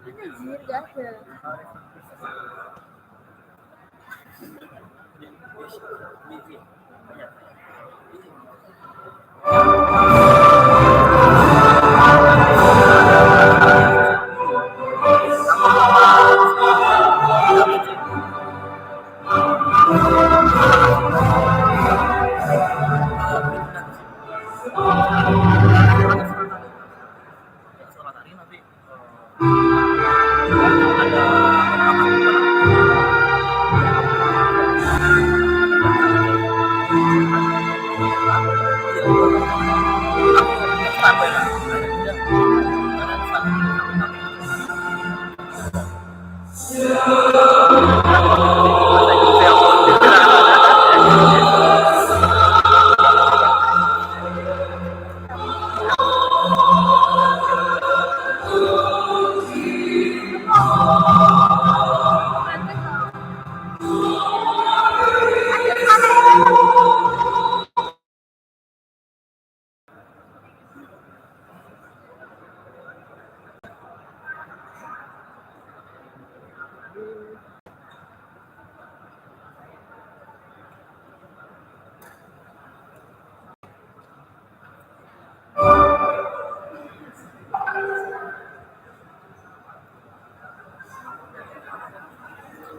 Anjir, gak ada.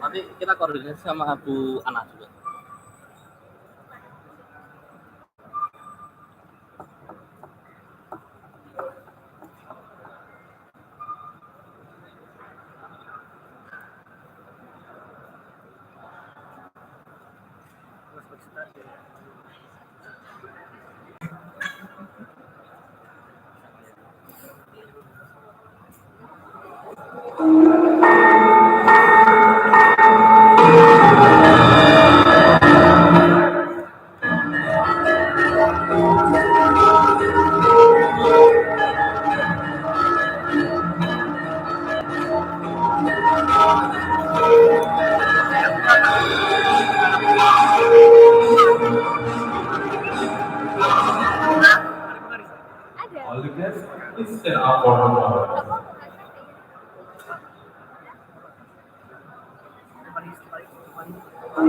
Nanti kita koordinasi sama Bu Ana juga. All the guests, please stand up for a moment.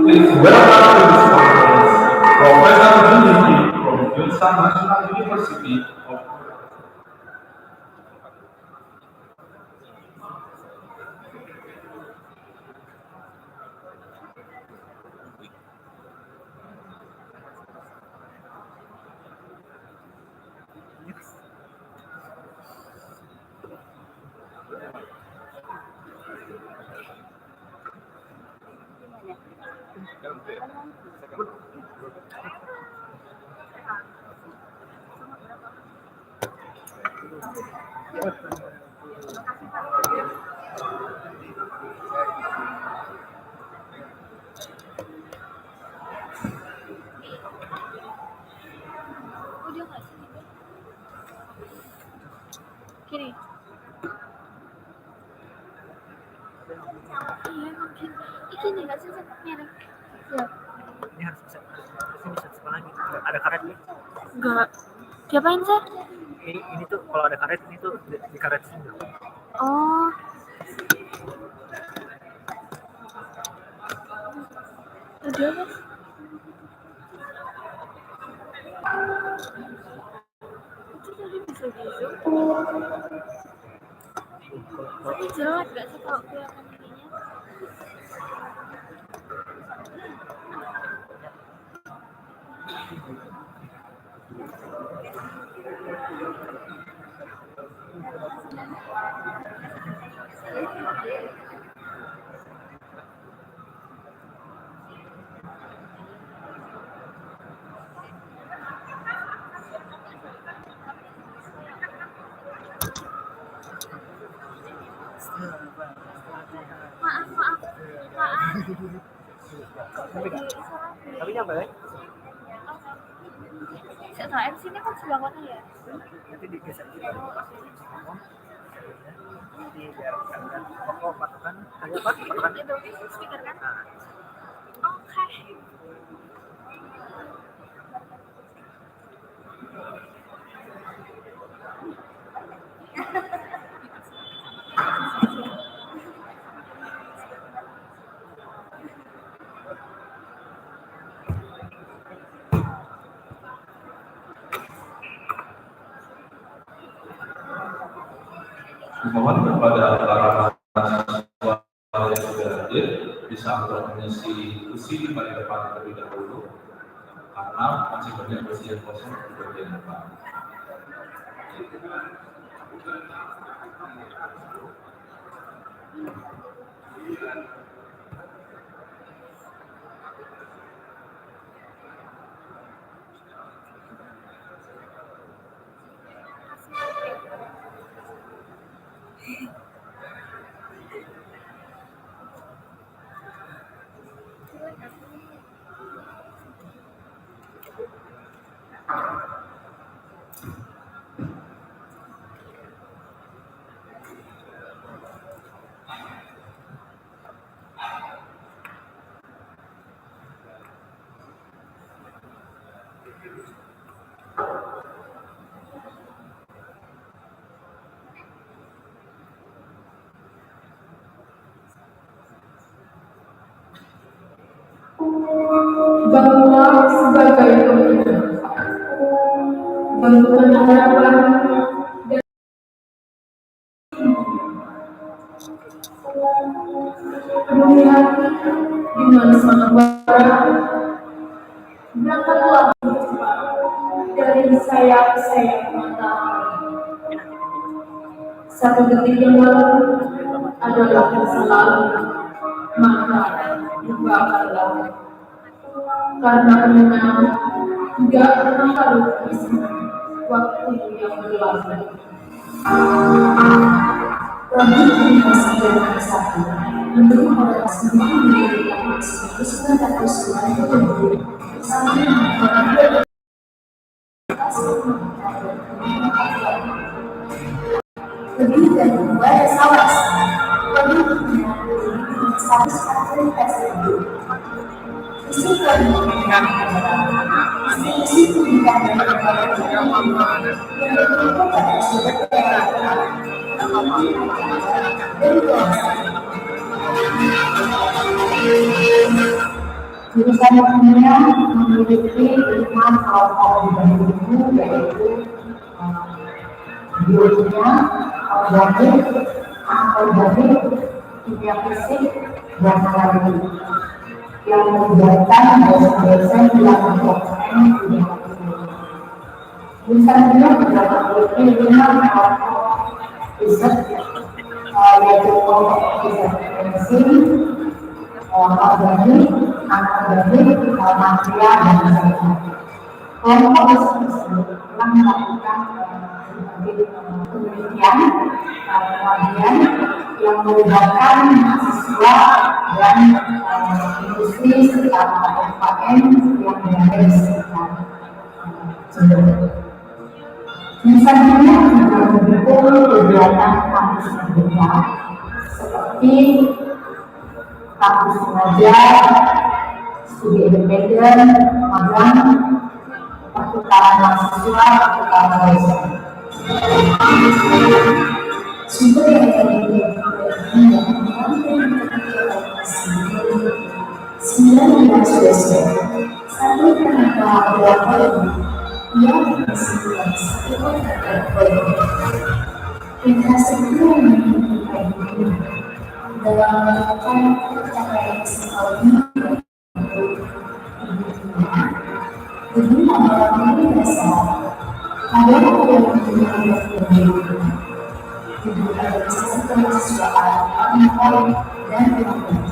Please welcome to this conference Professor Jimmy from Yonsei National University of Kiri. Iya, mungkin. Ini nggak sih merek. Ya. Ini harus bisa sekolah lagi. Ada karet nih. Enggak. Diapain sih? Ini tuh kalau ada karet ini tuh di karet sini. Oh. Ada apa? Itu tadi bisa gitu. Tapi jelas nggak sih kalau kelihatan ininya? Maaf. Tapi nyampe ya? Setelah MC ini kan sebelah mana ya? Nanti digeser gitu. Nanti biar patokan hanya patokan Itu speaker kan? Oke. Mohon kepada para mahasiswa yang sudah hadir bisa untuk mengisi kursi di bagian depan terlebih dahulu karena masih banyak kursi yang kosong di bagian depan. Bahwa sebagai bantuan harapan dan penuhi hati dengan semangat barat, berangkatlah dari sayap-sayap matahari. Satu detik yang lalu adalah masa lalu, maka lupakanlah. Karena mengenal tidak pernah tahu waktu yang berlalu. Rabu Lima Sembilan Satu menurut pada sembilan menjadi sekitar 1990 sampai lebih dari 2 sawas lebih dari 100 aktivitas itu. Isi pendidikan isi pendidikan yang pada jurusan kimia memiliki 5 kelompok buku yaitu biologi, organik, anorganik, kimia fisik, dan analitik yang melibatkan dosen-dosen yang berkompeten di bidang itu. Jurusan kimia juga memiliki 5 kelompok riset yaitu kelompok riset mesin, organik, anorganik, material, dan sebagainya. Kelompok riset tersebut telah melakukan penelitian kemudian yang melibatkan mahasiswa dan industri serta UMKM yang berada di sekitar Jember. Jurusan kimia juga mendukung kegiatan kampus merdeka seperti kampus mengajar, studi independen, magang, pertukaran mahasiswa, pertukaran dosen. Sumber yang dimiliki yang sembilan dosen, satu tenaga ahli yang bersedia infrastruktur yang dimiliki dalam melakukan pencapaian psikologi ini adalah nilai dasar ada yang memiliki ada sistem kesejahteraan orang dan orang.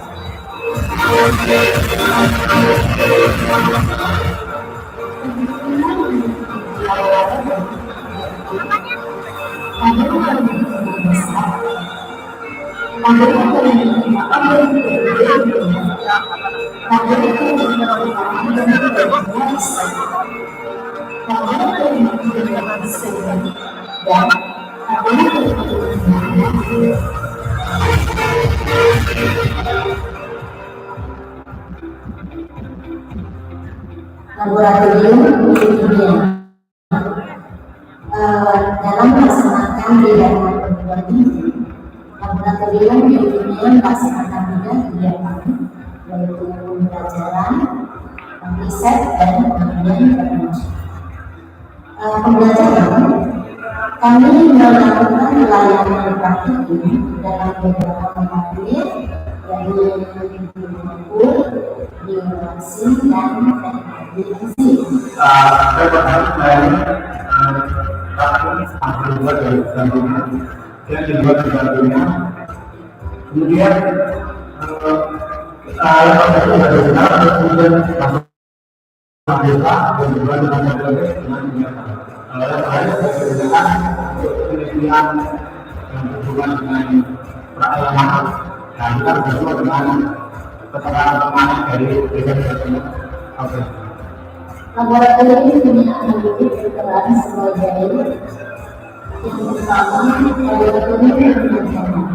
Laboratorium kimia dalam melaksanakan kegiatan perguruan tinggi, laboratorium kimia melaksanakan 3 kegiatan yaitu pembelajaran, riset, dan penelitian teknologi. Pembelajaran Kami melakukan pelayanan praktik dalam beberapa modul, yaitu biografi dan teknologi. Saya berharap dibuat dari gabungan yang dibuat di gabungan. Kemudian yang benar kemudian masuk anggota dan juga dengan penelitian yang berhubungan dengan perayaan dan kita bersama dengan keterangan dari bidang. Oke. Laboratorium ini memiliki berperan sebagai yang pertama laboratorium yang nasional.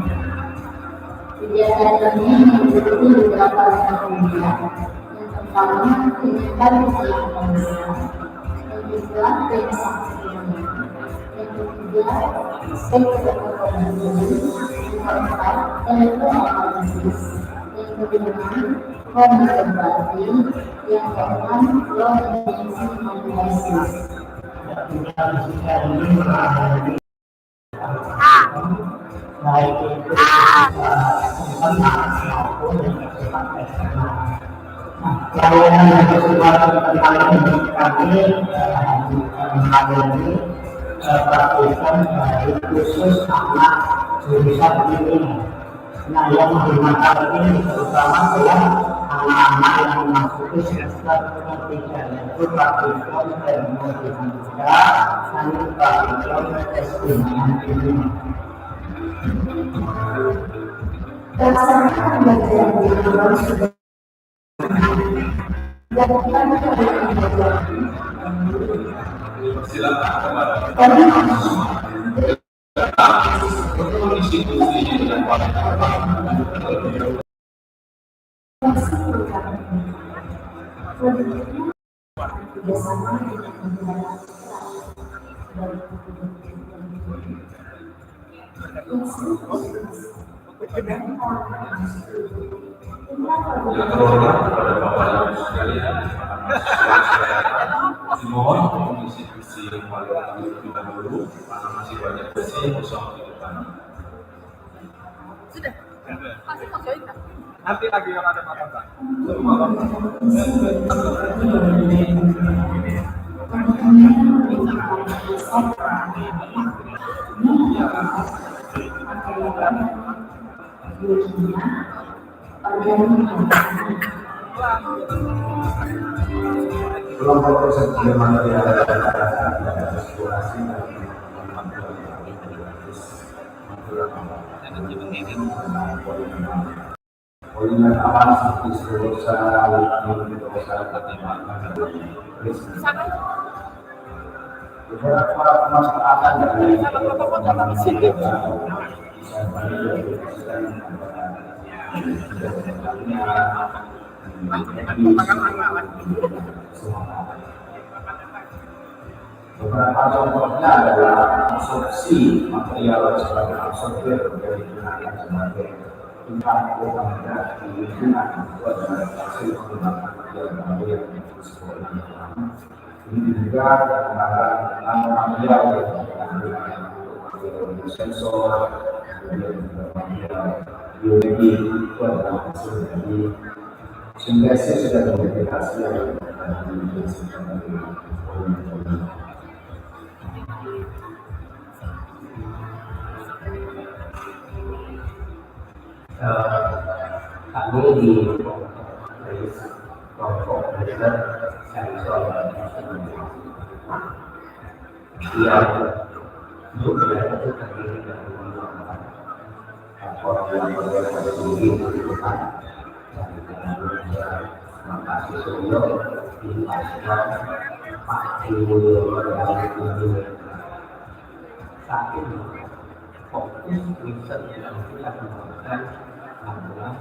Kegiatan ini meliputi beberapa rangkaian. Yang pertama penyebar kesehatan besar, yang kedua penyesaksian, yang ketiga spektrofotografi, yang keempat elektroanalisis, yang kelima homeopati, yang keenam low energy analysis. Baik itu internal maupun yang bersifat eksternal. Pelayanan yang bersifat internal ini kami mengalami praktikan khusus anak jurusan ini. Nah, yang menggunakan ini terutama adalah anak-anak yang memasuki semester ketiga, yaitu praktikum termodifika dan praktikum testimonian ini. Pelaksanaan pembelajaran di luar sudah dilakukan oleh Silakan kepada kami untuk institusi dan bersama dengan yang terhormat kepada Bapak Ibu sekalian, mohon untuk institusi kualitas terlebih dahulu karena masih banyak kursi kosong di depan. Sudah. Pasti mau join kan? Nanti lagi kalau ada apa-apa. Kelompok tersebut materi ada eksplorasi polimer awan seperti selulosa, beberapa pemanfaatan dari beberapa contohnya adalah absorpsi material sebagai absorber dari digunakan sebagai tingkat pada di lingkungan itu adalah hasil penggunaan material baru yang disebut. Ini juga menggunakan material yang menggunakan sensor, kemudian juga material biologi itu adalah hasil dari sintesis dan modifikasi yang dihasilkan dari polimer. Kami di kelompok belajar sensor yang untuk belajar itu terdiri dari orang yang berada di lingkungan dan lokasi sumber di pasar saat ini fokus riset yang kita gunakan adalah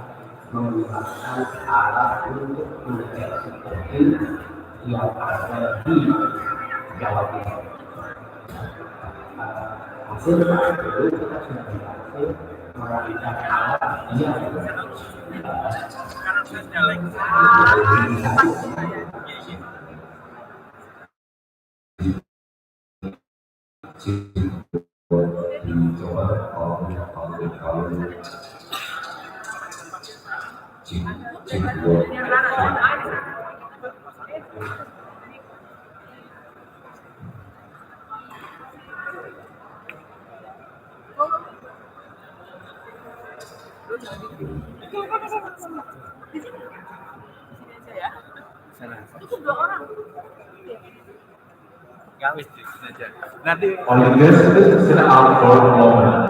menggunakan alat untuk mendeteksi protein yang ada di Jawa Timur. Hasil itu kita sudah berhasil merancang alat yang Itu 2 orang. Nggak wis di sini aja. Nanti All the guests, please sit out for a moment.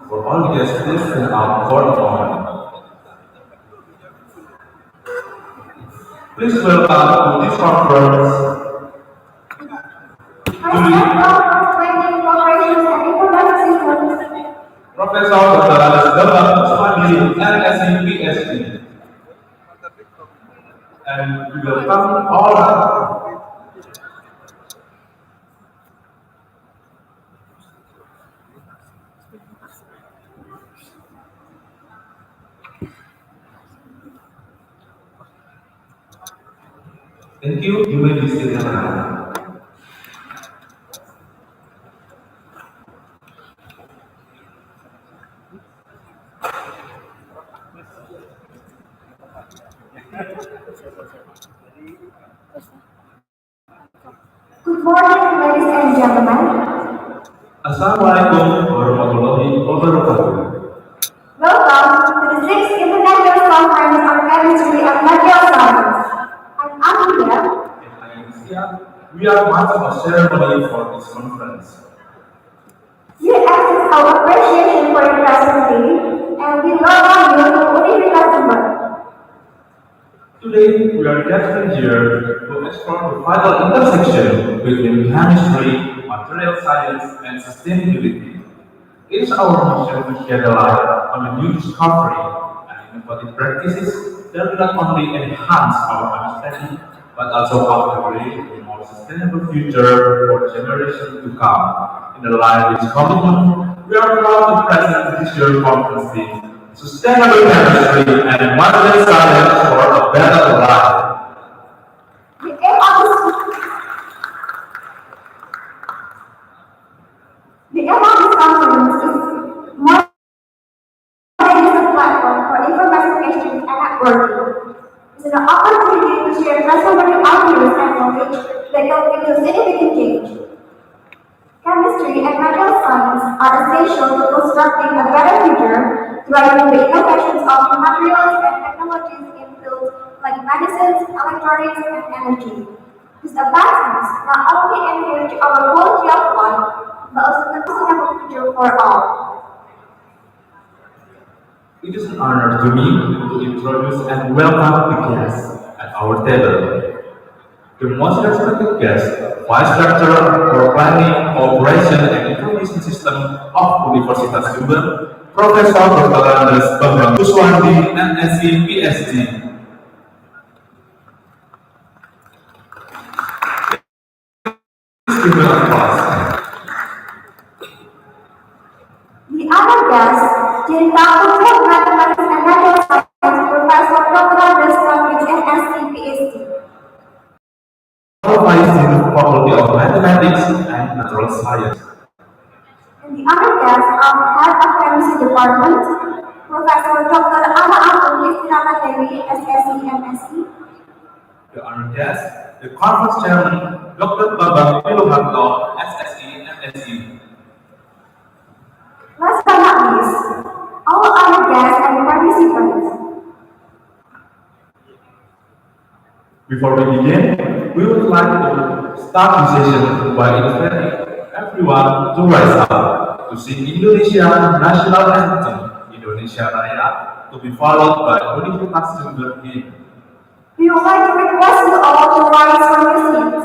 For all the guests, please sit out for a moment. Please welcome to this conference Professor Dr. Jember, MSc, PhD. And we welcome all. Thank you. You may be seated now. Good morning, ladies and gentlemen. Assalamualaikum warahmatullahi wabarakatuh. Welcome to the 6th International Conference on Chemistry and Material Science. I'm Amelia. And I am Sia. We are part of a ceremony for this conference. We express our appreciation for your presence today, and we welcome you to Universitas Jember. Today, we are gathering here to explore the vital intersection between chemistry, material science, and sustainability. It is our mission to shed a light on the new discovery and innovative practices that will not only enhance our understanding, but also pave the way to a more sustainable future for generations to come. In line with this commitment, we are proud to present this year's conference theme, Sustainable Chemistry and Material Science for a Better Life. The aim of this conference is more than just a platform for information exchange and networking. It's an opportunity to share transformative ideas and knowledge that can lead to significant change. Chemistry and material science are essential to constructing a better future, driving the innovations of new materials and technologies in fields like medicines, electronics, and energy. These advancements not only enrich our quality of life, but also the sustainable future for all. It is an honor to me to introduce and welcome the guests at our table. The most respected guest, Vice Rector for Planning, Operation and Information System of Universitas Jember, Professor Dr. Kuswandi, MSc, PhD. Please give an applause. The other guest, Director of Mathematics and Natural Science, Professor Dr. MSc, PhD. Supervising the Faculty of Mathematics and Natural Science. And the other guest, Head of Chemistry Department, Professor Dr. Ana Istirahatdewi, SSc, MSc. The honored guest, the conference chairman, Dr. Bambang Piluharto, SSc, MSc. Last but not least, all other guests and participants. Before we begin, we would like to start the session by inviting everyone to rise up to sing Indonesia National Anthem, Indonesia Raya, to be followed by Universitas Jember hymn. We would like to request you all to rise from your seats.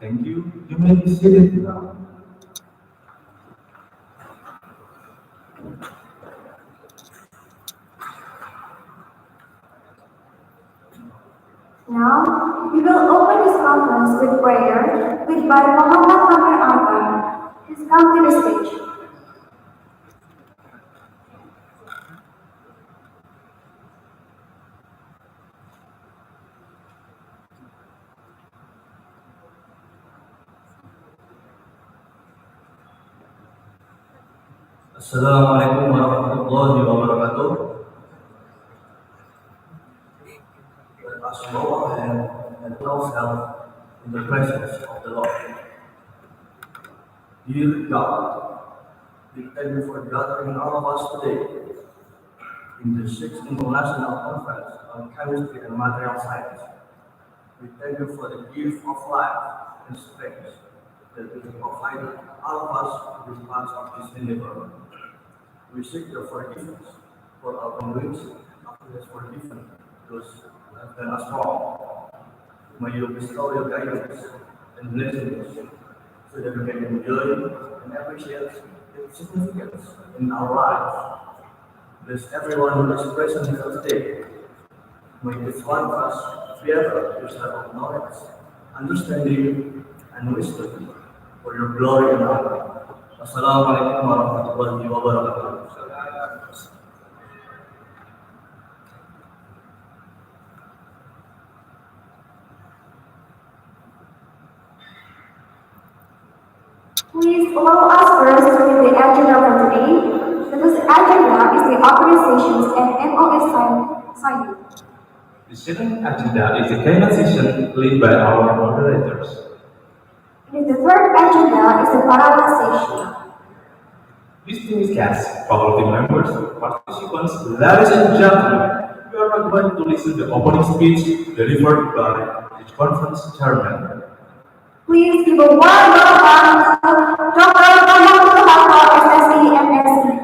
Thank you. You may be seated now. Now, we will open this conference with prayer led by Muhammad Tamir Alkan. Please come to the stage. Assalamualaikum warahmatullahi wabarakatuh. Let us go ahead and ourselves in the presence of the Lord. Dear God, we thank you for gathering all of us today in the 6th International Conference on Chemistry and Material Science. We thank you for the gift of life and strength that you have provided all of us to be part of this endeavor. We seek your forgiveness for our wrongs after has forgiven those who have done us wrong. May you bestow your guidance and blessings so that we can enjoy and appreciate its significance in our lives. Bless everyone who is present here today. May each one of us be able to serve knowledge, understanding, and wisdom for your glory and honor. Assalamualaikum warahmatullahi wabarakatuh. Please allow us first to read the agenda for today. This agenda is the organizations and MOS signing. The second agenda is the keynote session led by our moderators. And the third agenda is the parallel session. Distinguished guests, faculty members, participants, ladies and gentlemen, we are now going to listen to the opening speech delivered by the conference chairman. Please give a warm welcome to Dr. Muhammad Soetardjo, SSC, MSc.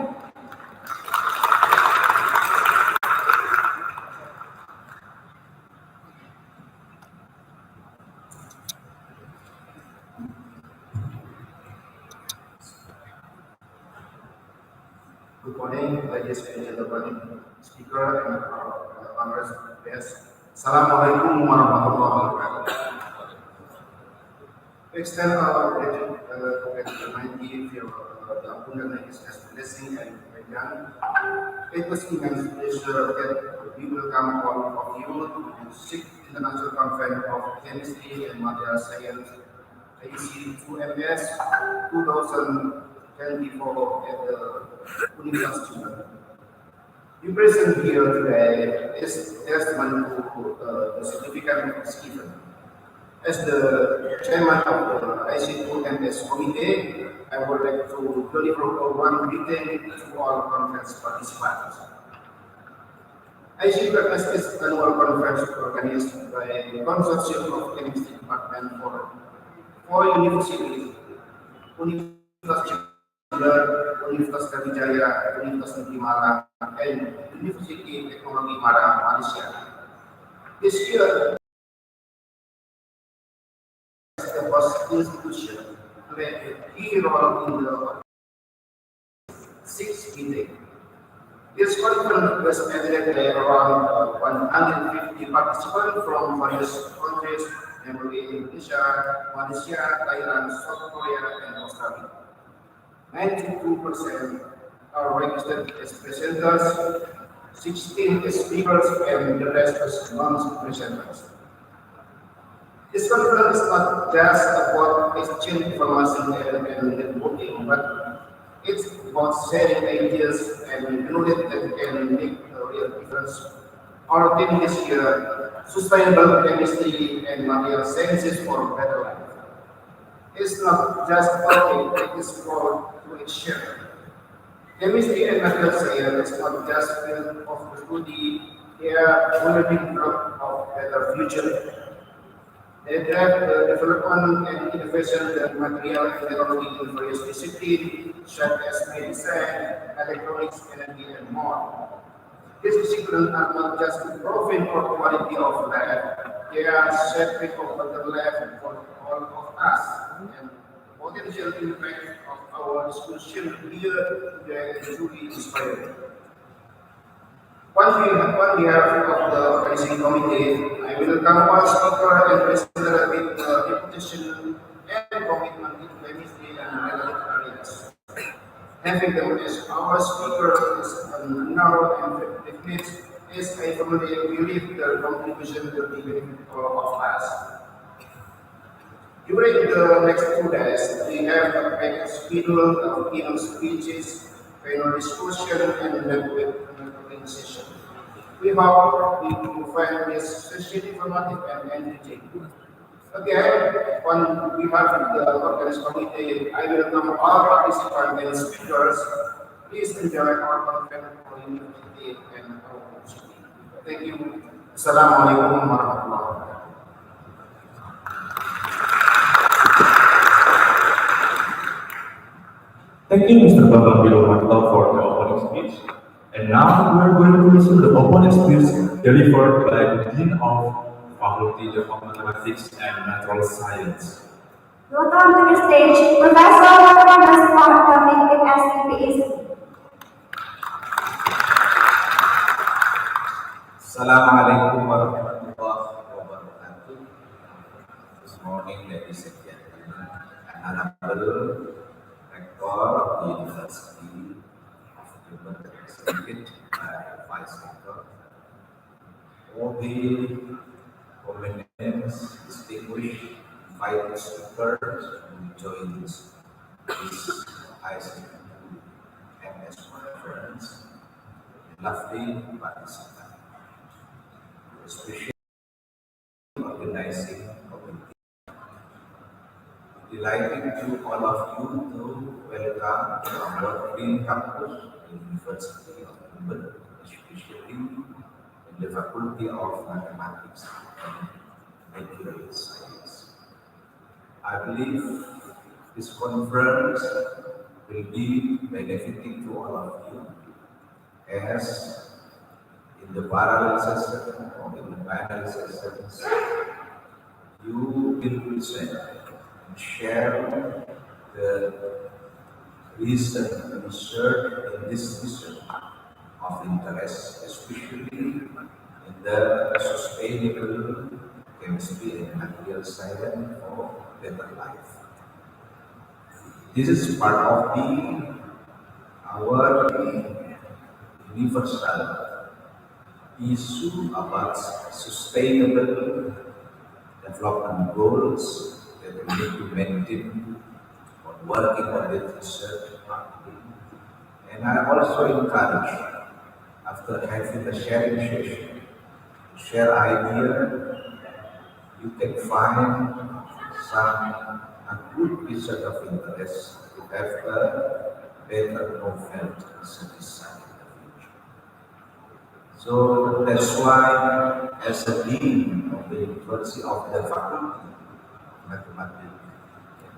Good morning, ladies and gentlemen, speaker and Congress guests. Assalamualaikum warahmatullahi wabarakatuh. To extend our gratitude for the abundant blessing and guidance, it was immense pleasure that we welcome all of you to the 6th International Conference of Chemistry and Material Science, IEC 2MS 2019. 2024 at the University. You present here today is testament to the significance of this event. As the chairman of the IC2MS committee, I would like to deliver one greeting to all conference participants. IC2MS is an annual conference organized by the Consortium of Chemistry Department for four universities, Universitas Jember, Universitas Sriwijaya, Universitas Negeri Malang, and University Teknologi Malang, Malaysia. This year, the host institution played a key role in the sixth meeting. This conference was attended by around 150 participants from various countries, namely Indonesia, Malaysia, Thailand, South Korea, and Australia. 92% are registered as presenters, 16 as speakers, and the rest as non-presenters. This conference is not just about exchange information and networking, but it's about sharing ideas and knowledge that can make a real difference. Our theme this year, sustainable chemistry and material sciences for better life. It's not just talking, it is for to action. Chemistry and material science is not just field of study, they are building block of better future. They drive the development and innovation in material and technology in various disciplines, such as medicine, electronics, energy, and more. These disciplines are not just improving our quality of life, they are shaping a better life for all of us. And the potential impact of our discussion here today is truly inspiring. On behalf of the organizing committee, I welcome our speaker and presenter with reputation and commitment in chemistry and related areas. Having them as our speaker is an honor and privilege, as I firmly believe their contribution will be benefit all of us. During the next 2 days, we have a packed schedule of keynote speeches, panel discussion, and networking session. We hope we will find this session informative and engaging. Again, on behalf of the organizing committee, I welcome all participants and speakers. Please enjoy our conference for university and our university. Thank you. Assalamualaikum warahmatullahi wabarakatuh. Thank you, Mr. Bambang Wilowanto, for the opening speech. And now we are going to listen to the opening speech delivered by the Dean of Faculty of Mathematics and Natural Science. Welcome to the stage, Professor Dr. Soetardjo with SPPS. Assalamualaikum warahmatullahi wabarakatuh. Good morning, ladies and gentlemen. Honorable Rector of the University of Jember, represented by Vice Rector, all the prominent, distinguished invited speakers who joined this ICMS conference, lovely participants, especially organizing committee. Delighted to all of you to welcome to our green campus, the University of Jember, especially in the Faculty of Mathematics and Natural Science. I believe this conference will be benefiting to all of you, as in the parallel session or in the panel sessions, you will present and share the research in this vision of interest, especially in the sustainable chemistry and material science for better life. This is part of our universal issue about sustainable development goals that we need to maintain for working on the research marketing. And I also encourage, after having a sharing session, to share idea. You can find some a good research of interest to have a better novel as a design in the future. So that's why, as a dean of the University of the Faculty of Mathematics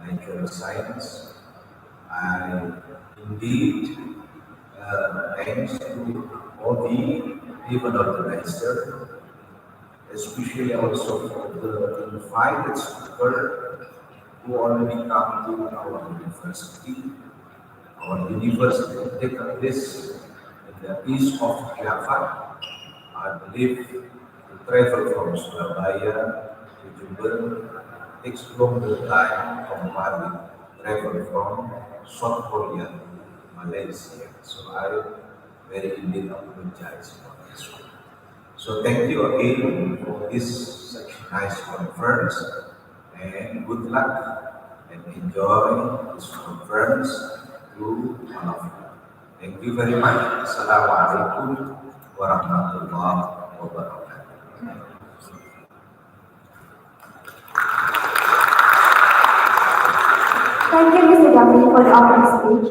and Natural Science, I indeed thanks to all the event organizer, especially also for the invited speaker who already come to our university. Our university take this in the east of Java. I believe to travel from Surabaya to Jember takes longer time compared with travel from South Korea to Malaysia. So I very indeed apologize for this one. So thank you again for this such nice conference and good luck and enjoy this conference to all of you. Thank you very much. Assalamualaikum warahmatullahi wabarakatuh. Thank you, Mr. Gandhi, for the opening speech.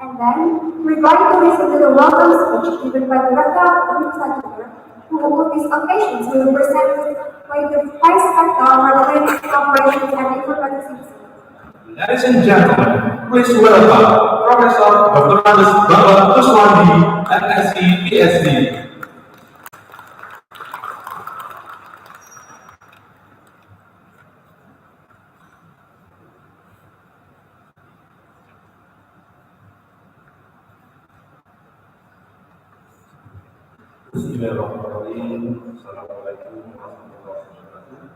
And then, we're going to listen to the welcome speech given by the Rector of the Soetardjo, who on these occasions will be presented by the Vice Rector of Marketing Operations and Informatics. Ladies and gentlemen, please welcome Professor Dr. Agus Bapak Kuswandi, MSc, PhD. Bismillahirrahmanirrahim. Assalamualaikum warahmatullahi wabarakatuh.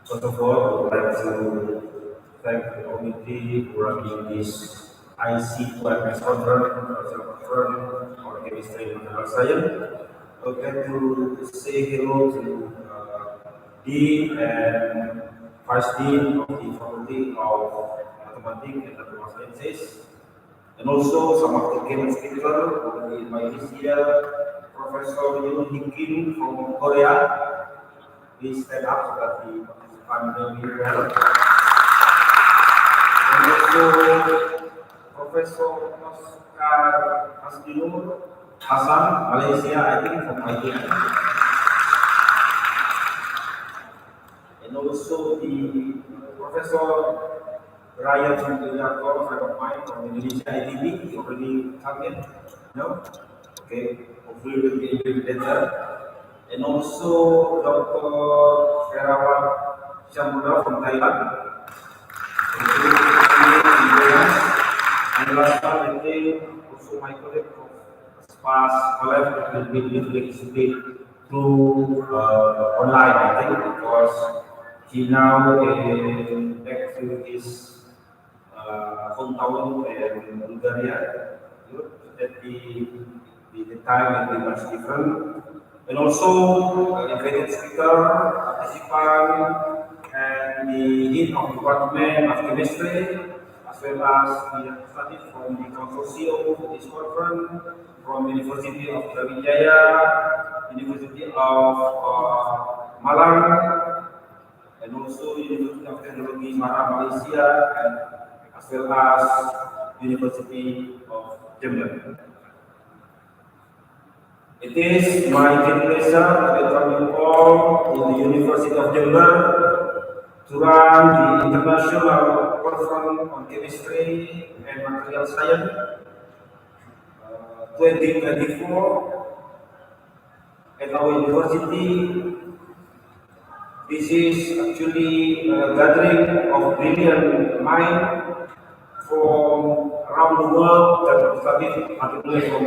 First of all, I would like to thank the committee for running this IC12 conference on chemistry and material science. I would like to say hello to Dean and Vice Dean of the Faculty of Mathematics and Natural Sciences. And also some of the guest speakers already invited here, Professor Yoon Hee-kim from Korea. Please stand up so that the participants will be well. And also Professor Oscar Hasbinur Hassan, Malaysia, I think from ITN. And also the Professor Ryan Santiago, friend of mine from Indonesia ITB, he already come in. No? Okay, hopefully we'll be able later. And also Dr. Ferawan Shamura from Thailand. And last one, I think also my colleague from Spas College will be listening through online, I think, because he now is back to his hometown in Bulgaria. That the time will be much different. And also invited speaker, participant, and the dean of department of chemistry, as well as the studies from the consortium of this conference, from University of Brawijaya, University of Malang, and also University of Technology Malaysia, and as well as University of Jember. It is my great pleasure to welcome you all to the University of Jember to run the International Conference on Chemistry and Material Science 2024 at our university. This is actually a gathering of brilliant minds from around the world that studied particularly from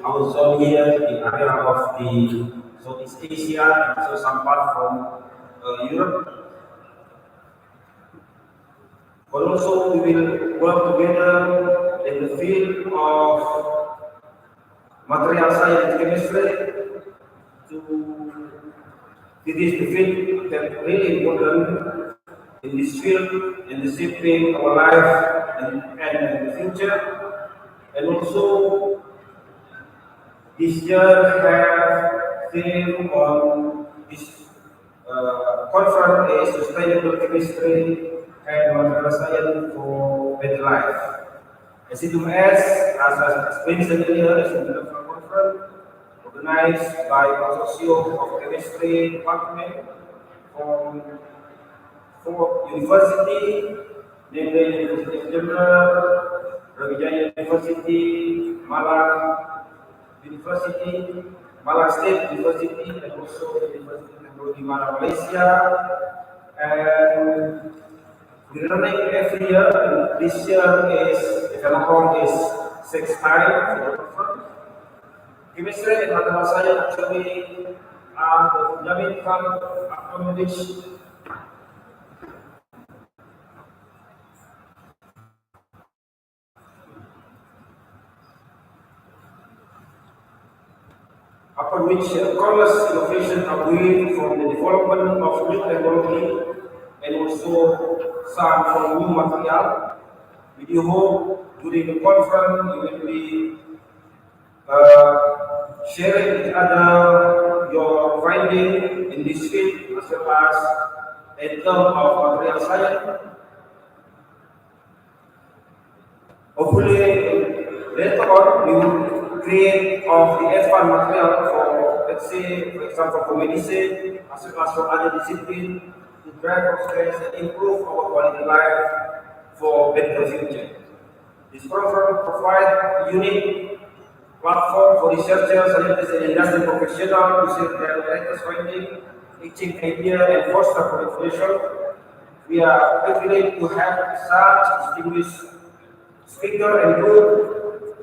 our zone here, the area of the Southeast Asia, and also some part from Europe. But also we will work together in the field of material science and chemistry to it is the field that really important in this field and shaping our life and in the future. And also, this year have theme on this conference is sustainable chemistry and material science for better life. As it as I mentioned earlier, is an international conference organized by Consortium of Chemistry Department from four university, namely University of Jember, Brawijaya University, Malang University, Malang State University, and also the University of Technology Malang, Malaysia. And we running every year, and this year is, if I'm not wrong, is sixth time for the conference. Chemistry and material science actually are the fundamental upon which countless innovations are going from the development of new technology and also some from new material. We do hope during the conference you will be sharing with each other your finding in this field as well as in terms of material science. Hopefully later on we will create of the advanced material for, let's say, for example, for medicine as well as for other disciplines to drive progress and improve our quality of life for better future. This program provides unique platform for researchers, scientists, and industry professionals to share their latest findings, teaching ideas, and foster collaboration. We are privileged to have such distinguished speaker and group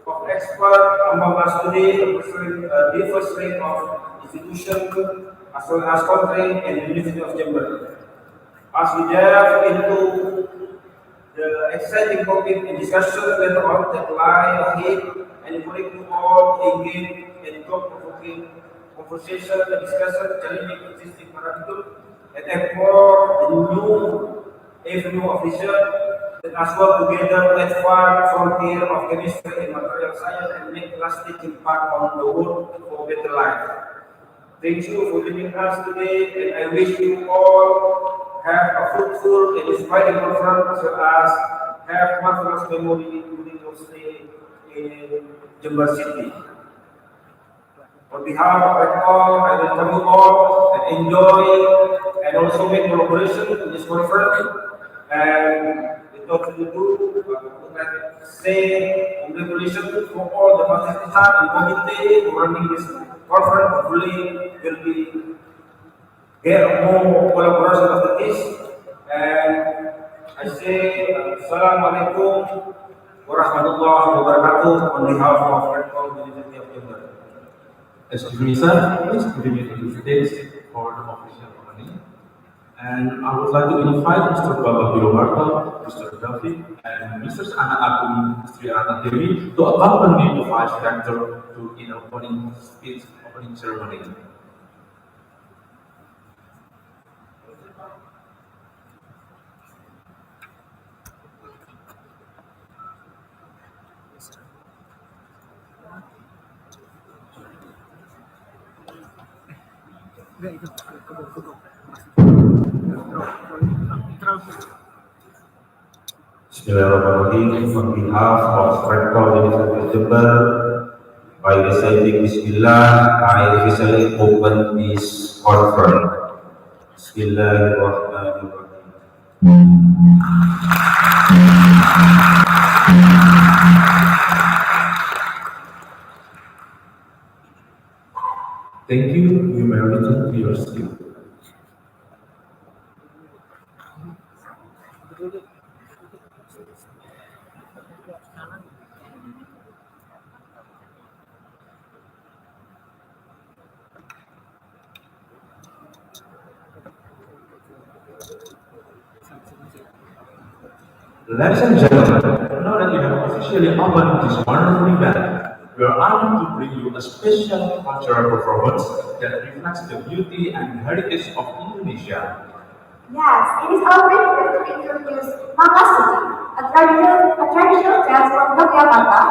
of experts among us today, representing a diverse range of institutions as well as countries and the University of Jember. As we delve into the exciting topic and discussion later on that lie ahead, and encourage you all engage in thought-provoking conversation and discussion challenging existing paradigm and explore the new avenue of research that us work together to advance frontier of chemistry and material science and make lasting impact on the world for better life. Thank you for joining us today, and I wish you all have a fruitful and inspiring conference as well as have marvelous memory during your stay in Jember City. On behalf of all, I welcome you all and enjoy and also make collaboration in this conference. And without further ado, I would like to say congratulations for all the participants and committee who running this conference. Hopefully, will be get more collaboration after this. And I say, Assalamualaikum warahmatullahi wabarakatuh on behalf of the University of Jember. Excuse me, sir, please continue to the stage for the official opening. And I would like to invite Mr. Baba Bilobarto, Mr. David, and Mrs. Anna Agung Sri Anna Dewi to accompany the Vice Rector to in opening speech, opening ceremony. Bismillahirrahmanirrahim. On behalf of Rector University of Jember, by reciting Bismillah, I officially open this conference. Bismillahirrahmanirrahim. Thank you. You may return to your seat. Ladies and gentlemen, now that you have officially opened this wonderful event, we are honored to bring you a special cultural performance that reflects the beauty and heritage of Indonesia. Yes, it is our privilege to introduce Mangasuti, a traditional dance from Yogyakarta.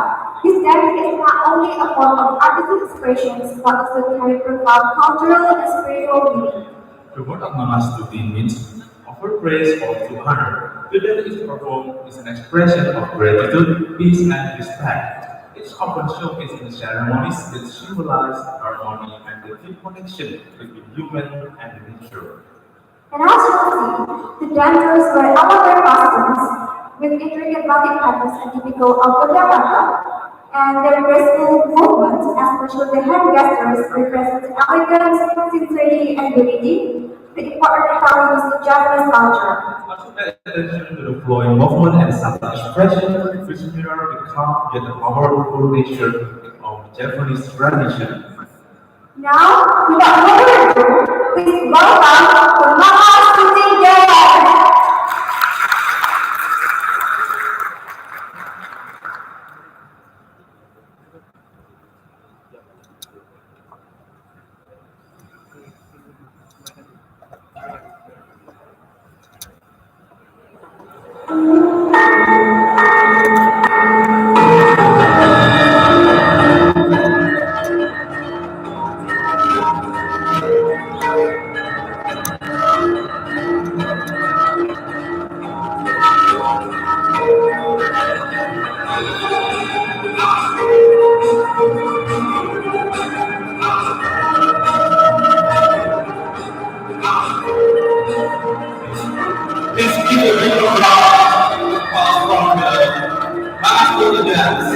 This dance is not only a form of artistic expression, but also carry profound cultural and spiritual meaning. The word of Namastuti means offer praise or to honor. The dance is performed is an expression of gratitude, peace, and respect. It's often showcased in ceremonies that symbolize harmony and the deep connection between human and nature. And as you can see, the dancers wear elaborate costumes with intricate body patterns and typical of Yogyakarta, and their graceful movements, especially the hand gestures, represent elegance, sincerity, and unity, the important values of Japanese culture. Also pay attention to the flowing movement and subtle expression, which mirror the calm yet powerful nature of Japanese tradition. Now, without further ado, please welcome the Mama Shooting Dance! This is a video from the Master Dance.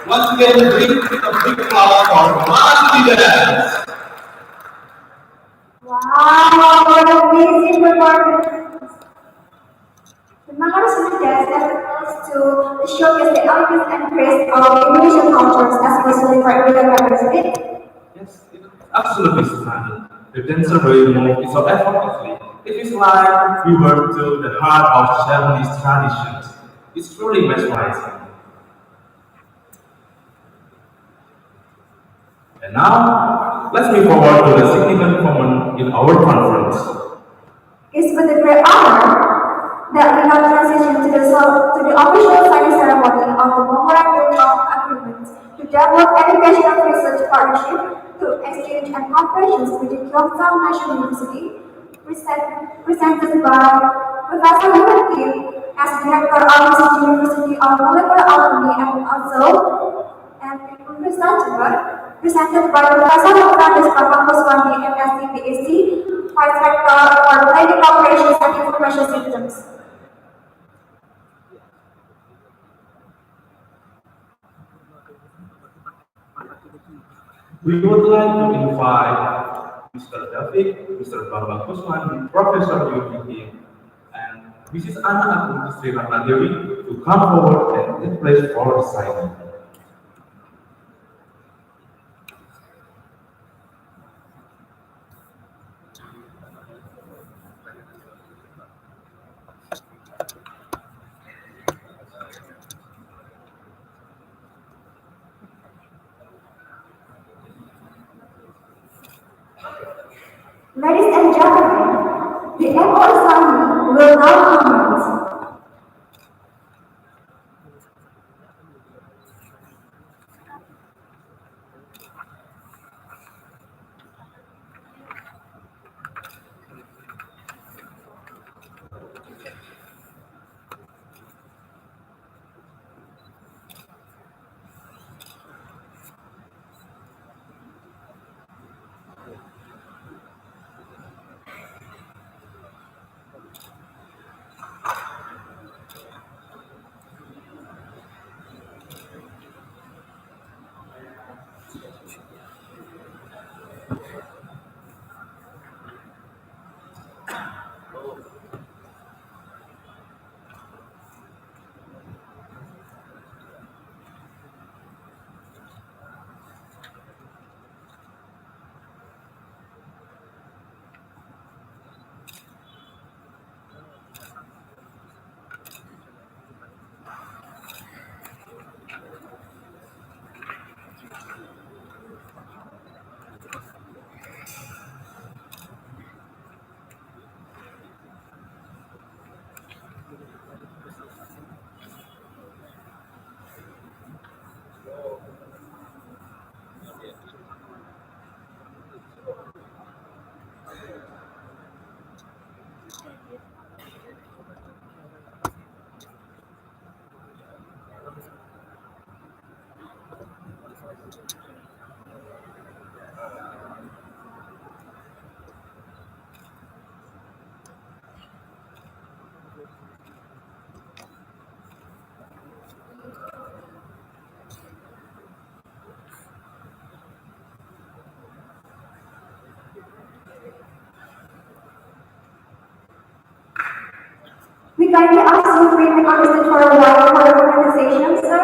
Once again, bring a big applause for Mark Dance. Wow, what an amazing performance! The members of the dance efforts to showcase the elegance and grace of Indonesian cultures, especially for Indian representation. Yes, it's absolutely stunning. The dancer will move so effortlessly. It is like we were to the heart of Japanese traditions. It's truly mesmerizing. And now, let's move forward to the significant moment in our conference. It's with a great honor that we now transition to the official signing ceremony of the Memorandum of Agreement to develop educational research partnership through exchange and cooperations with the Gyeongsang National University, presented by Professor Lim Kim as Director of the University of Molecular Alchemy and presented by Professor Dr. Kuswami, MSc PhD, Vice Rector for Clinical Operations and Information Systems. We would like to invite Mr. David, Mr. Bambang Kuswami, Professor Yogi, and Mrs. Anna Agung Sri Ratnadewi to come forward and take place for the signing. Ladies and gentlemen, the MO assignment will now commence. We kindly ask you to bring the conversation for a while for the organization, sir.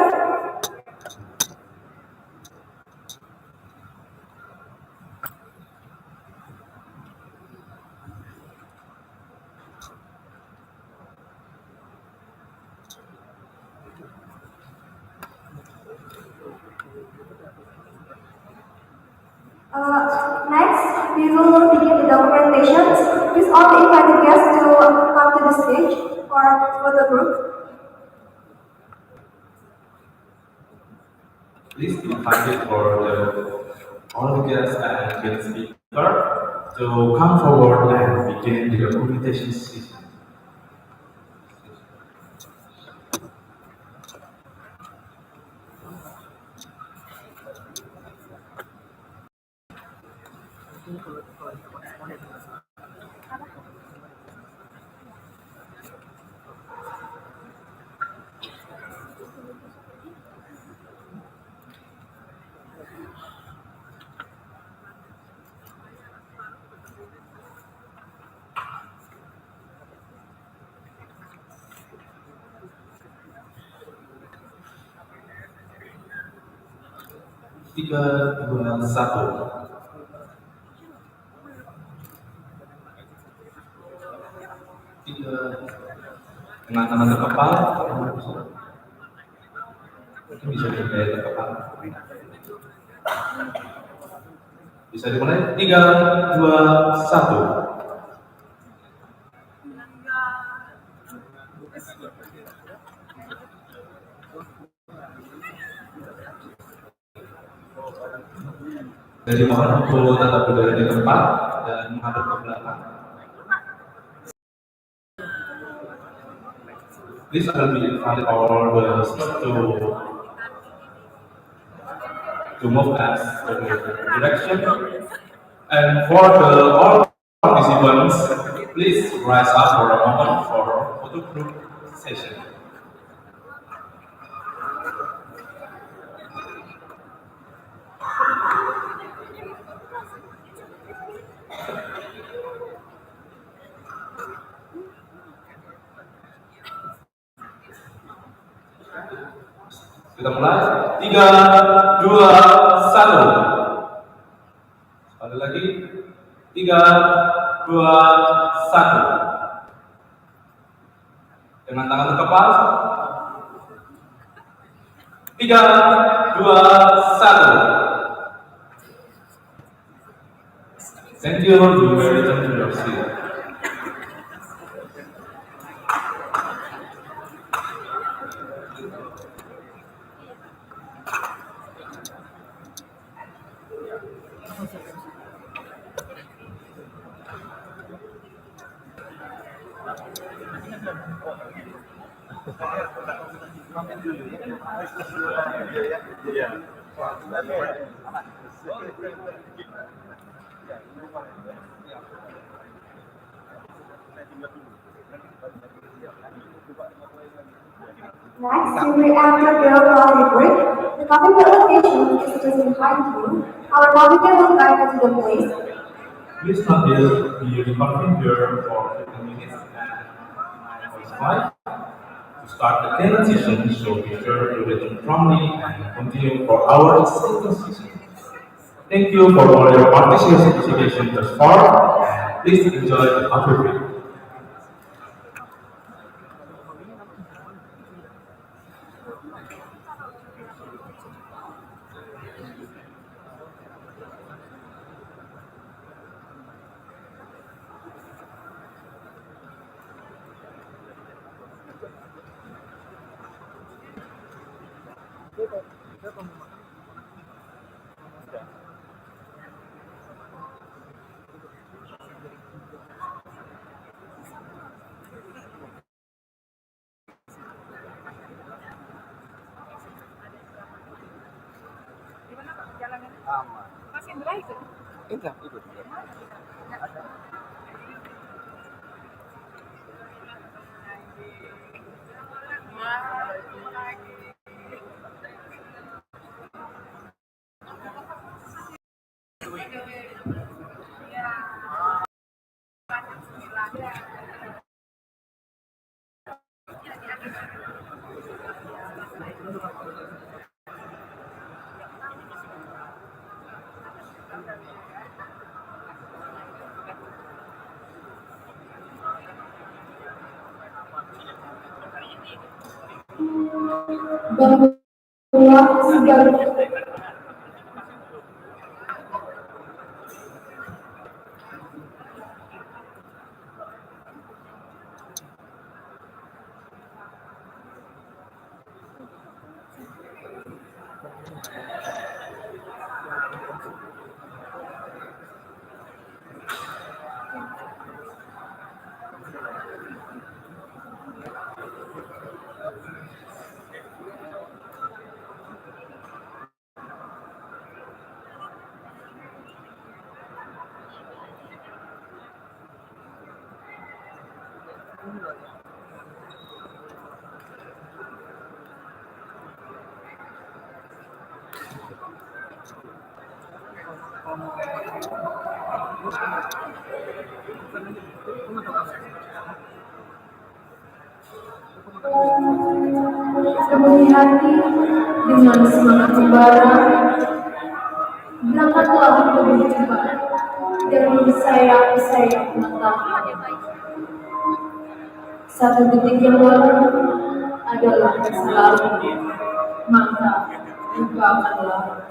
Next, we will begin the documentations. Please all the invited guests to come to the stage for the group. Please be invited for all the guests and guest speaker. to come forward and begin the documentation session. Tiga, dua, satu. Tiga, dengan tangan ke kepala. Mungkin bisa digaya ke kepala. Bisa dimulai. Tiga, dua, satu. Jadi mohon untuk tetap berdiri di tempat dan menghadap ke belakang. Please allow me to invite all the staff to move us to the direction. And for all participants, please rise up for a moment for photo group session. Kita mulai. 3, 2, 1. Sekali lagi. 3, 2, 1. Dengan tangan ke kepala. 3, 2, 1. Thank you. You may return to your seat. Next, shortly after bureaucratic break, the computer location is just behind you. Our computer will guide you to the place. Please not be departing here for 15 minutes and it's 5 to start the current session, so be sure to return promptly and continue for our second session. Thank you for all your participation thus far, and please enjoy the coffee break. Dan segala Sepenuh hati dengan semangat membara, berangkatlah lebih cepat dari sayap-sayap matahari. Satu detik yang lalu adalah masa lalu, maka lupakanlah.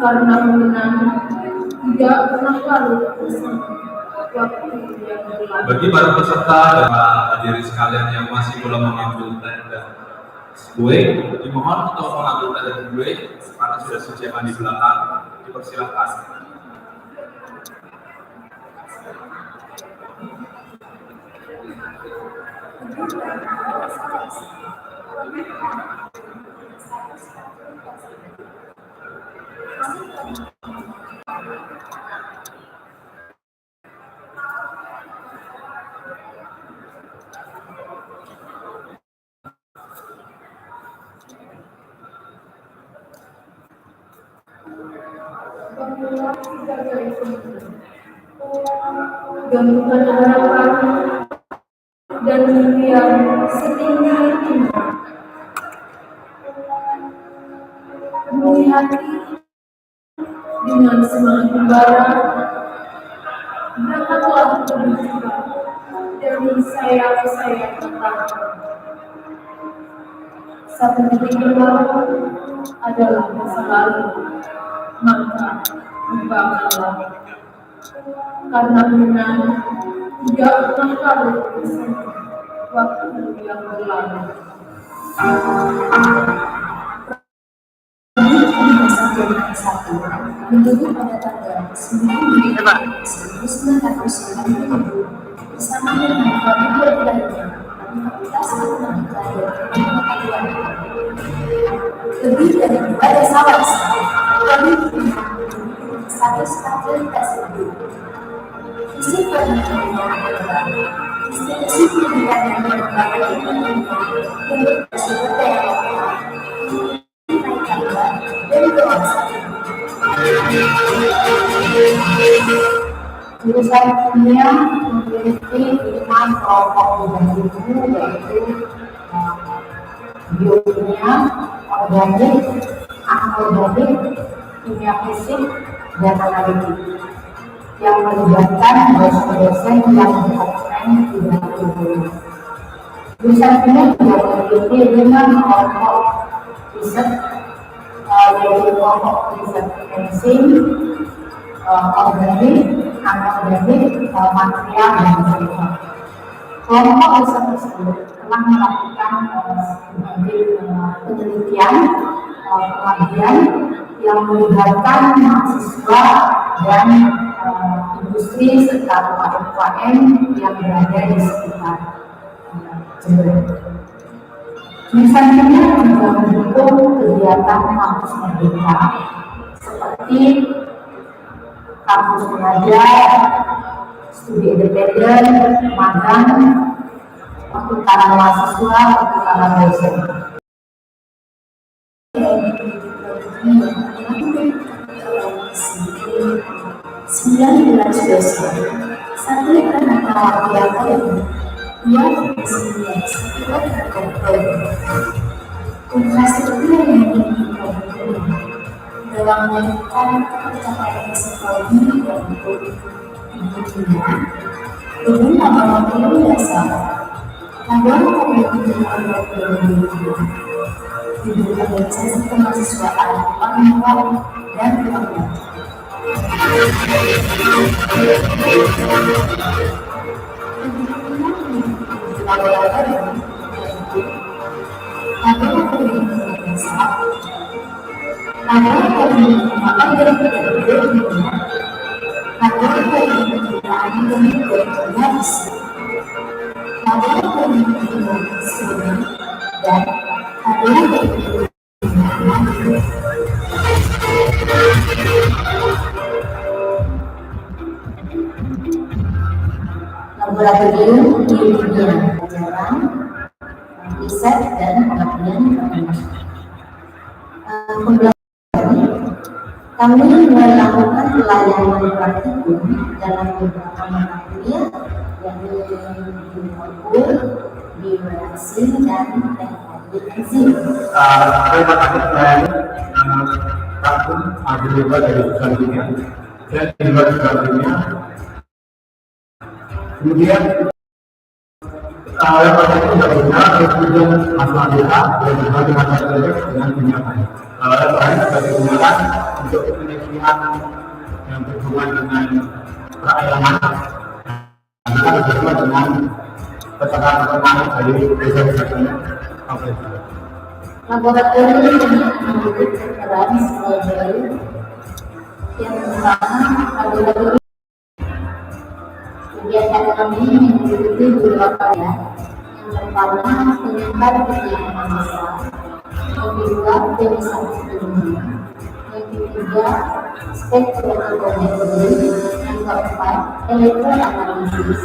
Karena mengenang tidak pernah lalu bersama waktu yang berlalu. Bagi para peserta dan para hadirin sekalian yang masih belum mengambil teh dan kue, dimohon untuk mengambil teh dan kue karena sudah disediakan di belakang. Dipersilakan. Gabungan harapan dan mimpi yang setinggi-tinggi. Penuhi hati dengan semangat membara, berangkatlah lebih cepat dari sayap-sayap matahari. Satu detik yang lalu adalah masa lalu, maka lupakanlah. Karena menang tidak pernah lalu bersama waktu yang berlalu. Menjadi pada tanggal 9 Juli 1990 bersama dengan Fakultas Lainnya Fakultas Matematika dan Pengetahuan. Lebih dari 2 desawan kami satu stasiun tersebut. Visi pendidikannya adalah institusi pendidikan yang berbagai pendidikan untuk sumber daya lokal, dan kewasaan. Jurusan kimia memiliki 5 kelompok bidang ilmu, yaitu biokimia, organik, anorganik, kimia fisik, dan analitik, yang melibatkan dosen-dosen yang berkompeten di bidang ilmu. Jurusan kimia juga memiliki 5 kelompok riset, yaitu kelompok riset enzim, organik, anorganik, material, dan sebagainya. Kelompok riset tersebut telah melakukan berbagai penelitian, pengabdian yang melibatkan mahasiswa dan industri serta UKM yang berada di sekitar Jember. Jurusan kimia juga mendukung kegiatan kampus merdeka seperti kampus belajar, studi independen, magang, pertukaran mahasiswa, pertukaran dosen. 19 dosen, 1 mata kuliah akademik, 2 sertifikat tertentu. Infrastruktur yang dimiliki dalam melakukan pencapaian psikologi dan dunia dengan laboratorium dasar, laboratorium gedung organisasi kemahasiswaan, orang dan keluarga. laboratorium biokimia, pelajaran, riset dan pengabdian kami melakukan pelayanan praktikum dalam beberapa mata kuliah, yakni biomolekul, bioreaksi, dan teknologi enzim. Terima kasih dan takut juga dari selanjutnya dan juga selanjutnya. Kemudian yang pertama itu adalah kemudian masalah data dan juga dengan tindakan. Yang lain juga digunakan untuk penelitian yang berhubungan dengan perairan. Kita bersama dengan peternak dari desa-desanya. Laboratorium ini memiliki peran sebagai yang pertama laboratorium. Kegiatan kami mengikuti beberapa yang pertama penyebar penyakit besar, yang kedua penyakit ilmiah, yang ketiga spektrometri, yang keempat elektroanalisis,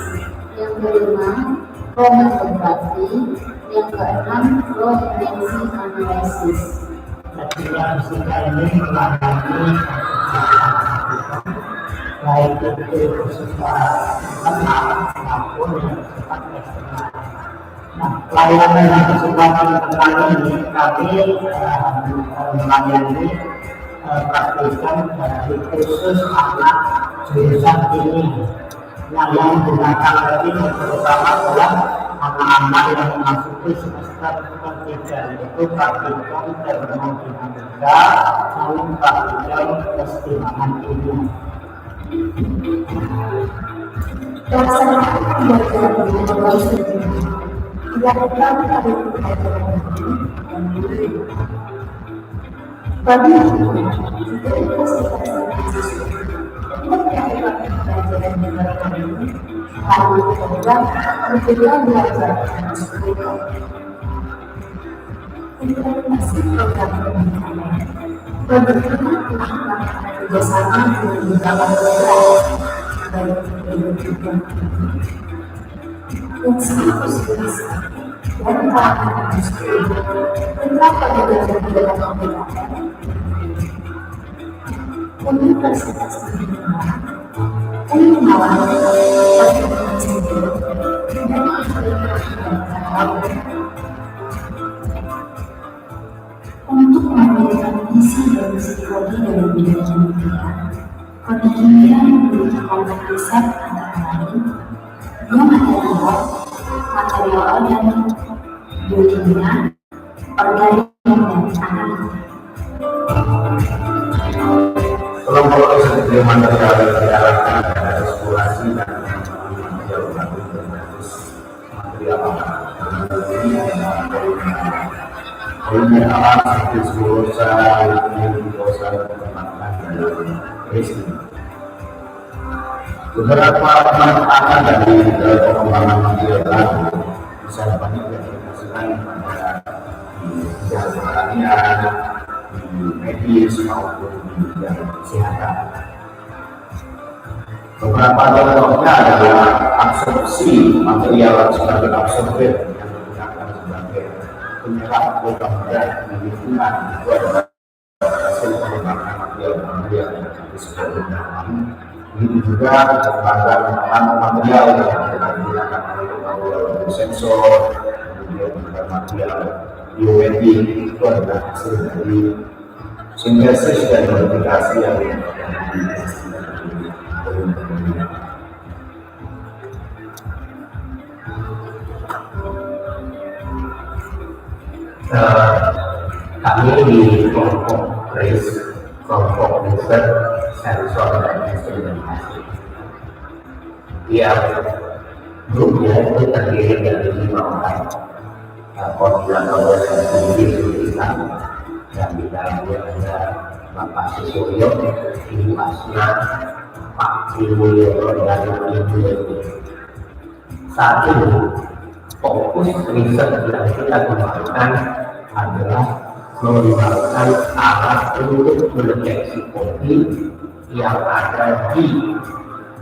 yang kelima kromatografi, yang keenam low energy analysis. Latihan fisika ini melayani baik itu bersifat internal maupun yang bersifat eksternal. Nah, pelayanan yang bersifat internal ini kami melayani praktikan dari khusus anak jurusan ini. Nah, yang digunakan ini terutama adalah anak-anak yang memasuki semester ketiga, yaitu praktikum termodinamika maupun praktikum kesetimbangan ilmiah. Pelaksanaan pembelajaran berbasis dilakukan pada bagi juga investigasi mahasiswa untuk melakukan pembelajaran berbasis lalu program berbeda belajar implementasi program pembelajaran bagaimana melakukan kerjasama dengan beberapa program baik pendidikan yang sangat besar dan kalangan industri tentang pembelajaran dalam pembelajaran Universitas Jember kami menawarkan pertemuan sendiri dan untuk memberikan misi dan psikologi dalam bidang kimia. Kode kimia memiliki kelompok riset antara lain biomaterial, material organik, biokimia, organik, dan analitik. Kelompok riset biomaterial diarahkan pada eksplorasi dan material baru berbasis material alam polimer alam seperti selulosa, glukosa, pertemanan, dan resin. Beberapa manfaat dari pengembangan material baru bisa dapat diaplikasikan pada bidang pertanian, di medis maupun di bidang kesehatan. Beberapa contohnya adalah absorpsi material sebagai absorber yang digunakan sebagai penyerap logam berat di lingkungan. Itu adalah hasil pengembangan material disebut dalam. Begitu juga pengembangan material yang digunakan oleh sensor, kemudian juga material biomedik. Itu adalah hasil dari sintesis dan modifikasi yang kami di kelompok riset sensor dan instrumentasi. Grupnya itu terdiri dari 5 orang koordinator sendiri dan di dalamnya ada Bapak Susuryo, Ibu Asna, Pak Triwulyono, dan Ibu Yeti. Saat ini fokus riset yang kita gunakan adalah menggunakan alat untuk mendeteksi kopi yang ada di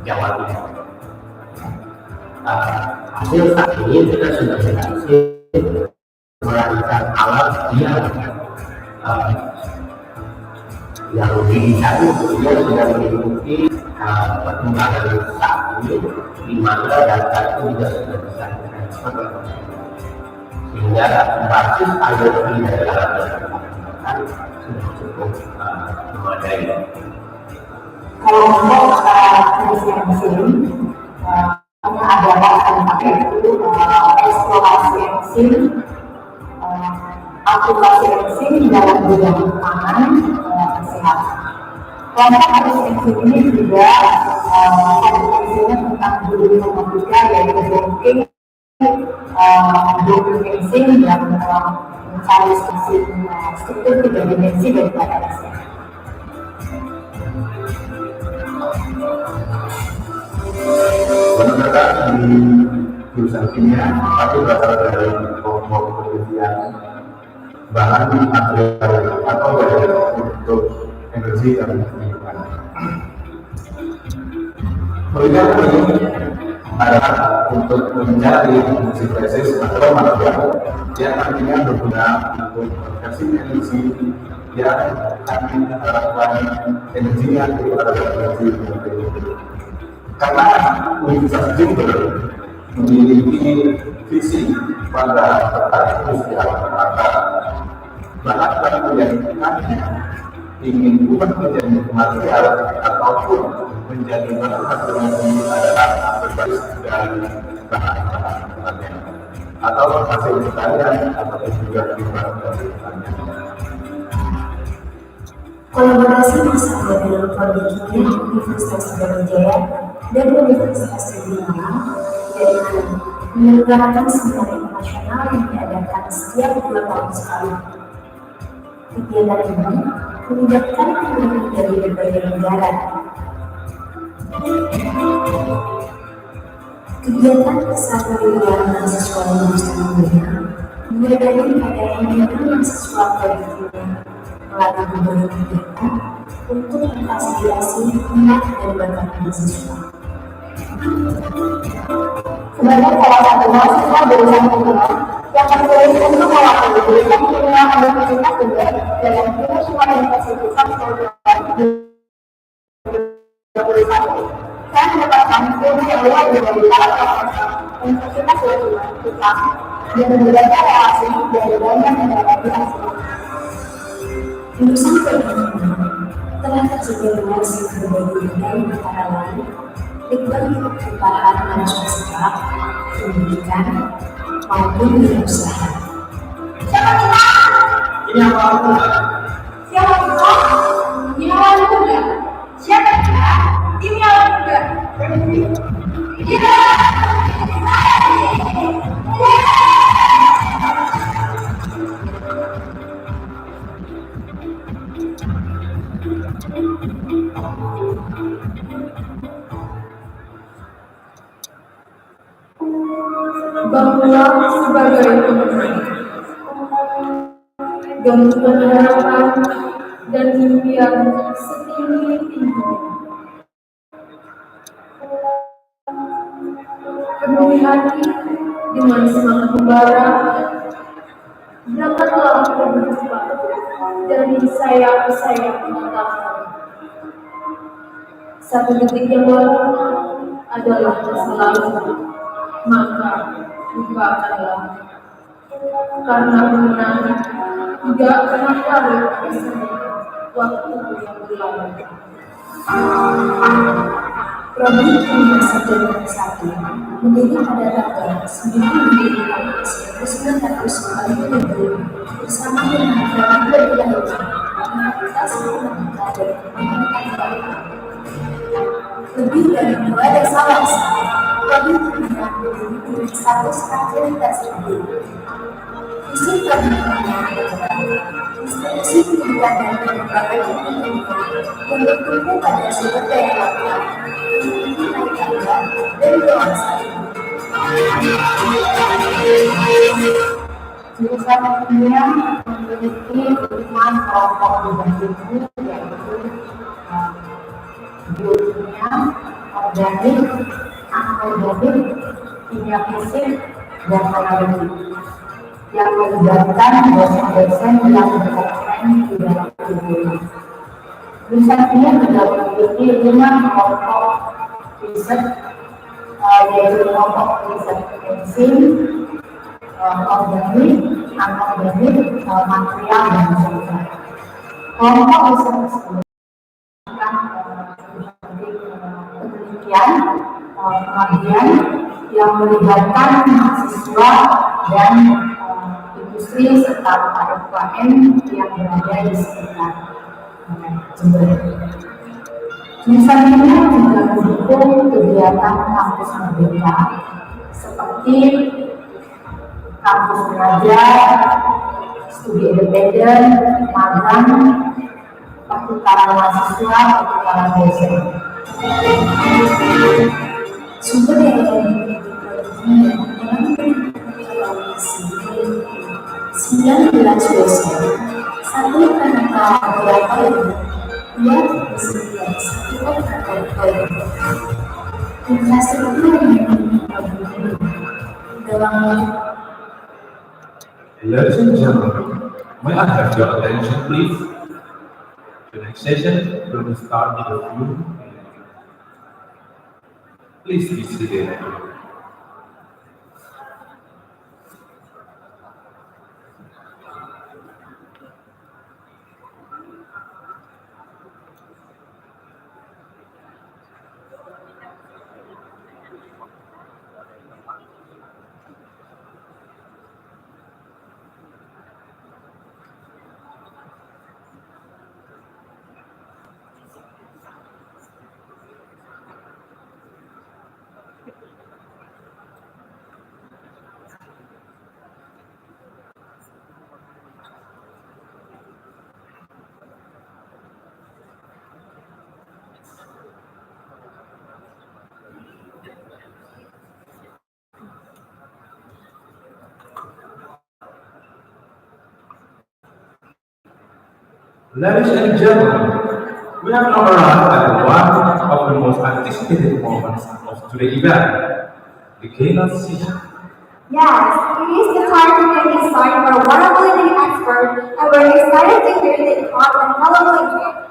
Jawa Timur. Hasil saat ini kita sudah berhasil merancang alat yang dicari kemudian sudah mengikuti perkembangan saat ini, di mana data itu juga sudah bisa ditransfer, sehingga basis IoT dari alat yang sudah cukup memadai. Kalau untuk mesin ada apa itu eksplorasi mesin, aplikasi mesin dalam bidang pangan kesehatan. Kelompok mesin ini juga kompetensinya tentang bioinformatika, yaitu banking, mesin dan mencari struktur tiga dimensi daripada mesin. Sementara di jurusan kimia, tapi berasal dari kelompok penelitian bahan material atau dari untuk energi dan lingkungan. Pekerjaan ini adalah untuk mencari sintesis atau material yang nantinya berguna untuk konversi energi yang akan mengharapkan energinya kepada energi karena Universitas Jember memiliki visi pada industrial, maka bahkan yang ingin bukan menjadi material ataupun menjadi bahan energi adalah berbasis dari bahan-bahan pertanian atau hasil pertanian atau juga limbah dari pertanian. Kolaborasi bersama dengan proyek kimia Universitas Soetardjo dan Universitas Jember yaitu menyelenggarakan seminar internasional yang diadakan setiap 2 tahun sekali. Kegiatan ini melibatkan peneliti dari berbagai negara. Kegiatan keseharian mahasiswa industri kimia diadakan pada himpunan mahasiswa proyek kimia melalui berbagai kegiatan untuk memfasilitasi minat dan bakat mahasiswa. Sebagai salah satu mahasiswa jurusan kimia yang terpilih untuk mewakili jurusan kimia Universitas Jember dalam International University Soetardjo 2021, saya mendapatkan ilmu yang luar biasa dari para profesor Universitas Jember dan menjaga relasi dari banyak negara di Asia. Jurusan kimia telah tersedia luas di berbagai bidang antara lain baik perubahan mahasiswa sekolah, pendidikan, maupun wirausaha. Siapa kita? Ini apa? Siapa kita? Ini awal muda. Siapa kita? Ini awal muda. Kita. Bahwa sebagai pemenang dan pengharapan dan impian setinggi-tingginya, penuhi hati dengan semangat membara, janganlah berjumpa dari sayap-sayap matahari. Satu detik yang lalu adalah masa lalu, maka lupakanlah, karena menang tidak pernah tahu waktu yang berlalu. Program Kimia 1 menjadi pada tanggal 9 Juli 1942 bersama dengan program berdahulu Universitas Matematika dan Komunikasi. Lebih dari 2 dekade program kimia menjadi status akreditasi tinggi. Visi programnya adalah institusi pendidikan dan pengembangan ilmu yang bertumpu pada sumber daya lokal, anak tangga, dan dewasa. Jurusan kimia memiliki 5 kelompok bidang ilmu, yaitu biokimia, organik, akademik, kimia fisik, dan teknologi yang melibatkan dosen-dosen yang berkompeten di dalam tubuhnya. Riset ini juga memiliki 5 kelompok riset, yaitu kelompok riset enzim, organik, anorganik, material, dan sosial. Kelompok riset tersebut penelitian pengabdian yang melibatkan mahasiswa dan industri serta UKM yang berada di sekitar Jember. Jurusan ini juga mendukung kegiatan kampus merdeka seperti kampus belajar, studi independen, magang, pertukaran mahasiswa, pertukaran dosen. Sumber daya teknologi dan pengembangan 19 dosen, 1 tenaga operator, 2 dosen, 1 operator. Infrastruktur yang dalam Ladies and gentlemen, may I have your attention, please? The next session will start in a few minutes. Please be seated. Ladies and gentlemen, we have now arrived at one of the most anticipated moments of today's event, the keynote session. Yes, it is the time to get started for a wonderful evening expert, and we're excited to hear the talk on following it.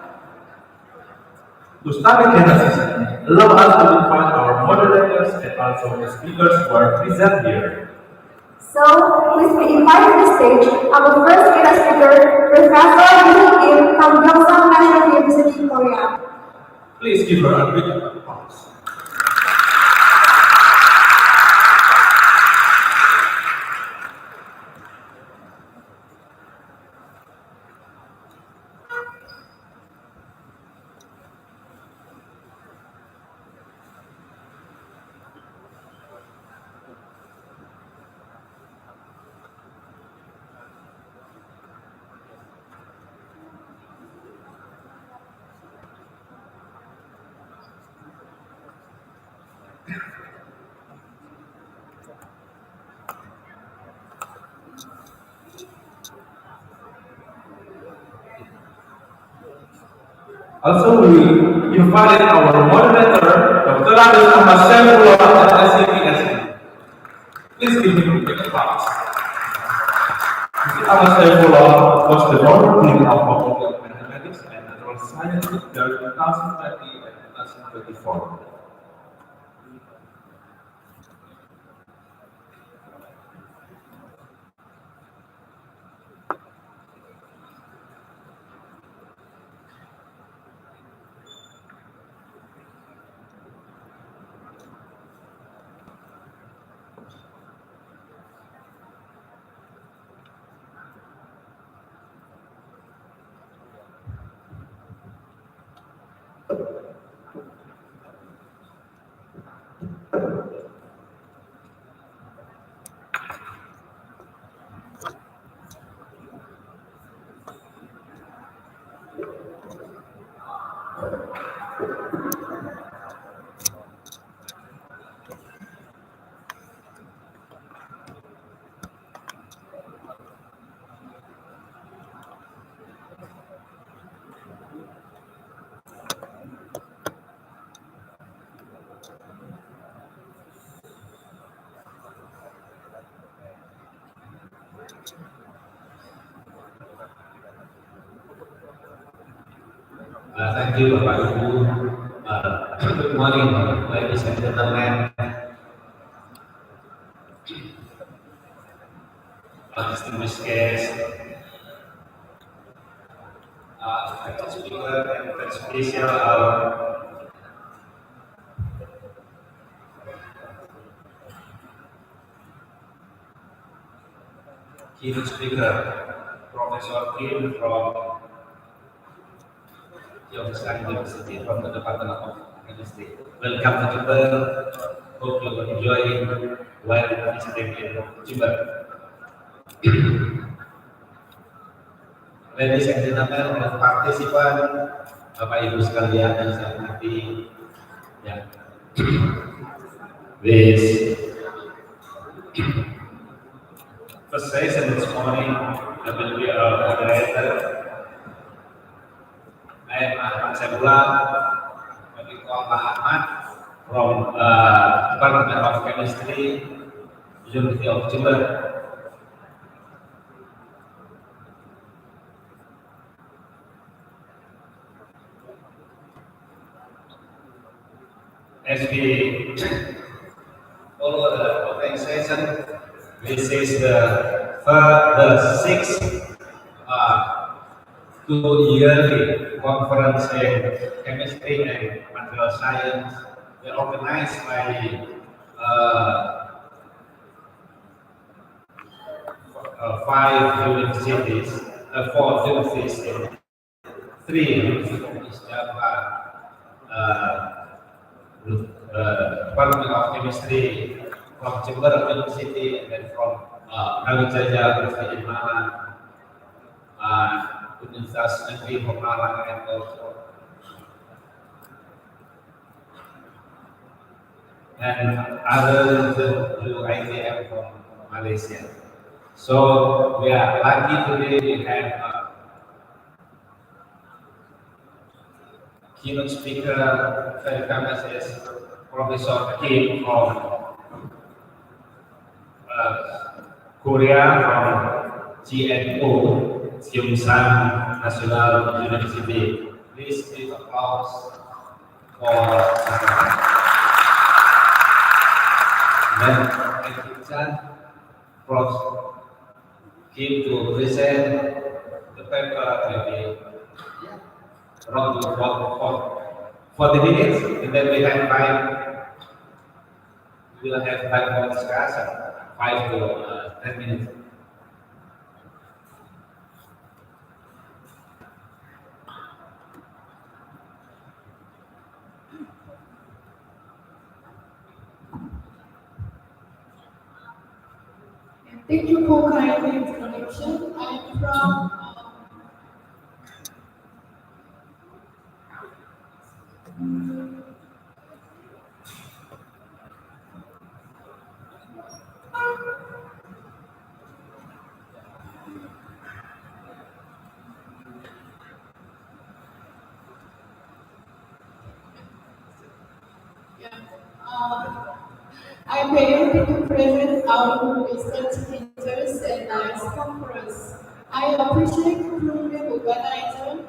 To start the keynote session, allow us to invite our moderators and also the speakers who are present here. So, please be invited to the stage our first guest speaker, Professor Lee Kim from Gyeongsang National University, Korea. Please give her a big applause. Also, we invited our moderator, Dr. Agus Ahmad Saifullah at SCPSC. Please give him a big applause. Dr. Ahmad Saifullah was the former dean of Faculty of Mathematics and Natural Sciences during 2020 and 2024. Thank you, Bapak Ibu. Good morning, ladies and gentlemen. Distinguished guests, respected speaker, and very special keynote speaker, Professor Kim from University, from the Department of Chemistry. Welcome to Jember. Hope you will enjoy while visiting in Jember. Ladies and gentlemen, dan partisipan, Bapak Ibu sekalian yang saya hormati, ya. This first session this morning, I will be our moderator. I am Ahmad Sebula, I call Ahmad from Department of Chemistry, University of Jember. As we follow the organization, this is the sixth two-yearly conference in chemistry and material science. They are organized by 4 universities in 3 universities, Java, Department of Chemistry from Jember University, and then from Brawijaya University in Malang, Universitas Negeri Malang, and also other UITM from Malaysia. So we are lucky today we have keynote speaker, very famous, is Professor Kim from Korea, from GNO, Gyeongsang National University. Please give applause for then I invite Prof. Kim to present the paper, maybe around 40 minutes, and then we have we will have 5 more discussion, 5 to 10 minutes. Thank you for kind introduction. I'm from I'm very happy to present our research features at this conference. I appreciate the program organizer.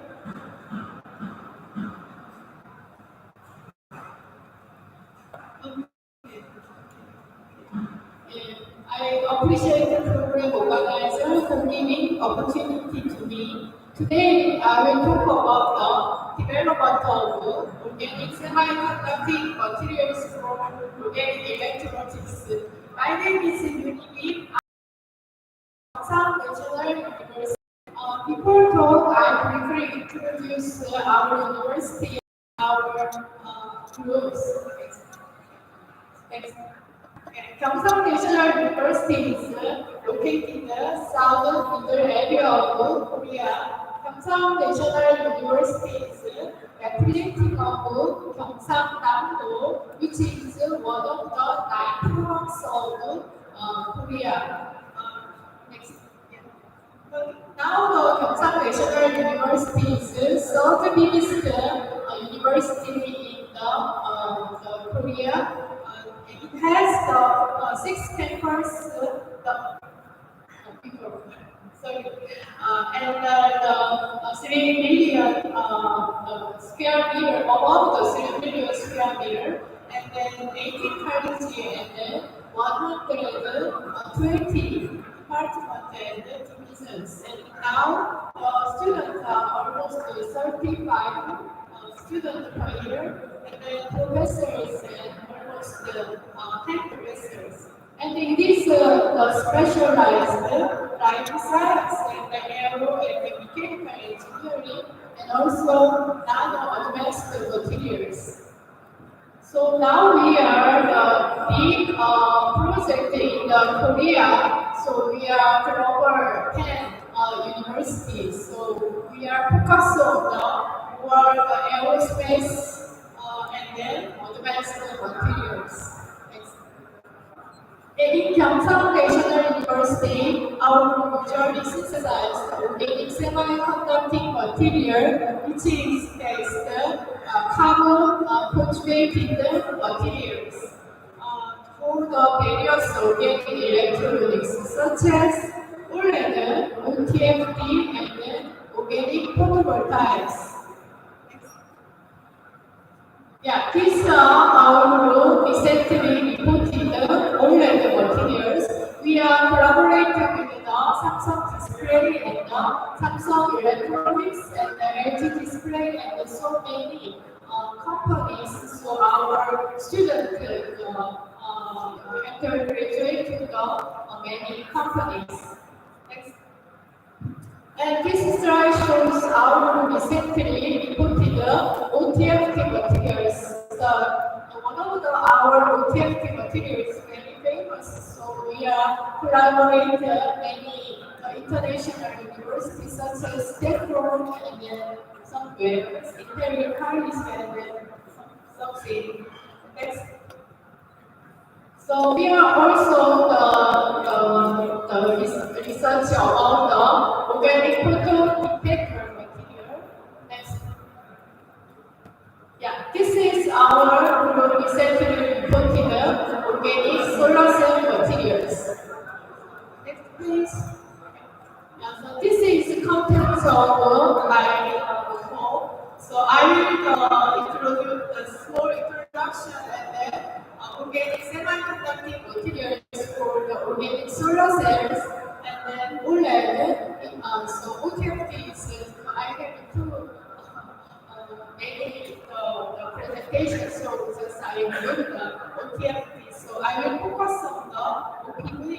I appreciate the program organizer for giving opportunity to me. Today, I will talk about the development of organic high-conducting materials from organic electronics. My name is Yuni. I'm from National University. Before talk, I briefly introduce our university and our groups. Gyeongsang National University is located in the southern middle area of Korea. Gyeongsang National University is representative of Gyeongsang-namdo, which is one of the 9 provinces of Korea. Now the Gyeongsang National University is the third biggest university in Korea. It has the 6 campuses. Sorry. And the 3 million square meter, above the 3 million square meter, and then 18 quality, and then 120 departments and divisions. And now students are almost 35 students per year, and then professors and almost 10 professors. And in this specialized like science and the aero and the mechanical engineering, and also nano advanced materials. So now we are the big project in Korea. So we are global 10 universities. So we are focused on the aerospace and then advanced materials. In Gyeongsang National University, our group usually synthesized organic semiconducting material, which is based carbon conjugated materials for the various organic electronics such as OLED, OTFD, and organic photovoltaics. Yeah, this our group recently reported OLED materials. We are collaborating with the Samsung Display and the Samsung Electronics and the LG Display and so many companies. So our students could enter graduate to the many companies. Next. And this slide shows our recently reported OTFT materials. One of our OTFT materials is very famous, so we are collaborating many international universities such as Stanford and then somewhere, Imperial College and then something. Next. So we are also the research about the organic photo detector material. Next. Yeah, this is our recently reported organic solar cell materials. Next, please. Yeah, so this is the contents of my talk. So I will introduce a small introduction and then organic semiconducting materials for the organic solar cells, and then OLED. So OTFT is I have to make the presentation, so just I will do the OTFT. So I will focus on the OPV.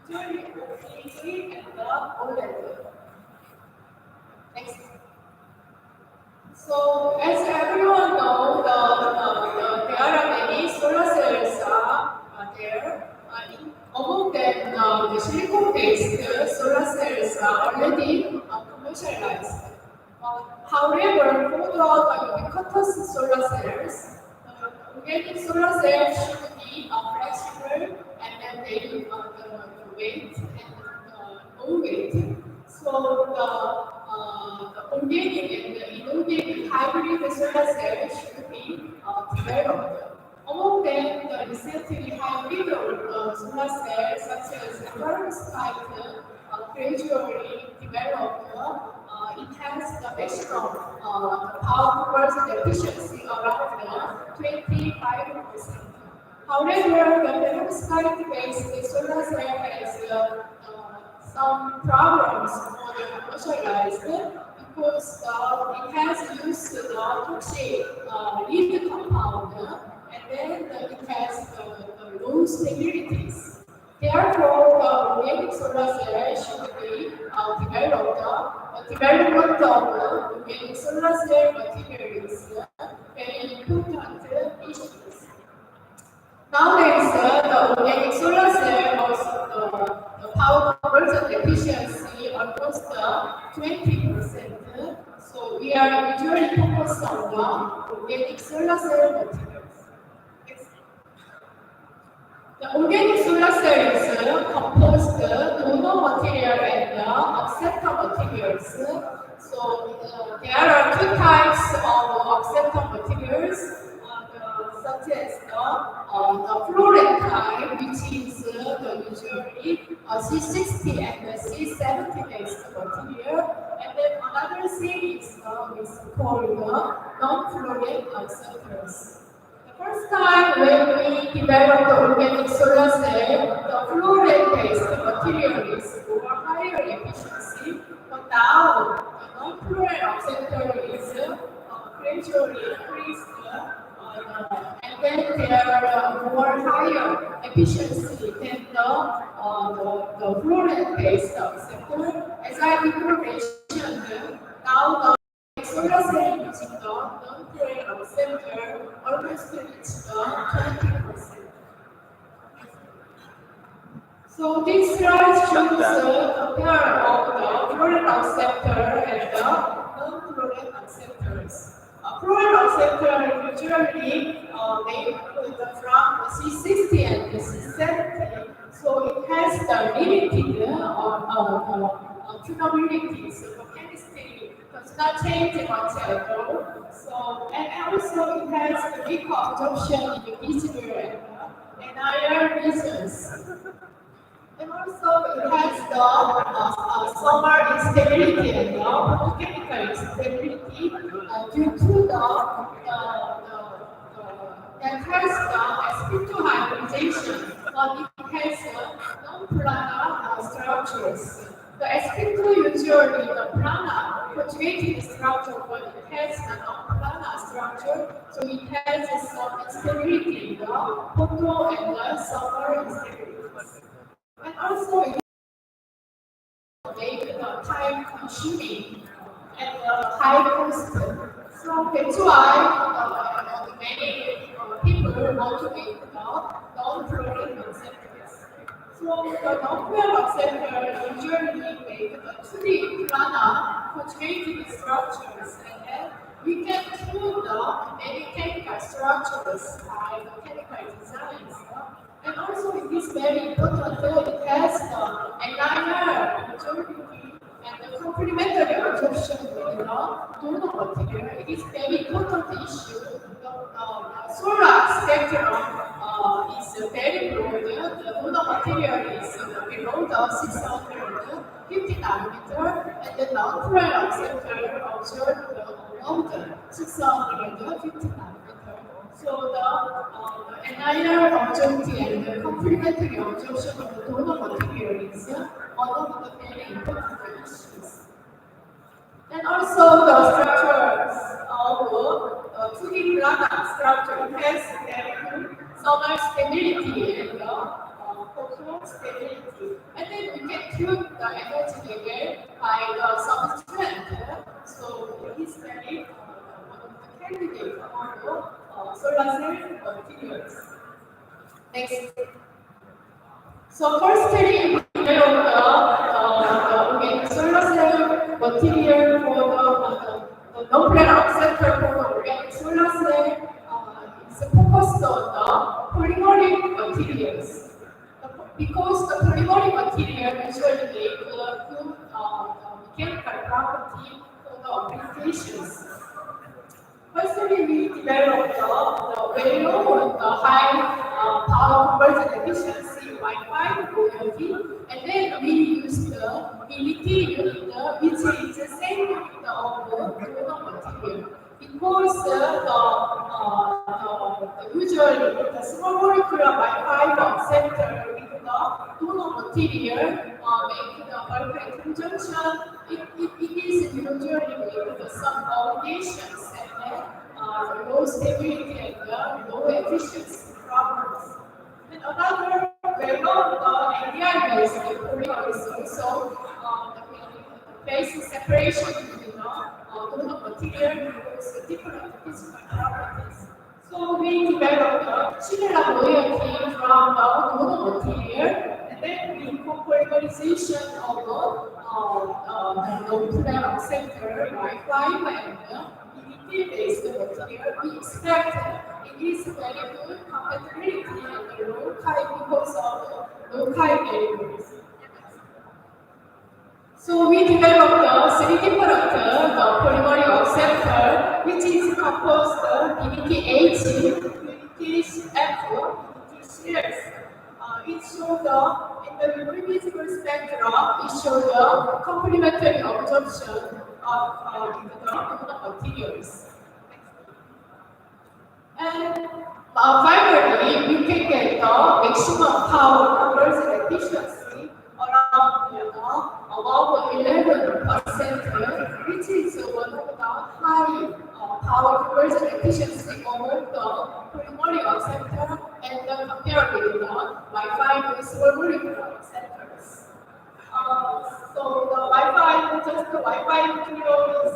Usually OPV and the OLED. Next. So as everyone knows, there are many solar cells there. Among them, the silicon-based solar cells are already commercialized. However, for the ubiquitous solar cells, organic solar cells should be flexible and then they the weight and low weight. So the organic and the inorganic hybrid solar cells should be developed. Among them, the recently hybrid solar cells such as the perovskite gradually developed. It has the maximum power conversion efficiency around 25%. However, the perovskite-based solar cell has some problems for the commercialized because it has used the toxic lead compound and then it has the low stabilities. Therefore, the organic solar cell should be developed. The development of organic solar cell material is very important issues. Nowadays, the organic solar cell has the power conversion efficiency almost 20%. So we are usually focused on the organic solar cell materials. The organic solar cell is composed mono material and acceptor materials. So there are two types of acceptor materials. The such as the fluoride type, which is the usually C60 and the C70 based material. And then another thing is called non-fluoride acceptors. The first time when we developed the organic solar cell, the fluoride-based material is over higher efficiency, but now the non-fluoride acceptor is gradually increased, and then they are more higher efficiency than the fluoride-based acceptor. As I before mentioned, now the solar cell using the non-fluoride acceptor almost reached 20%. So this slide shows a pair of the fluoride acceptor and the non-fluoride acceptors. Fluoride acceptor usually made from C60 and C70, so it has the limited tunability, so the chemistry does not change much at all. So, and also it has the weak absorption in the visible and iron regions. And also it has the solar instability and the photochemical instability due to that has the sp2 hybridization, but it has non-planar structures. The sp2 usually the planar conjugated structure, but it has a non-planar structure, so it has some instability in the photo and the solar instability. And also it make the time consuming and high cost. So that's why many people want to make the non-fluoride acceptors. So the non-fluoride acceptor usually make the 3D planar conjugated structures, and then we can tune the many chemical structures by the chemical designs. And also it is very important that it has the linear majority and the complementary absorption with the donor material. It is very important issue. The solar spectrum is very broad. The donor material is below the 650 nanometer, and the non-fluoride acceptor observed above the 650 nanometer. So the linear absorption and the complementary absorption of the donor material is one of the very important issues. And also the structures of 2D planar structure, it has very good solar stability and photo stability. And then we can tune the energy level by the substrate. So it is very one of the candidates for solar cell materials. Next. So firstly, we developed the solar cell material for the non-planar acceptor for the organic solar cell. It's focused on the polymeric materials. Because the polymeric material usually make good mechanical property for the applications. Firstly, we developed the very low and the high power conversion efficiency Wi-Fi technology, and then we used the PET unit, which is the same unit of the donor material. Because usually the small molecular Wi-Fi acceptor with the donor material make the perfect conjunction. It is usually with some obligations and low stability and low efficiency problems. And another very long NDI-based polymer is also the basic separation between donor material with different physical properties. So we developed a similar moiety from the donor material, and then we co-polymerization of the non-planar acceptor Wi-Fi and PET-based material. We expect it is very good compatibility and low time because of low time variables. So we developed 3 different polymeric acceptor, which is composed PETH TCF, TCS. It showed in the invisible spectrum, it showed the complementary absorption of the materials. And finally, we can get the maximum power conversion efficiency around above 11%, which is one of the high power conversion efficiency over the primary sector and compared with the Wi-Fi with molecular sectors. So the Wi-Fi, just the Wi-Fi kilo is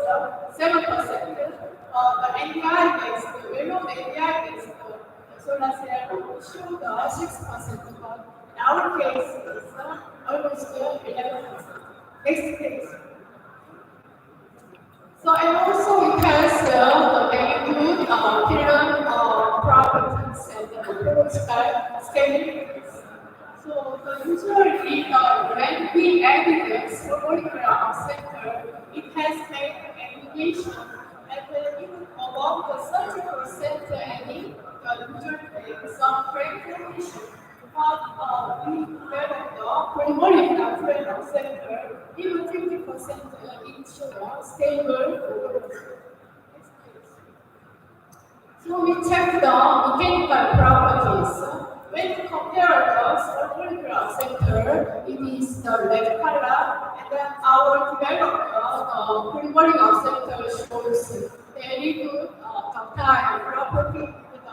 7%. The NDI-based, the well-known NDI-based solar cell show the 6%, but in our case, it's almost 11%. Next page. So, and also it has the magnitude, period properties, and the approach stabilities. So, usually when we evidence molecular sector, it has made aggregation, and even above the 30% any usually some fragmentation. But we develop the molecular framework sector, even 50% each stable. So we check the mechanical properties. When you compare the molecular sector, it is the red color, and then our developed polymer sector shows very good ductile property with a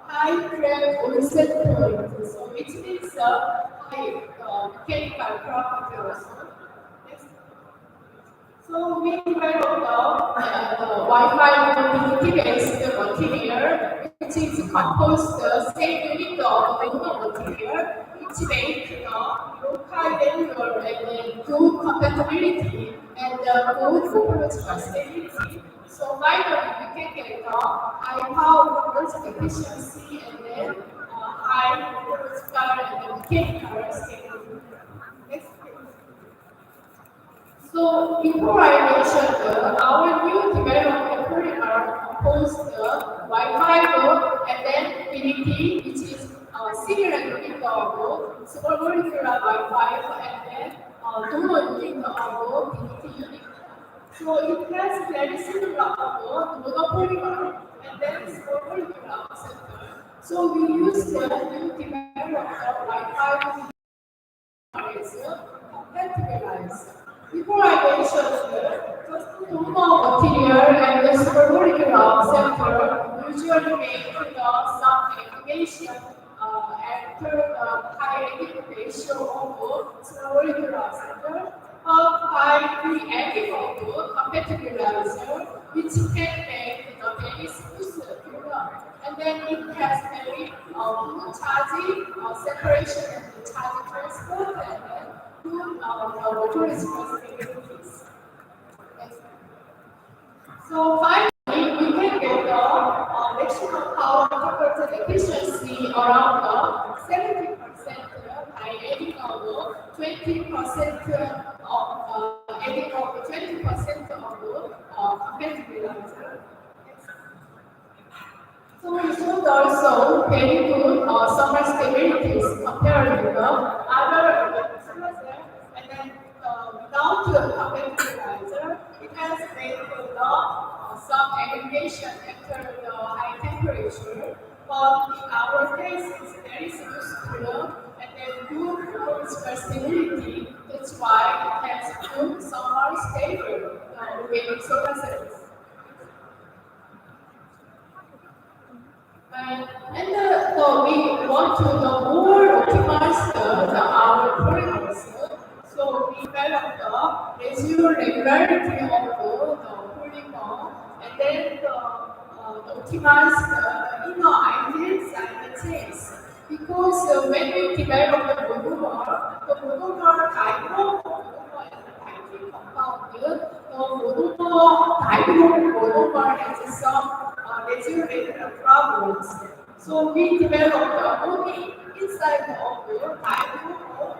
high crack onset point. So which means high mechanical property also. So we developed Wi-Fi connectivity-based material, which is composed the same unit of mono material, which makes local cellular and good compatibility and good topological stability. So finally, we can get high power conversion efficiency and then high topological and mechanical stability. Next page. So before I mentioned our new development polymer composed Wi-Fi node and then PDT, which is similar unit of small molecular Wi-Fi and then dual unit of PDT unit. So it has very similar monopolymer and then small molecular center. So we use the new development Wi-Fi categorize. Before I mentioned just normal material and the supermolecular center usually make some aggregation after the high aggregate ratio of supermolecular center of high free aggregate categorizer, which can make the very smooth pure. And then it has very good charging, separation and charge transport, and then good motorist possibilities. So finally, we can get the maximum power conversion efficiency around 70% by adding over 20% of adding over 20% of compatibilizer. So we should also very good summer stabilities compared with the other solar cell, and then without the compatibilizer, it has made some aggregation after the high temperature. But in our case, it's very smooth and then good physical stability. That's why it has good summer stable organic solar cells. So we want to more optimize our polymers. So we developed the residual regularity of the polymer and then optimize the inner ideals and the chains. Because when we develop the monomer dipole compound, the monomer has some residual problems. So we developed only inside of the dipole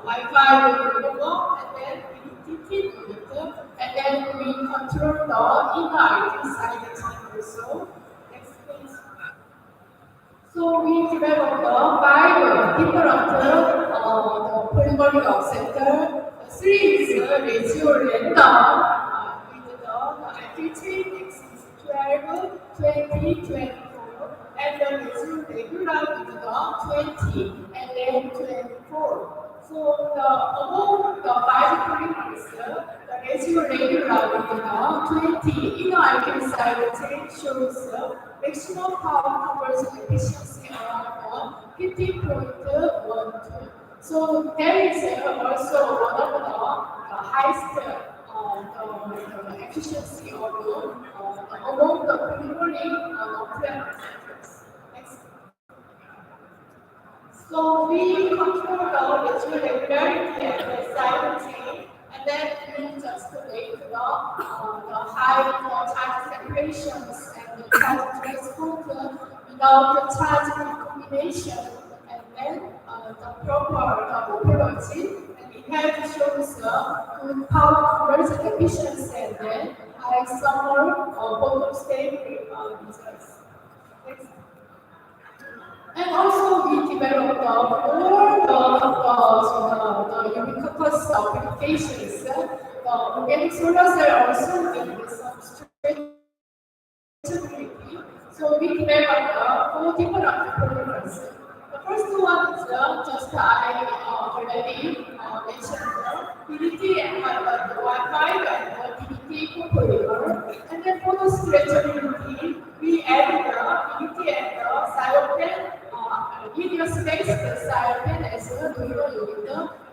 Wi-Fi monomer and then PDT unit, and then we control the inner side chain also. Next page. So we developed five different polygonal sector. Three is ratio random with the amplitude is 12, 20, 24, and the ratio regular with the 20 and then 24. So among the five polygons, the ratio regular with the 20 inner alkyl side chain shows maximum power conversion efficiency around 50.12. So there is also one of the highest the efficiency of among the polygonal nuclear sectors. Next. So we control the ratio regularity and the side chain, and then we just make the high charge separations and the charge transport without the charge recombination, and then the proper topology, and it has shows good power conversion efficiency and then high summer bottom state results. Next. And also we developed all the ubiquitous applications. The organic solar cell also need some stretchability. So we developed four different programs. The first one is just I already mentioned PDT and the Wi-Fi and the PDT polymer. And then for the stretchability, we added the PDT and the Cyopen linear space cytogen as a neural unit.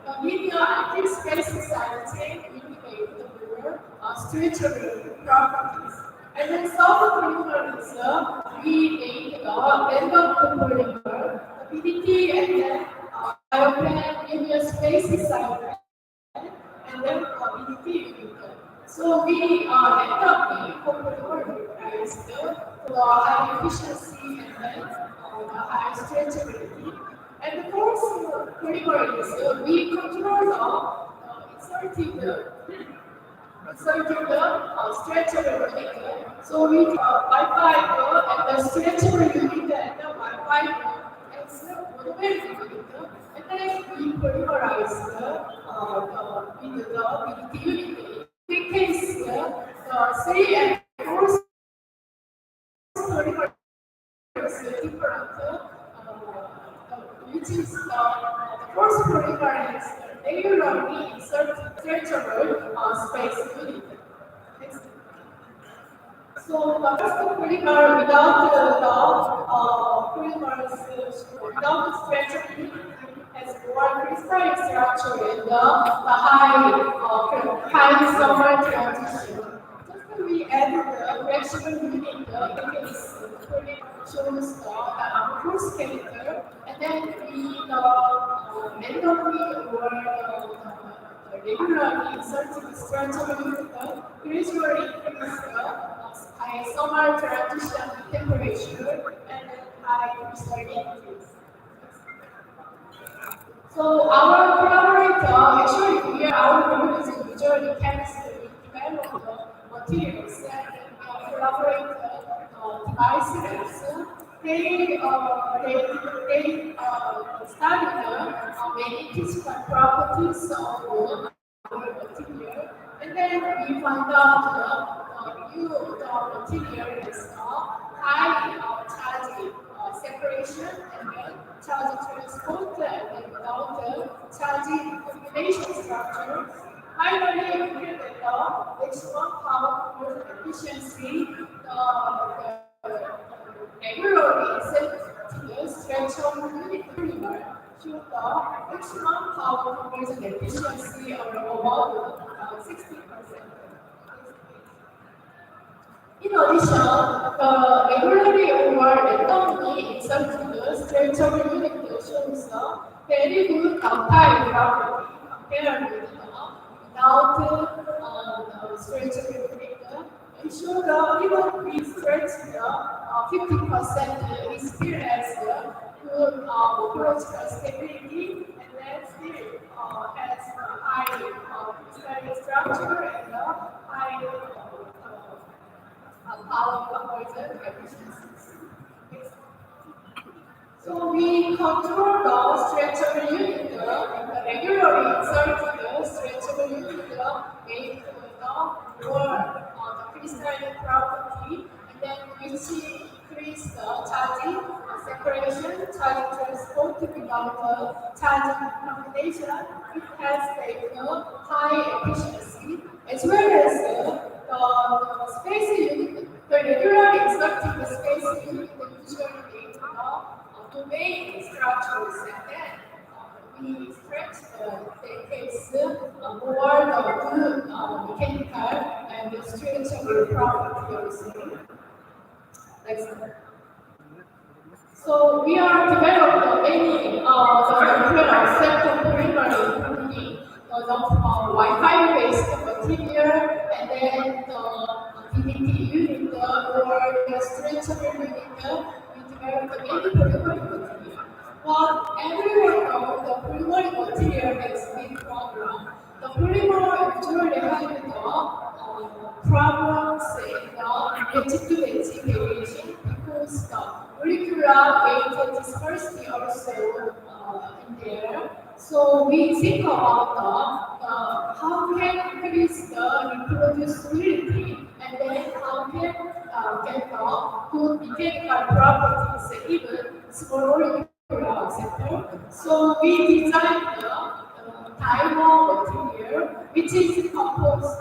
The linear active space cytogen indicate the more stretchable properties. And then soft polymer is we made the random polymer, the PDT, and then Cyopen linear space cytogen, and then PDT unit. So we randomly popularized the high efficiency and then the high stretchability. And the fourth polymer is we control the inserting the stretchable unit. So we Wi-Fi and the stretchable unit and the Wi-Fi as a monomer unit. And then we polymerize with the PDT unit. In case the 3 and 4 polymer is different, which is the first polymer is regularly insert stretchable space unit. Next. So the first polymer without the polymers without the stretchable unit has more crystalline structure and the high summer transition. Just we add the flexible unit in case the polymer shows the amorphous character, and then we randomly or regularly inserting the stretchable unit gradually increase the high summer transition temperature and then high crystallinity. So our collaborator, actually we are our group is usually chemistry, develop the materials and collaborate devices. They studied many physical properties of our material, and then we found out the new material is high charge separation and then charge transport and then without the charging combination structure. Finally, we get the maximum power conversion efficiency, the regularly stretchable unit polymer show the maximum power conversion efficiency of about 60%. In addition, the regularly or randomly inserted stretchable unit shows a very good ductile property compared with without the stretchable unit. It shows even we stretch 50%, it still has good morphological stability, and then still has high crystalline structure and high power conversion efficiencies. So we control the stretchable unit, regularly inserting the stretchable unit make the more the crystalline property, and then which increase the charging separation, charging transport without charging combination. It has a high efficiency as well as the space unit. The regularly inserting the space unit usually domain structures, and then we stretch the case more the good mechanical and the stretchable property also. Next one. So we are developing many the sector primary including the Wi-Fi based material, and then the DVT unit or the stretchable unit. We developed many primary material. But everyone knows the primary material has big problem. The primary usually have the problems in the edge-to-edge variation because the molecular weight dispersity also in there. So we think about how can increase the reproducibility, and then how can get the good mechanical properties even small molecular sector. So we designed the diamond material, which is composed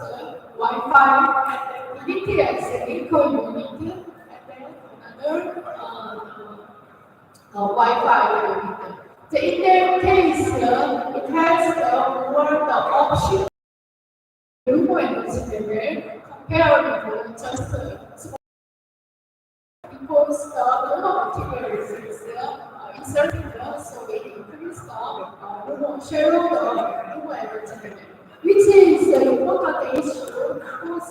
Wi-Fi and DTX eco unit, and then another Wi-Fi unit. So in that case, it has more the option to consider compared with just small, because the raw materials is inserted, so we increase the share of the raw material, which is an important issue because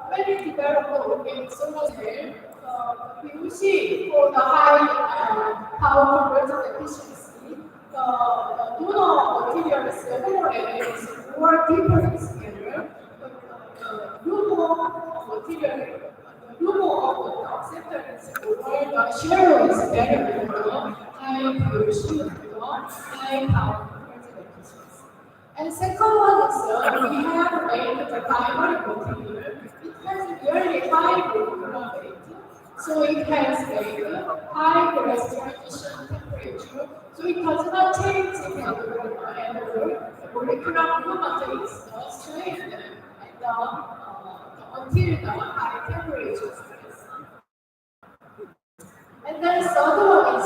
when we develop the organic solar cell, PVC for the high power conversion efficiency, the donor materials is more deeper together. Lumo material, Lumo of the acceptance or the share is better than the high purity, high power conversion efficiency. And second one is we have made the diamond material. It has very high molecular weight. So it has a high restoration temperature, so it does not change the temperature, and the molecular matter is straight and until the high temperatures. And then the third one is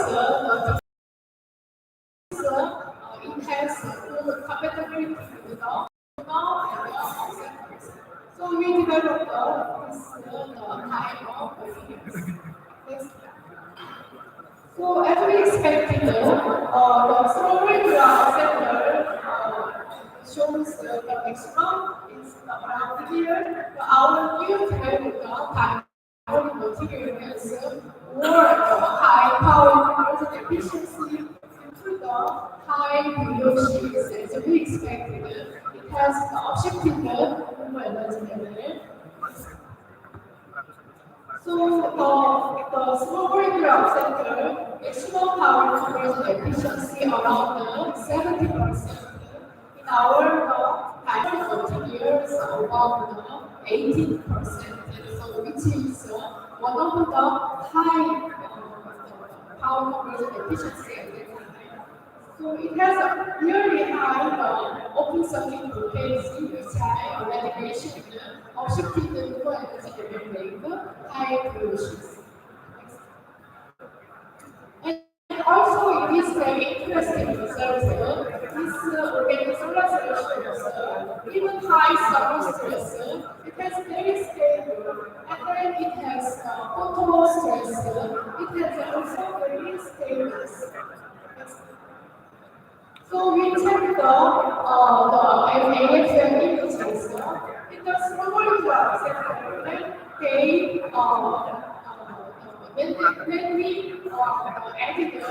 it has good compatibility with the sectors. So we developed this type of materials. So as we expected, the small molecular sector shows the maximum is around here. Our new developed type of material has more high power conversion efficiency due to the high VOCs. As we expected, it has the objective energy level. So the small molecular sector, maximum power conversion efficiency around 70%. In our diamond materials, about 18%. So which is one of the high power conversion efficiency at the time. So it has a really high open circuit voltage, which I already mentioned, objective low energy level, high purity. And also it is very interesting result. This organic solar cell shows even high summer stress, it has very stable, and then it has photo stress, it has also very stable. So we check the AFM images. In the small molecular sector, they when we added the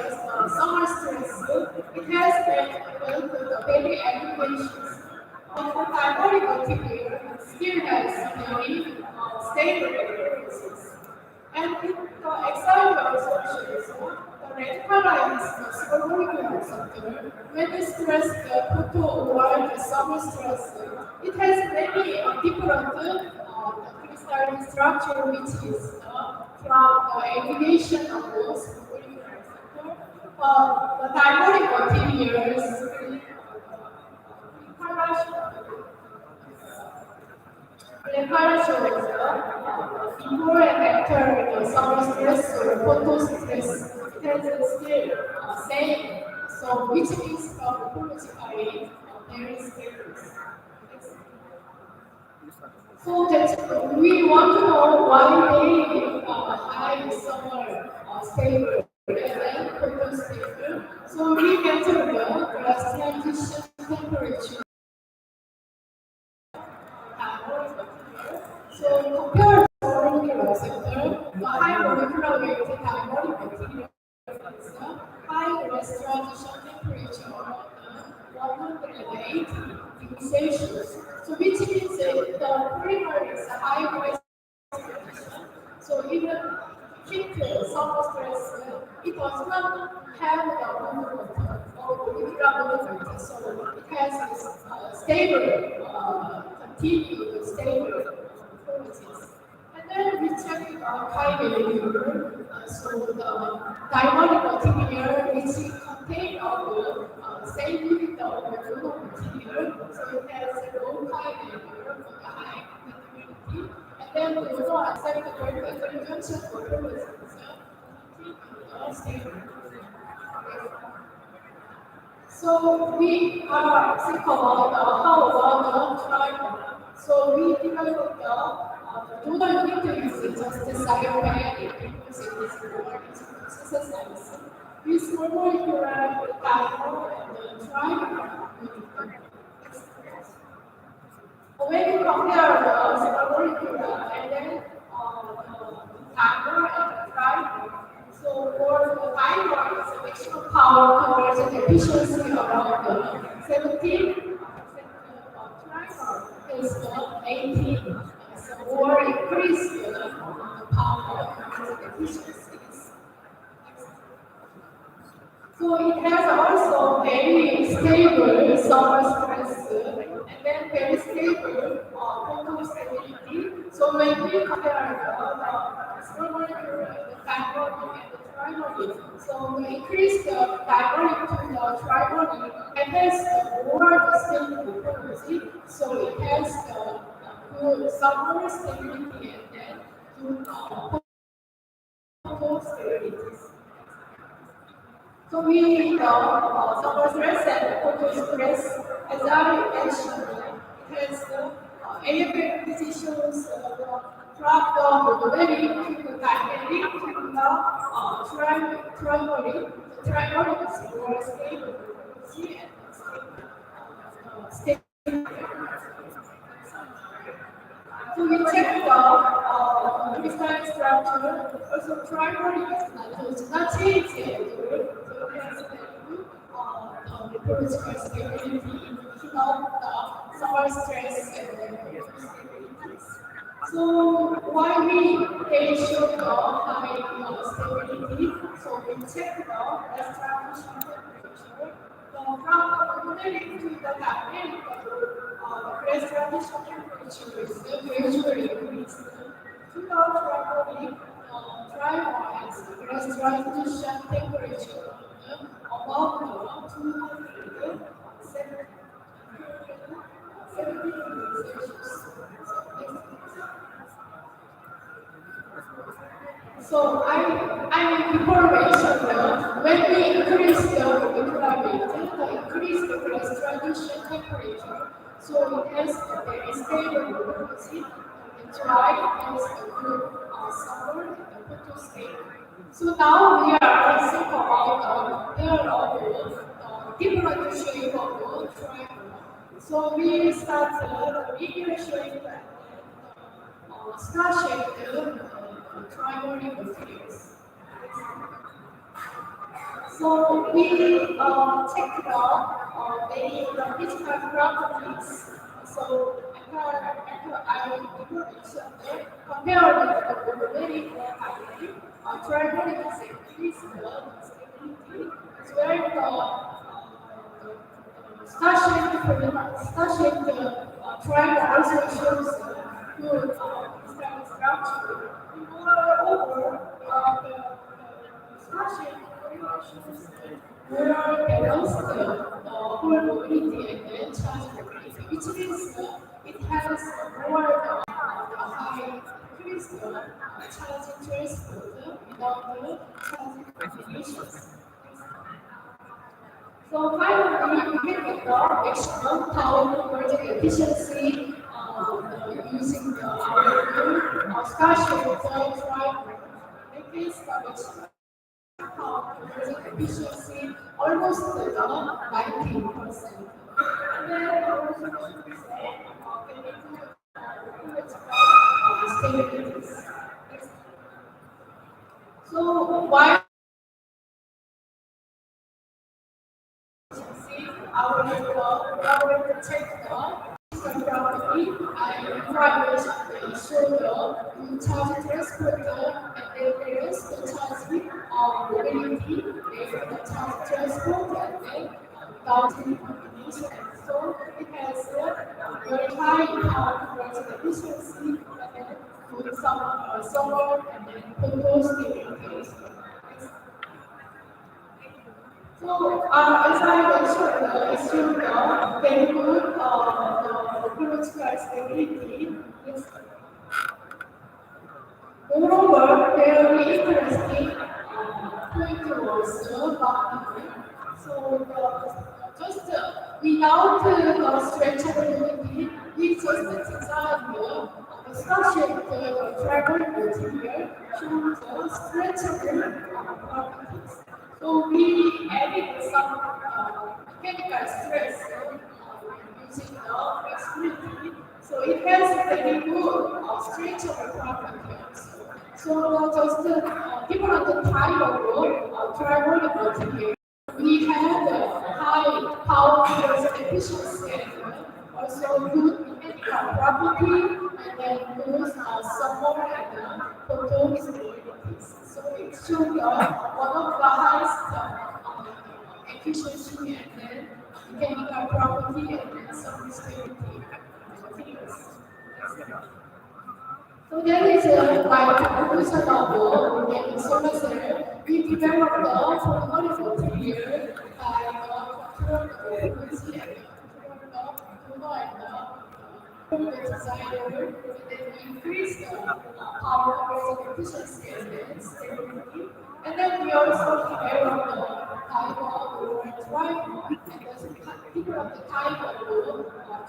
summer stress, it has been the very applications. But the diamond material still has very stable applications. And with the excited solutions, the red color is the supermolecular receptor. When you stress the photo or the summer stress, it has many different crystalline structure, which is from the aggregation of those supermolecular receptor. The dynamic materials, Leopard shows before and after the summer stress or photo stress, it has still same. So which means morphologically there is difference. So that we want to know why they high summer stable and then photo stable. So we measure the glass transition temperature. So compare the molecular receptor, the high molecular weight diamonic material is high glass transition temperature around 180 degrees Celsius. So which means that the polymer is a high glass transition. So even heat summer stress, it does not have the movement or molecular movement. So it has this stable, continued stable properties. And then we check high molecular, so the diamond material which contain of the same unit of the material, so it has a low high molecular for the high materiality. And then we also accept the vertical conjunction for properties, stable. So we are think about how about the climate. So we developed the total unit is just the cytopenic because it is more exercise. We small molecular, the dimer, and the trimer. When you compare the small molecular and then the dimer and the trimer, so for the dimer, it's a maximum power conversion efficiency around 17. Trimer is 18. So or increase the power conversion efficiencies. So it has also very stable summer stress and then very stable photo stability. So when we compare the small molecule, the diamonic and the trimonic, so we increase the diamonic to the trimonic and has the more stable property. So it has the good summer stability and then good photo stability. So we summer stress and photo stress, as I mentioned, it has AFM positions trapped on the very dynamic to the trimonic. The trimonic is more stable, see, and stable. So we check the crystal structure. Also, trimonic does not change the reproducible stability without the summer stress and the stabilities. So why they show the high stability? So we check the gas transition temperature. From the ordinary to the dynamic, the gas transition temperature is gradually increased. To the trimonic, trimonic gas transition temperature above 270 degrees Celsius. So I before mentioned when we increase the molecular weight, the increase the gas transition temperature, so it has a very stable property. And dry has a good summer and the photo stable. So now we are thinking about there are different shape of triangle. So we start the regular shape and star shaped triangle materials. So we check the physical properties. So after I compare with the very triangle is increased is where the star-shaped triangle also shows good structure. Moreover, the star-shaped triangle shows more balanced whole mobility and then charge mobility, which means it has more high increased charging transport without the charging configurations. So finally, we can get the maximum power converting efficiency using the star-shaped triangle. In this case, the power converting efficiency almost to the 19%. And then also stabilities. So why our technical property and requirements show the charge transporter and then there is the charging mobility, the charge transport and then downstream combination. So it has a very high power conversion efficiency and then with some solar and then control stability. So, as I mentioned, it's still very good political stability. Moreover, very interesting point was boundary. So, just without stretchability, we just designed the star-shaped triangle material shows stretchable properties. So we added some chemical stress using the flexibility. So it has very good stretchable properties. So just different type of triangle material. We have high power conversion efficiency and also good mechanical property and then good support and control stabilities. So it should be one of the highest efficiency and then mechanical property and then some stability materials. So that is my conclusion of the solar cell. We developed the polygonal material by control the frequency and control the designer, and then increase the power conversion efficiency and then stability. And then we also developed the type of triangle and the different type of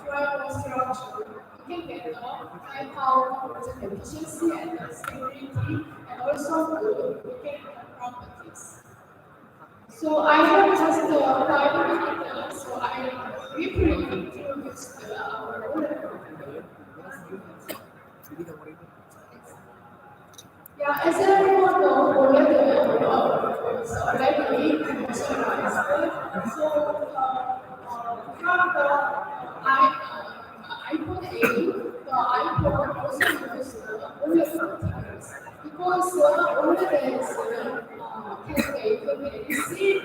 triangle structure. We can get the high power conversion efficiency and the stability and also good mechanical properties. So I have just 5 minutes, so I briefly introduced our yeah, as everyone knows, already commercialized. So from the iPhone 8, the iPhone also uses OLED materials because OLED can make a very thin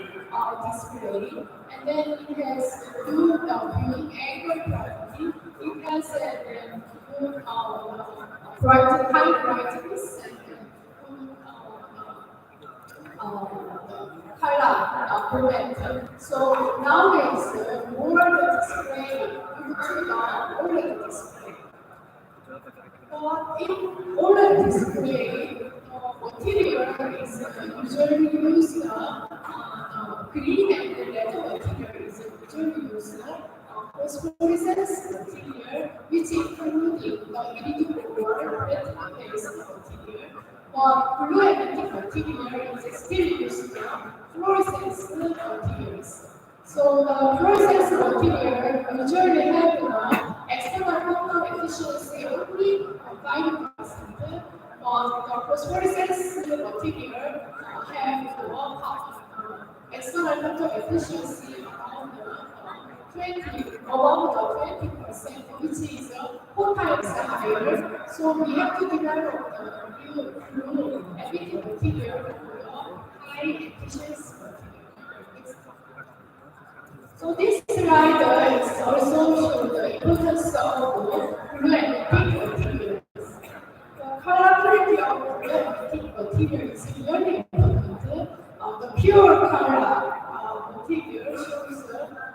display, and then it has good viewing angle property. It has a good high brightness and color prevented. So nowadays, more the display due to the OLED display. In OLED display, material is usually used green and red material is usually used phosphorescence material, which include the iridium-core retina-based material. But blue emitting material is still used fluorescence materials. So the fluorescence material usually have external photon efficiency only 5%, but the phosphorescence material have external photon efficiency around 20%, which is 4 times higher. So we have to develop the new blue emitting material for high efficiency material. So this slide is also shows the importance of blue and pink materials. The color purity of blue and pink material is really important. The pure color material shows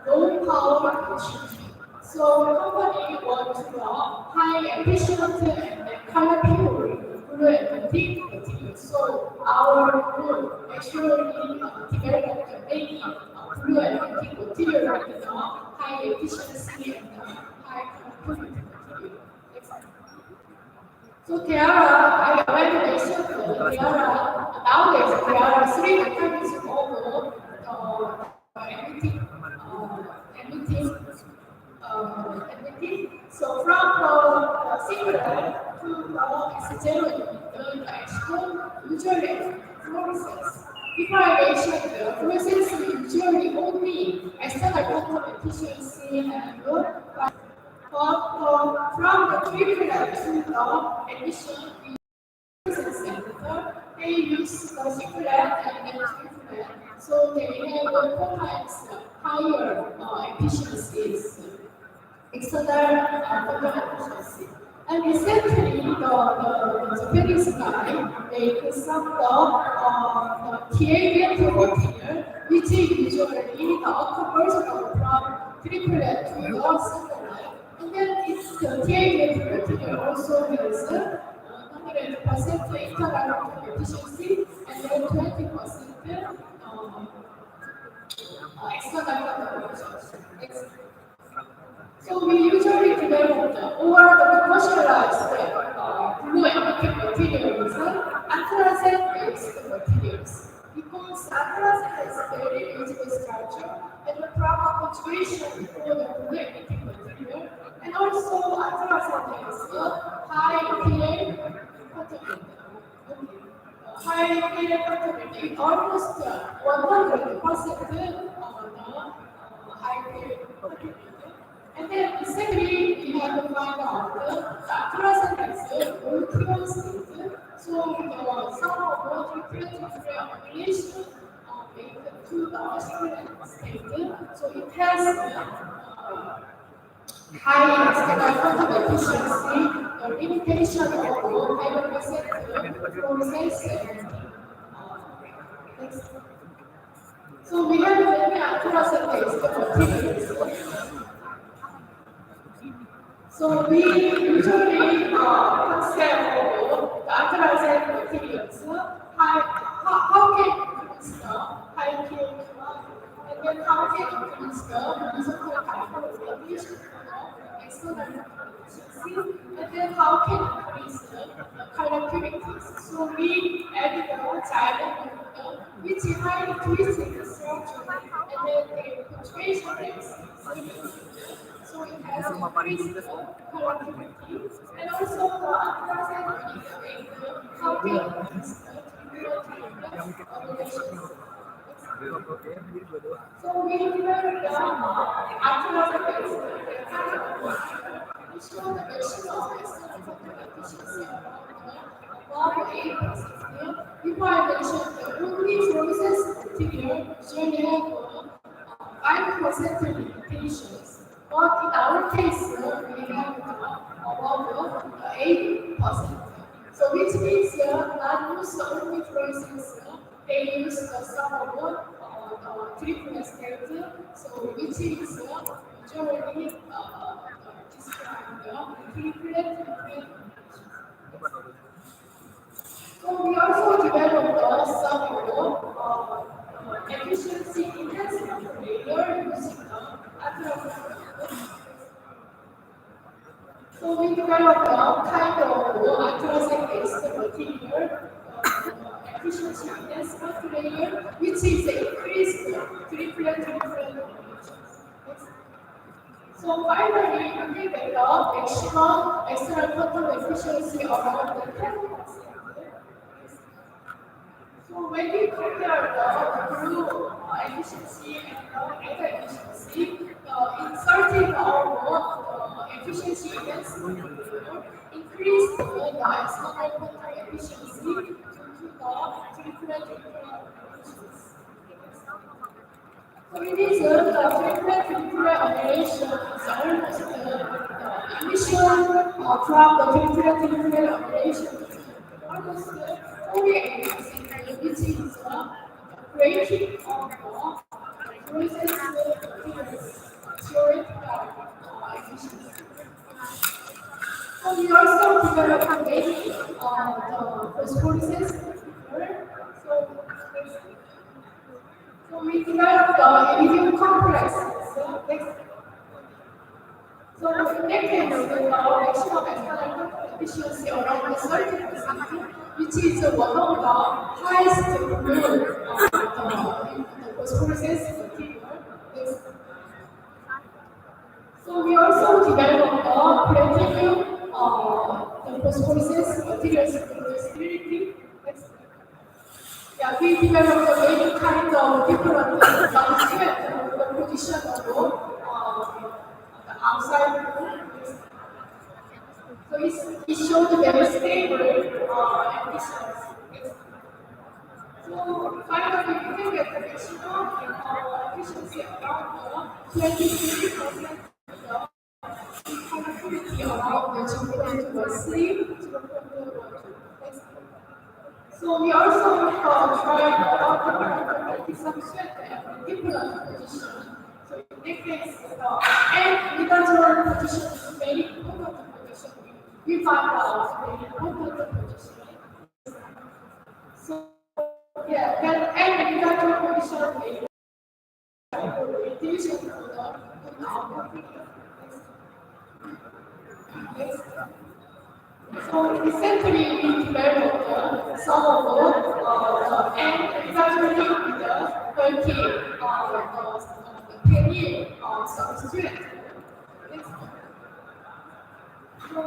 low power efficiency. So the company wants to high efficient and color pure blue and pink materials. So our group actually developed many blue and pink material with high efficiency and high color purity material. So there are, I already mentioned, nowadays there are three mechanisms of emitting. So from the singular to the external, the action usually process. Before I mentioned the process usually only external quantum efficiency and from the triplet to the emission center, they use the triplet and then triplet, so they have 4 times higher efficiencies, external efficiency. And recently, the Japanese guy made some of the TAV material, which is usually the conversion from triplet to the singular. And then it's the TAV material also has 100% internal efficiency and then 20% external efficiency. So we usually develop or the commercialized blue and pink materials, anthracite-based materials, because anthracite is very rigid structure and the proper concentration for the blue and pink material, and also anthracite has high PA contaminant. High PA contaminant, almost 100% on the high PA contaminant. And then secondly, we have to find out the anthracite molecular state. So the sum of molecular accumulation make to the student state. So it has high external quantum efficiency, the limitation of high receptor process. So we have many anthracite materials. So we usually concept of the anthracite materials. How can you use the high pH, and then how can you use the isotope radiation external efficiency, and then how can you increase the color purities. So we added the giant which is highly twisted structure, and then the concentration is so it has increased the color purity, and also the anthracite how can increase so we developed the anthracite we show the maximum efficiency above 8%. Before I mentioned the only process material usually have 5% limitations. But in our case, we have above 8%. So which means not use the only process, they use the sum of triplet state. So which is usually described triplet. So we also developed some efficiency enhancement layer using so we developed a kind of anthracite-based material efficiency enhancement layer, which is increased triplet. So finally, we developed maximum external quantum efficiency around the 10%. So when we compare the blue efficiency and the red efficiency, inserting our efficiency enhancement increased the external quantum efficiency to the triplet efficiency. So So it is the frequent nuclear operation is almost the emission from the frequent nuclear operation almost 48%, which is the breaking of the process theoretical efficiency. So we also developed many the phospholysis. So we developed the individual complexes. So in that case, the maximum exponential efficiency around the 30%, which is one of the highest group of the phospholysis material. So we also developed the platinum the phospholysis materials stability. Yeah, we developed many kind of different the position of the outside. So it showed very stable efficiency. So finally, we can get the maximum efficiency around 23% connectivity around the 0.3. So we also tried some and different position. So in that case, and individual position is very important position. We find out very important position. So yeah, and individual position is orientation to the output. So essentially, we developed some of the and gradually with the 30 the 10-year substrate. So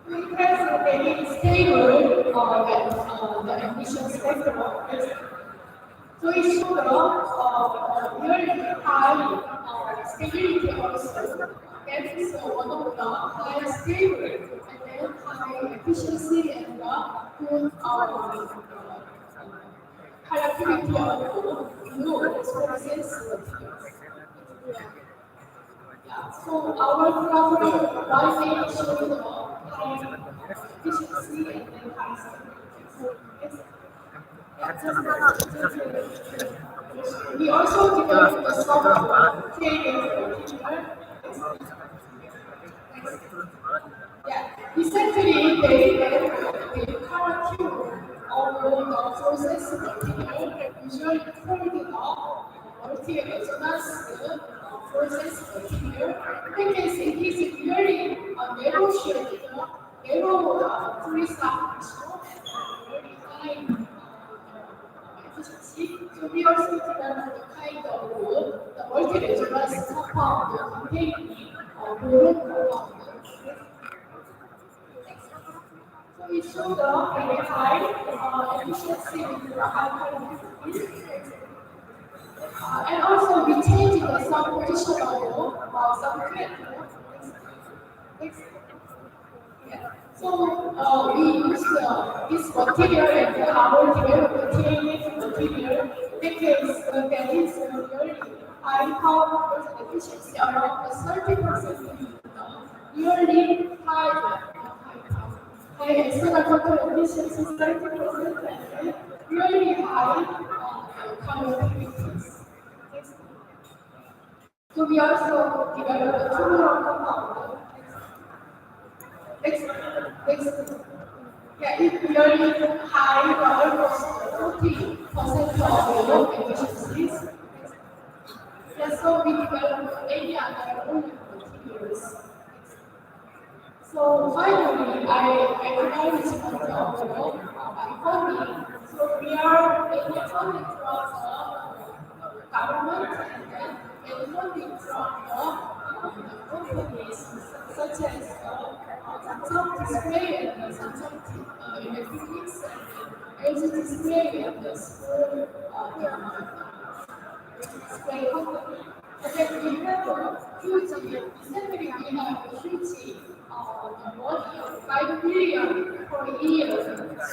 it has a very stable the emission spectrum. So it showed really high stability also. That is one of the highest stable and then high efficiency and good productivity of new resources. Yeah, so our collaborative writing showed high efficiency and then high stability. We also developed the software training. Yeah, essentially they current of the process material usually called multi-resonance process material. In case it is really narrow shaped, narrow three-star very high efficiency. So we also developed the kind of the multi-resonance compound containing boron compound. So it showed a very high efficiency with high productivity. And also we changed the subposition of substrate. So we used this material and our developed material because there is very high power efficiency around 30% yearly high external control efficiency 30% and really high conductivities. So we also developed a two-round compound. Yeah, it really high almost 40% of the efficiencies. Yeah, so we developed many other materials. So finally, I acknowledge my economy. So we are getting funding from the government and funding from the companies such as Samsung Display and Samsung Electronics and LG Display and the school display company. And then we have a huge, essentially we have a huge money, 5 billion per year.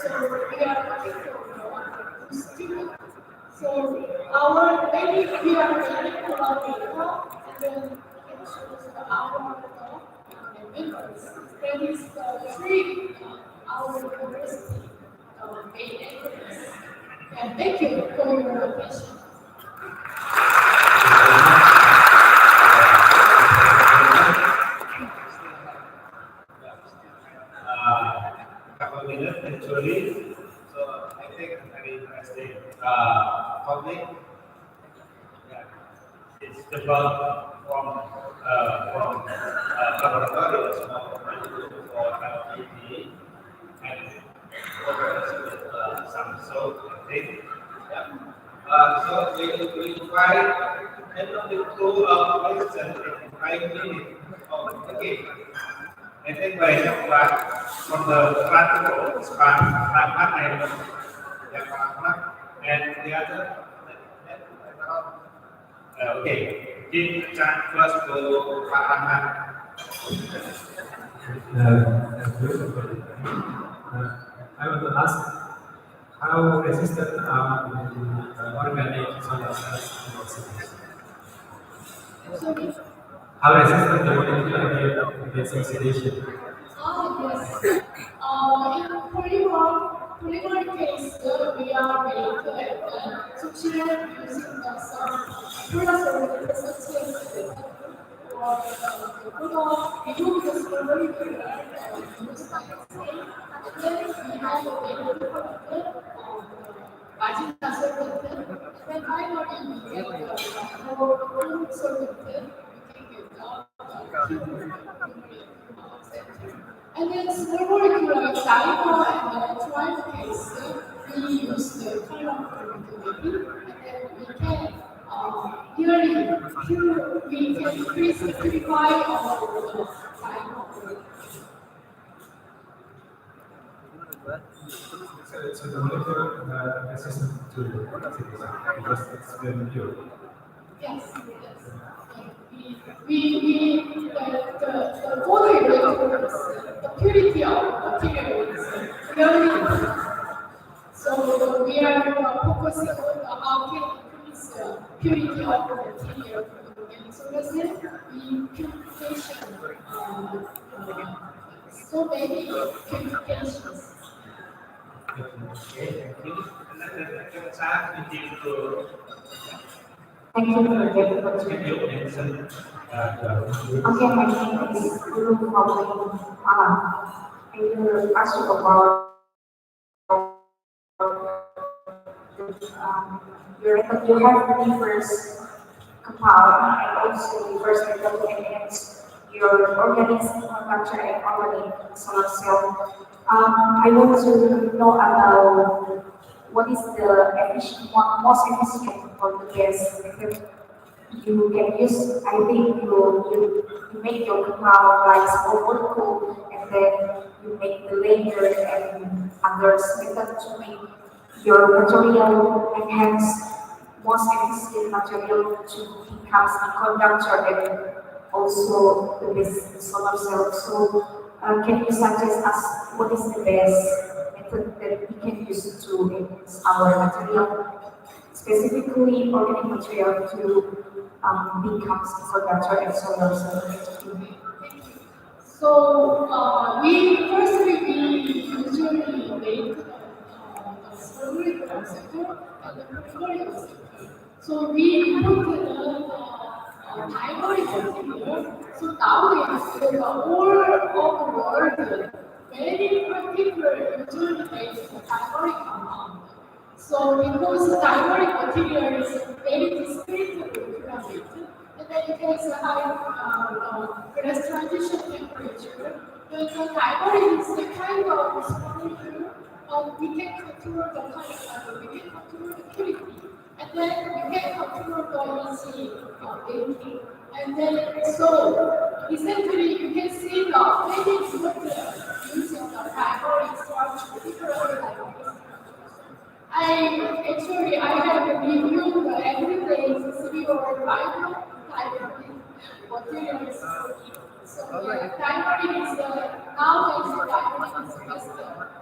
So we are looking for to stimulate. So our maybe we are waiting for our data, and then it shows our members. That is the three our university main entrance. And thank you for your attention. Couple minutes actually. So I think very interesting. Public, yeah, it's developed from laboratory small for LPD and some so I think. Yeah. So we invite and only two questions in 5 minutes. Oh, okay. I think banyak Pak from the practical part and and the other okay. Give chance first to Pak Ahmad. I want to ask how resistant are the organic solar cells in oxidation? Sorry. How resistant the molecule against oxidation? Yes. In polymer case, we are very good at substitute using some fluorescent substances or remove the silver use and then we have a very good marginal solvent. Then finally we get more solvent. And then small molecule like dimer and trial case, we use the color chromatography, and then we can we can increase the purify our dimer. So the molecule resistant to oxidation because it's very pure. Yes, yes. The photoelectronics, the purity of material is very important. So we are focusing on how can increase the purity of the material from the organic solar cell. We purification, so many purifications. Okay, thank you. And then the chat we give to Thank you for the video mention. Okay, my name is Guru Maulin Malam. I will ask you about you have the first compound and also the first method against your organic manufacture and organic solar cell. I want to know about what is the most efficient for the gas method you can use. I think you make your compound like small molecule and then you make the layer and others method to make your material and hence most efficient material to become a conductor and also the best solar cell. So can you suggest us what is the best method that we can use to make our material, specifically organic material, to become a conductor and solar cell? So we usually make slowly sector and the primary sector. So we put the primary material. So nowadays the whole of the world very particular usually makes the primary compound. So because the primary material is very discrete pyramid, and then it has a high gas transition temperature. The primary is the kind of structure we can control the kind we can control the purity, and then we can control the easy baking. And then so essentially you can see the maybe using the primary structure, particularly like this. I have reviewed every day 3 or 5 materials. So primary is now is primary is best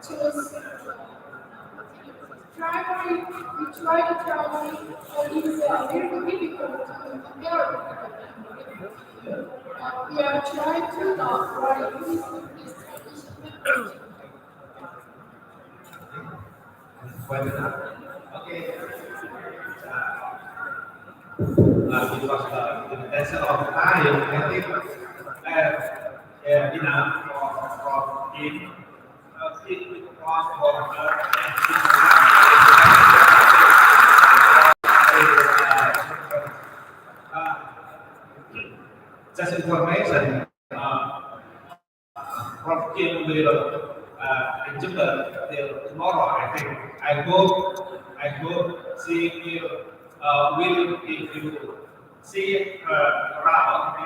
choose. we try to travel, but it's very difficult to compare with them. We are trying to write this tradition. Okay. Because in the essence of time, I think enough for him. It will cost for her just information. From Kim will in Jember till tomorrow. I think. I hope seeing you will if you see around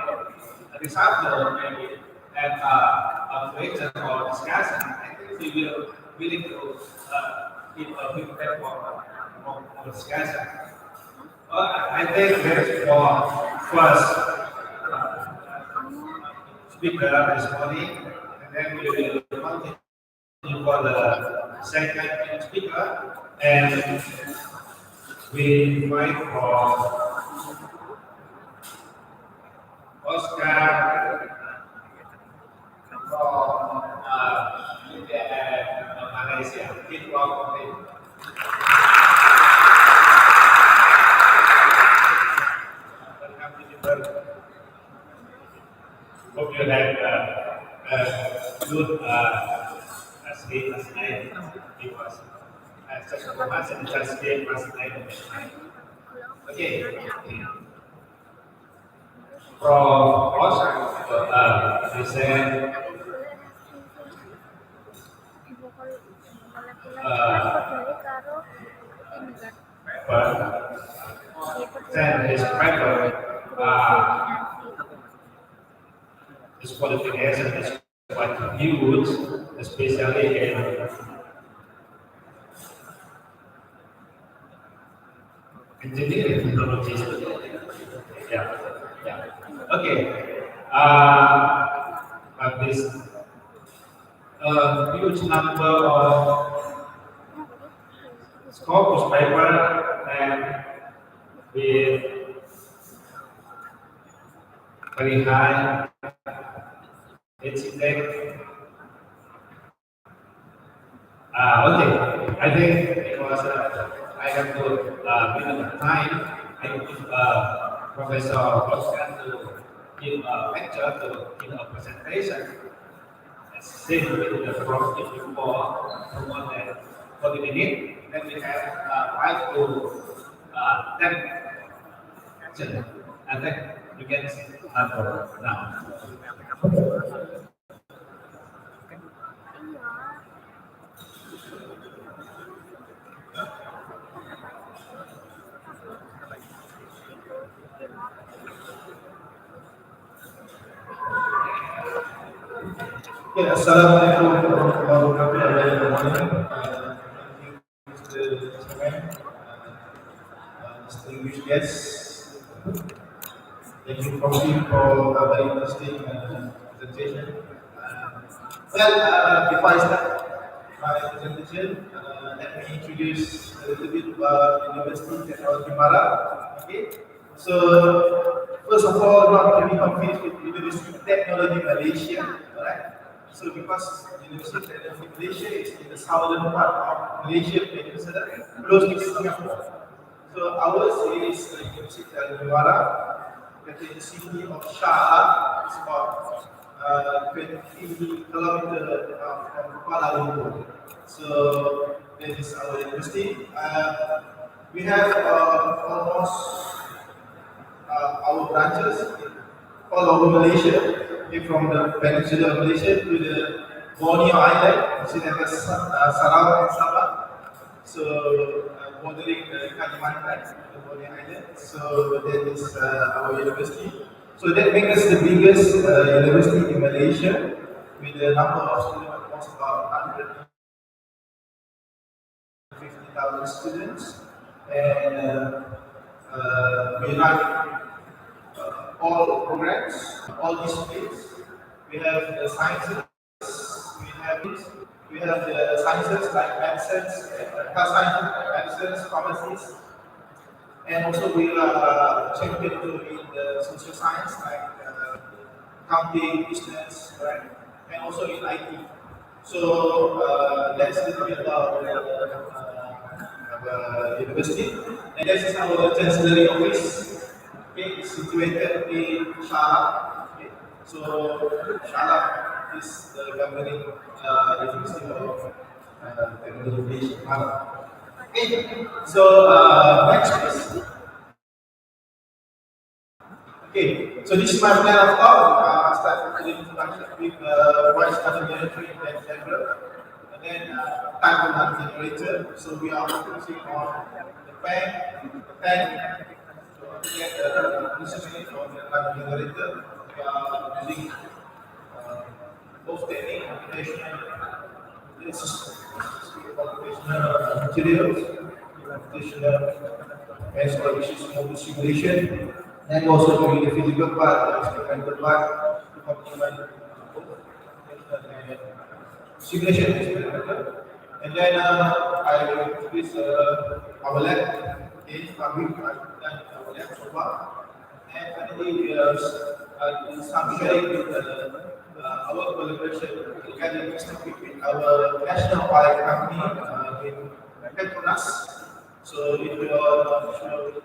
Soetardjo maybe and a question or discussion. I think we will willing to give a feedback for discussion. I think that's for first speaker this morning, and then we will continue for the second speaker, and we invite for Oscar from Malaysia. Please welcome him. Welcome to Jember. Hope you had good sleep last night because such a much and just sleep last night. Okay. From Oscar, we said send his paper his qualification is quite huge, especially in engineering technologies. Yeah. Okay. But this huge number of scopus paper and with very high index. Okay, I think because I have to minimum time, I give Professor Oscar to give a lecture, to give a presentation. Same with the prof before for more than 40 minutes. Then we have 5 to 10 questions. And then you can start now. Ya, assalamualaikum warahmatullahi wabarakatuh. Distinguished guests, thank you for a very interesting presentation. Before I start my presentation, let me introduce a little bit about University Technology Mara. Okay, so first of all, not to be confused with University Technology Malaysia, alright? So because University Technology Malaysia is in the southern part of Malaysia, close to Singapore. So ours is University Technology Mara, in the city of Shah. It's about 20 kilometers from Kuala Lumpur. So that is our university. We have almost our branches all over Malaysia, from the peninsula of Malaysia to the Borneo Island, which is in the Sarawak and Sabah. So bordering Kalimantan, the Borneo Island. So that is our university. So that makes us the biggest university in Malaysia, with the number of students almost about 150,000 students, and we run all programs, all disciplines. We have the sciences, we have the sciences like medicine, health sciences, medicines, pharmacies, and also we are champion in the social science like accounting, business, right, and also in IT. So that's a little bit about our university, and this is our chancellery office. Okay, it's situated in Sharjah. Okay, so Sharjah is the governing university of technology. Okay, so next please. Okay, so this is my plan of thought. I start with the introduction with why starting military and Jember, and then time and generator. So we are focusing on the tank. So to get the instrument on the time generator, we are using both technique, computational materials, computational as well as simulation. And also doing the physical part, the mechanical part, to complement simulation experimental. And then I will introduce our lab. Okay, we've done our lab so far. And finally, some sharing with our collaboration regarding with our national pilot company in Petronas. So if you are not sure if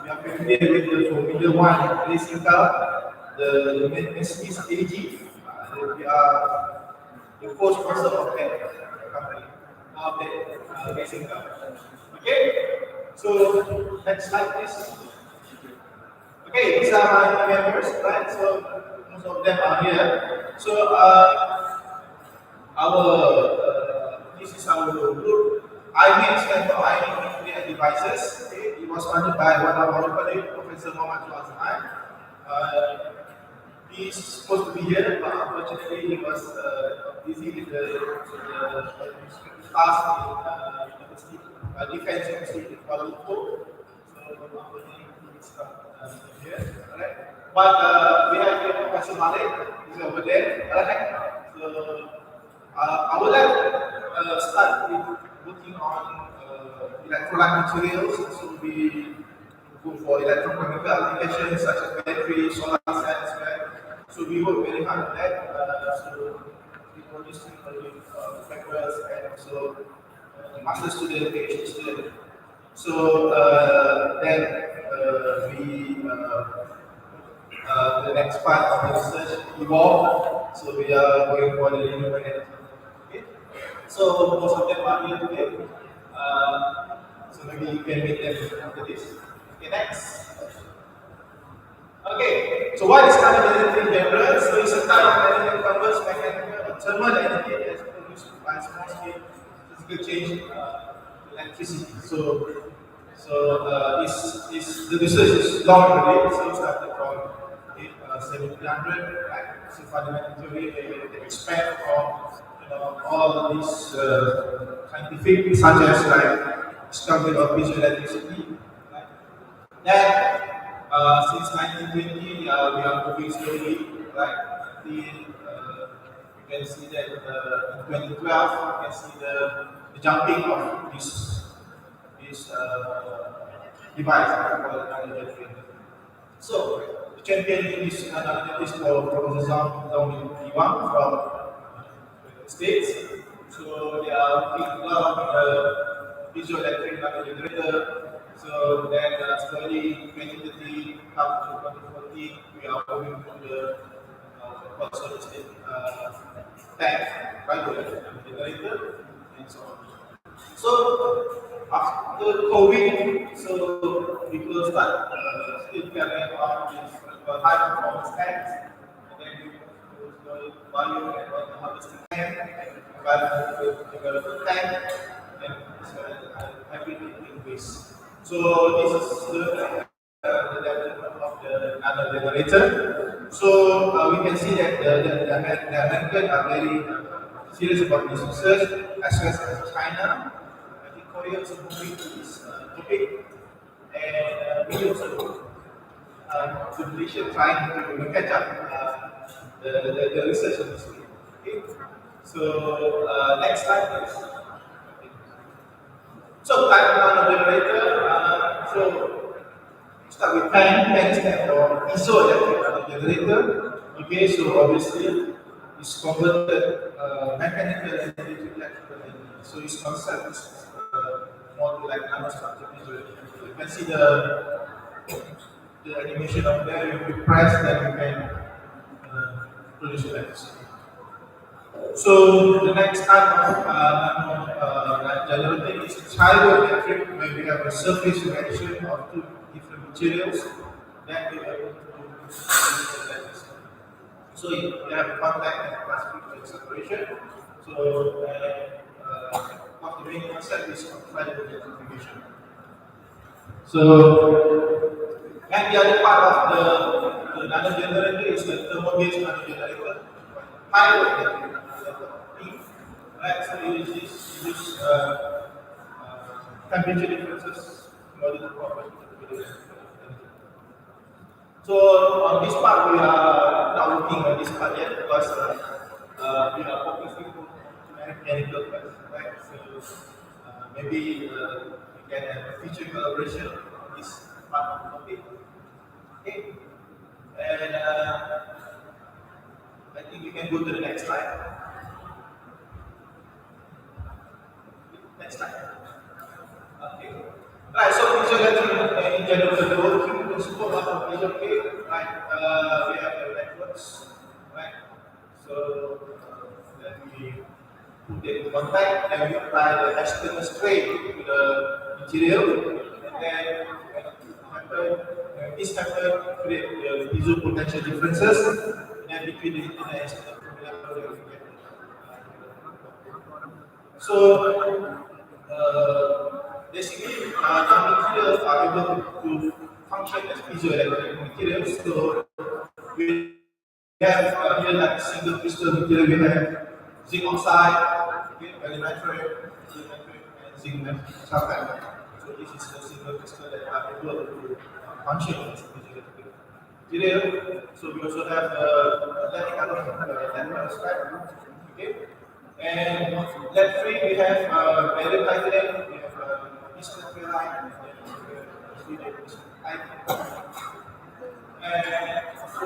you are familiar with the Formula One racing car, the Mercedes AG, we are the co-sponsor of that company, of that racing car. Okay, so next slide please. Okay, these are my members, right? So most of them are here. So this is our group. IMED stands for IMED Media Devices. Okay, it was funded by one of our colleagues, Professor Muhammad Azman. He's supposed to be here, but unfortunately he was busy with the task in defense university in Kuala Lumpur. So unfortunately he's not here. Alright. But we have here Professor Malik, he's over there. Alright. So I would like to start with working on electrolyte materials. So we go for electrochemical applications such as battery, solar cells, right? So we work very hard on that. So we produce papers and also master student, PhD student. So then the next part of the research evolved. So we are going for the renewable energy. Okay. So most of them are here today. So maybe you can meet them after this. Okay, next. Okay, so what is thermal energy in general? So it's a type of energy that converts mechanical or thermal energy as produced by small scale physical change to electricity. So this the research is long already. So it started from 1700, right? So fundamental theory they expand from all these scientific such as like discovery of visual electricity. Right? Then since 1920 we are moving slowly, right? You can see that in 2012 you can see the jumping of this device. So the champion in this is called Professor Zhang Yiwang from the States. So they are looking a lot of visual electric generator. So then slowly 2030 up to 2040 we are moving to the solid state tank, right? Generator and so on. So after COVID, so people start still carrying out this high performance tanks, and then we go value and harvesting tank, value development tank, and everything in waste. So this is the development of the nano generator. So we can see that the Americans are very serious about this research, as well as China. I think Korea is moving to this topic, and we also Malaysia trying to catch up the research on this field. Okay. So next slide please. So type of nano generator. So start with PAN. PAN stands for piezoelectric nano generator. Okay, so obviously it's converted mechanical energy to electrical energy. So its concept is more like nanostructure piezoelectric. You can see the animation of there. If you press, then you can produce electricity. So the next type of generator is triboelectric, where we have a surface reaction of two different materials. Then we are able to produce electricity. So you have contact and classification separation. So what the main concept is of triboelectrification. So and the other part of the nano generator is the thermal-based nano generator. Pyroelectric. Right, so you use temperature differences in order to provide the. So on this part we are not working on this part yet because we are focusing on mechanical parts, right? So maybe we can have a future collaboration on this part of the topic. Okay, and I think we can go to the next slide. Next slide. Okay. Right, so piezoelectric in general, the working principle of piezoelectric, right? We have the networks, right? So then we put it in contact, and we apply the external strain to the material, and then when this happens, create the piezo potential differences, and then between the internal and external terminal. So basically, the materials are able to function as piezoelectric materials. So we have here like single crystal material. We have zinc oxide, okay, gallium nitride, and zinc sulfide. So this is the single crystal that are able to function as piezoelectric material. So we also have that kind of oxide, okay. And left free we have barium titanate, we have crystal ferrite, and so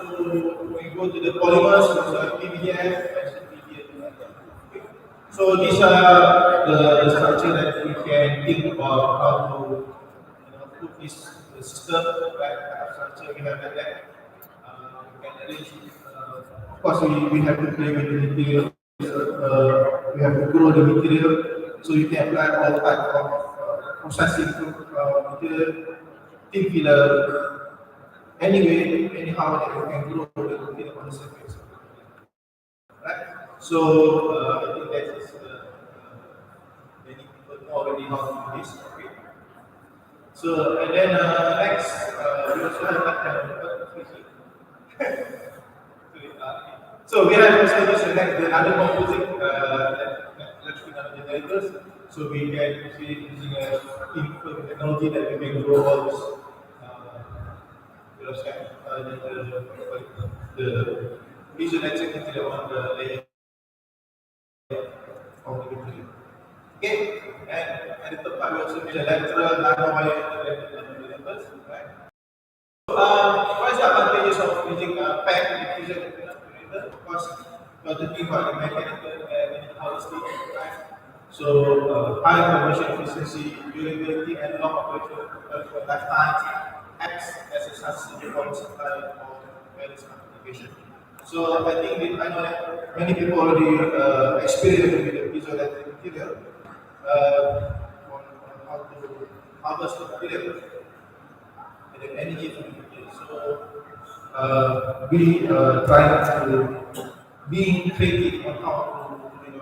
we go to the polymers, so PVDF and PVDF. Okay. So these are the structure that we can think about how to put this system, right? Structure we have like that. We can arrange. Of course, we have to play with the material. We have to grow the material, so you can apply all type of processing to material, thin filler, anyway, anyhow that you can grow the material on the surface. Right? So I think that is many people know already how to do this. Okay. So and then next we also have so we have also this the other composite electrical generators. So we can using a technology that we can grow all this the piezoelectric material on the layer of the material. Okay, and at the top we also use electrical nanowire generators, right? What is the advantages of using PEG piezoelectric generator? Of course, we are talking about the mechanical and holistic, right? So high conversion efficiency, durability, and long operation lifetime acts as a substitute for supply for various applications. So I think I know that many people already experience with the piezoelectric material on how to harvest the material and the energy from the material. So we try to be creative on how to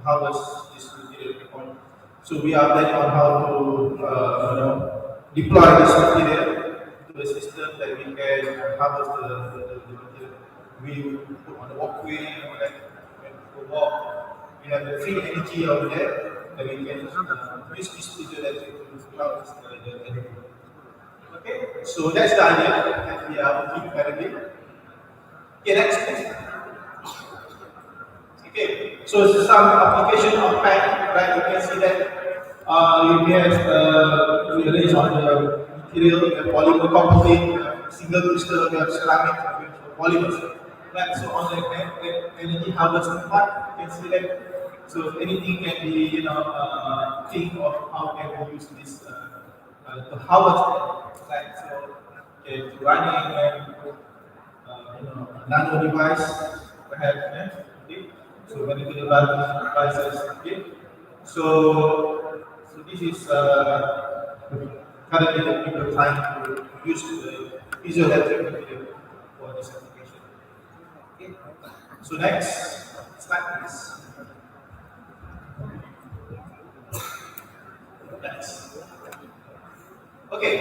harvest this material. So we are planning on how to deploy this material to a system that we can harvest the material. We put on the walkway, like when people walk, we have the free energy over there that we can use this piezoelectric to harvest the energy. Okay, so that's the idea that we are working currently. Okay, next please. Okay, so some application of PEG, right? You can see that we have we arrange on the material, we have polymer composite, we have single crystal, we have ceramic, we have polymers. Right, so on the energy harvesting part, you can see that. So anything can be, think of how can we use this to harvest it. Right, so okay, to running and nano device, perhaps, okay. So molecular devices, okay. So this is currently the people trying to use the piezoelectric material for this application. Okay. So next slide, please. Next. Okay.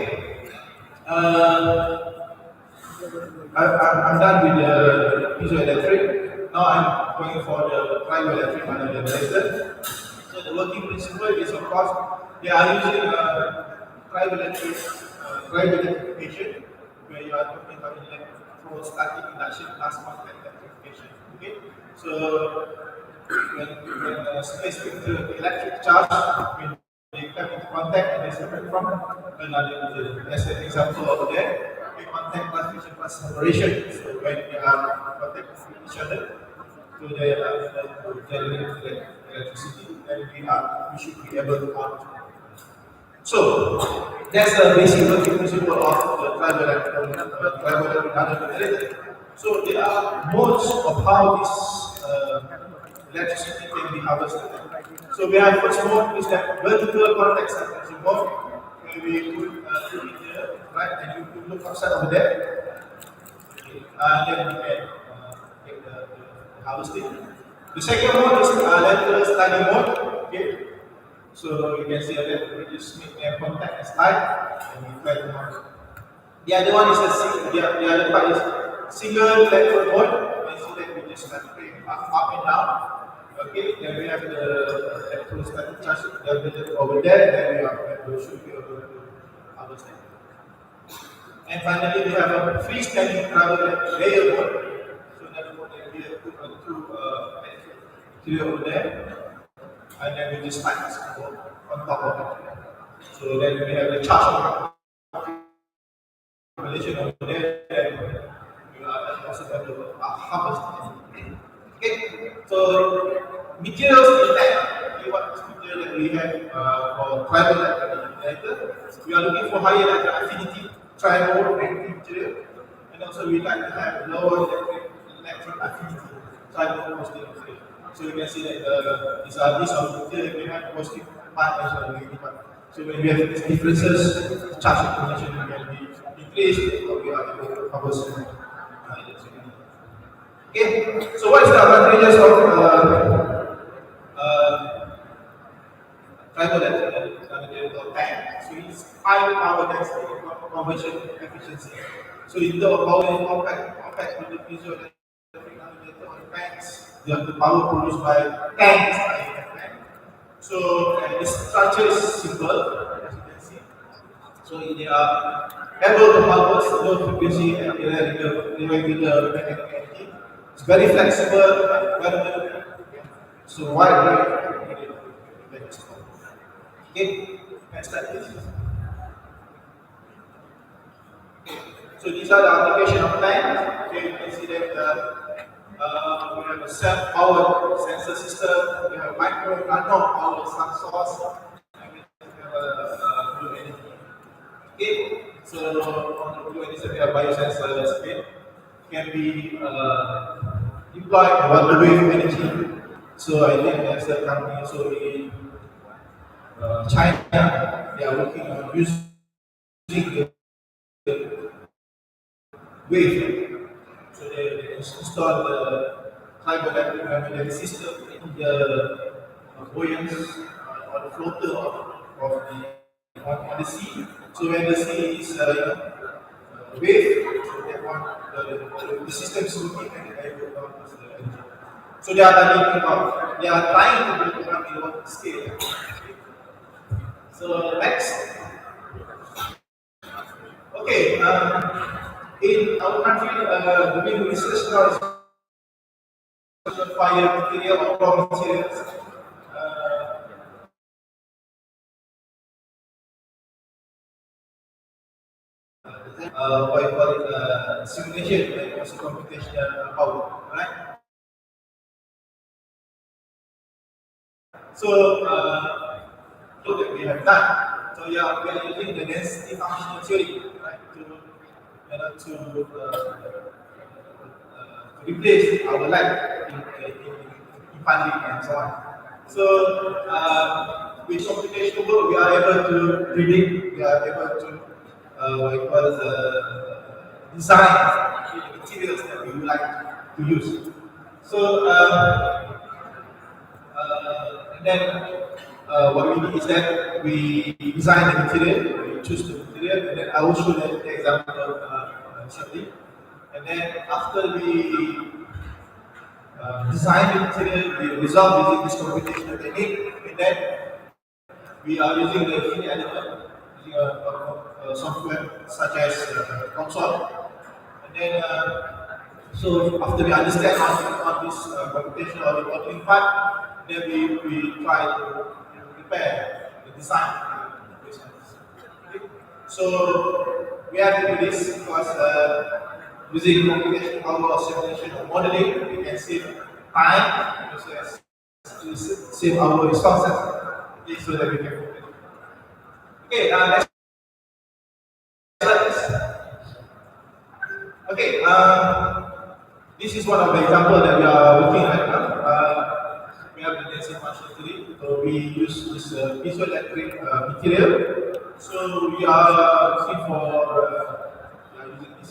I'm done with the piezoelectric. Now I'm going for the triboelectric generator. So the working principle is, of course, they are using triboelectrification, where you are talking about electrostatic induction plasma electrification. Okay, so when a specific electric charge, when they come into contact and they separate from another, as an example over there, we contact plus fusion plus separation. So when they are contact with each other, so they generate electricity, and we should be able to out. So that's the basic working principle of the triboelectric generator. So there are modes of how this electricity can be harvested. So we have first mode is that vertical contact separation mode, where we put it here, right, and you could look outside over there, and then we can get the harvesting. The second mode is lateral sliding mode. Okay, so you can see that we just make their contact and slide, and we try to harvest. The other one is the other part is single lateral mode. You can see that we just up and down. Okay, then we have the electrostatic charge over there, then we should be able to harvest it. And finally, we have a freestanding triboelectric layer mode. So that we have put two material over there, and then we just slide this on top of it. So then we have the charge accumulation over there, and we are also going to harvest it. Okay, so materials in that, what material that we have for triboelectric generator, we are looking for higher electric affinity triboelectric material, and also we like to have lower electric affinity triboelectric material. So you can see that these are material we have positive part as well as negative part. So when we have these differences, charge accumulation can be increased, or we are able to harvest electricity. Okay, so what is the advantages of triboelectric tank? So it's high power density, conversion efficiency. So in the power compact with the piezoelectric tanks, the power produced by tanks are tank. So the structure is simple, as you can see. So they are able to harvest low frequency and irregular mechanical energy. It's very flexible, very so wide range. Okay, next slide please. So these are the application of tanks. Okay, you can see that we have a self-powered sensor system, we have micro nano powered source, and we have blue energy. Okay, so on the blue energy we have biosensors. Okay, can be deployed water wave energy. So I think there's a company also in China, they are working on using the wave. So they install the triboelectric system in the buoyants or the floater on the sea. So when the sea is wave, so that one the system is working and the energy. So they are trying to build it up in one scale. So next. Okay, in our country, doing research now is fire material or raw materials. what you call it, simulation and also computational power, right? So, look that we have done. So, yeah, we are using the density functional theory, right, to replace our light in funding and so on. So, with computational work, we are able to predict, we are able to what you call design the materials that we would like to use. So, and then what we do is that we design the material, we choose the material, and then I will show the example shortly. And then after we design the material, we resolve using this computational technique, and then we are using the finite element, using a software such as console. And then, so after we understand on this computational or the modeling part, then we try to prepare the design based on this. Okay. So we have to do this because using computational power or simulation or modeling, we can save time as well as to save our resources. Okay, so that we can focus. Okay, next slide. Okay, this is one of the examples that we are looking at now. We have the density function theory. So we use this piezoelectric material. So we are looking for using this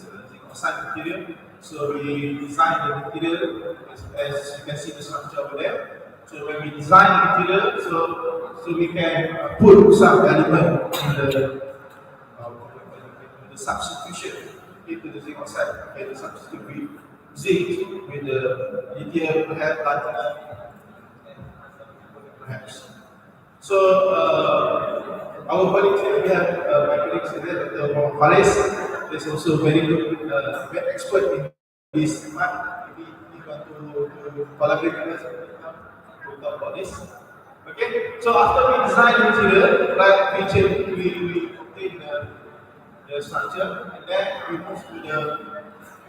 oxide material. So we design the material as you can see the structure over there. So when we design the material, so we can put some element in the substitution into the zinc oxide. Okay, the substitute with zinc with the lithium, perhaps platinum, perhaps. So our colleagues here, we have my colleagues here, Dr. Faris, is also very good, very expert in this part. Maybe you want to collaborate with us, we'll talk about this. Okay, so after we design the material, right, we obtain the structure, and then we move to the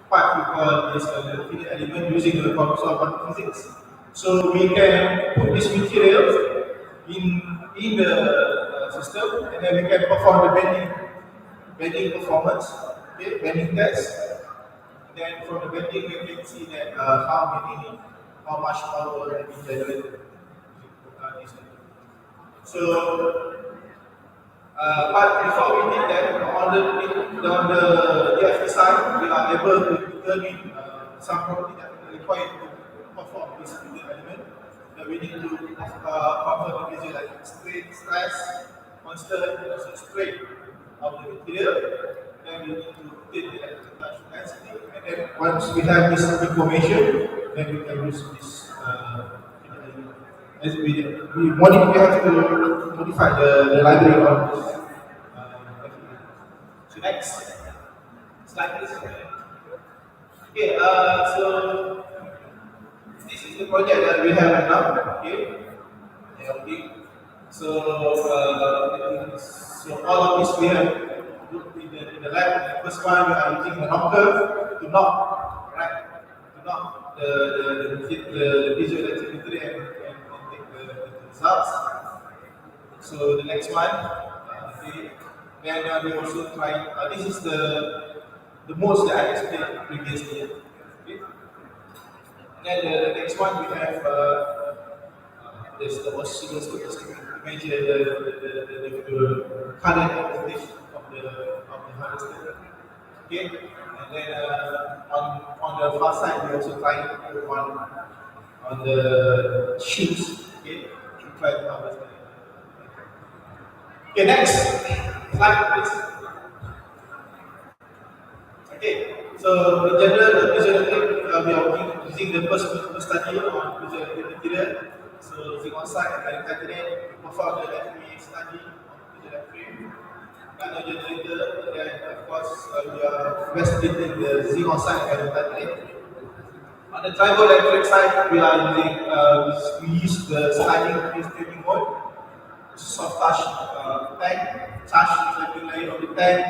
part we call this the finite element using the concept of quantum physics. So we can put this material in the system, and then we can perform the bending performance, okay, bending test. And then from the bending, we can see that how much power has been generated. So, but before we did that, on the DFT side, we are able to determine some property that we require to perform this finite element. That we need to perform the measure like strain, stress, constant, and also strain of the material. Then we need to obtain the electrical potential density. And then once we have this information, then we can use this. As we have to modify the library of this. So next slide please. Okay, so this is the project that we have right now. Okay. So so all of this we have in the lab. The first one we are using the knocker to knock, right? To knock the piezoelectric material and take the results. So the next one, okay. Then we also try. This is the most that I explained previously. Okay. And then the next one we have this the oscilloscope to measure the current and voltage of the harvester. Okay. And then on the far side we also try to put on the sheets. Okay. To try to harvest it. Okay, next slide, please. Okay, so in general, the piezoelectric, we are using the first study on piezoelectric material. So, zinc oxide and titanium, we perform the FMIPA study on piezoelectric, nano generator, and of course, we are investigating the zinc oxide and titanium. On the triboelectric side, we are using, we use the sliding streaming mode. Soft touch tank, charge is layer on the tank,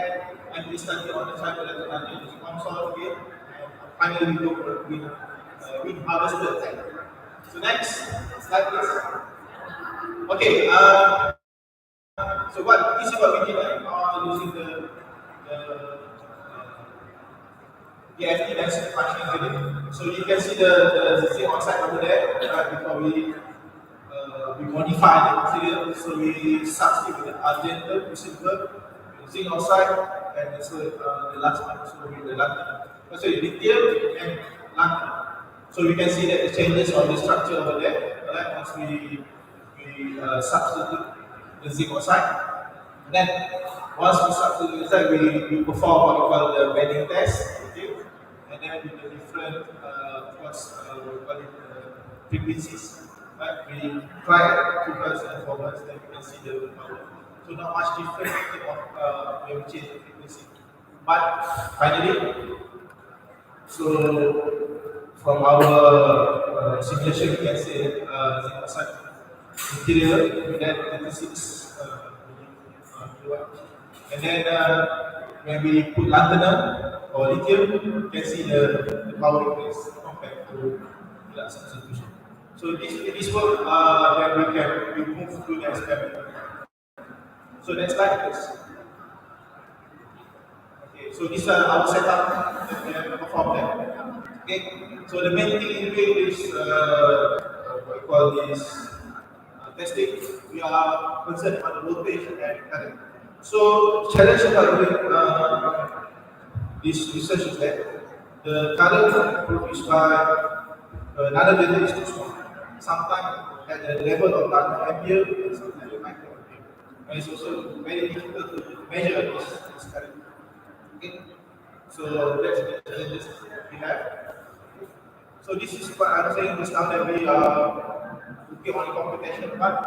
and we study on the triboelectric console again, and finally we go for wind harvested tank. So next slide please. Okay, so this is what we did using the FT density function unit. So you can see the zinc oxide over there, before we modify the material. So we substitute with the argentum, silver, zinc oxide, and also the last one, so with the lanthanum. Sorry, lithium and lanthanum. So we can see that the changes on the structure over there, right? Once we substitute the zinc oxide. Then once we substitute the oxide, we perform what we call the bending test, okay? And then with the different we call it frequencies. Right? We try 2 and 4 months, then you can see the power. So not much difference when we change the frequency. But finally, so from our simulation, we can say zinc oxide material with that 36 and then when we put lanthanum or lithium, you can see the power increase compared to that substitution. So this work when we move to the experiment. So next slide please. Okay, so this is our setup that we have performed there. Okay, so the main thing in doing this what we call this testing, we are concerned about the voltage and current. So challenge about doing this research is that the current produced by another data is too small. Sometimes at the level of nanoampere and sometimes microampere. And it's also very difficult to measure this current. Okay? So that's the challenges we have. So this is what I'm saying just now, that we are looking on the computation part,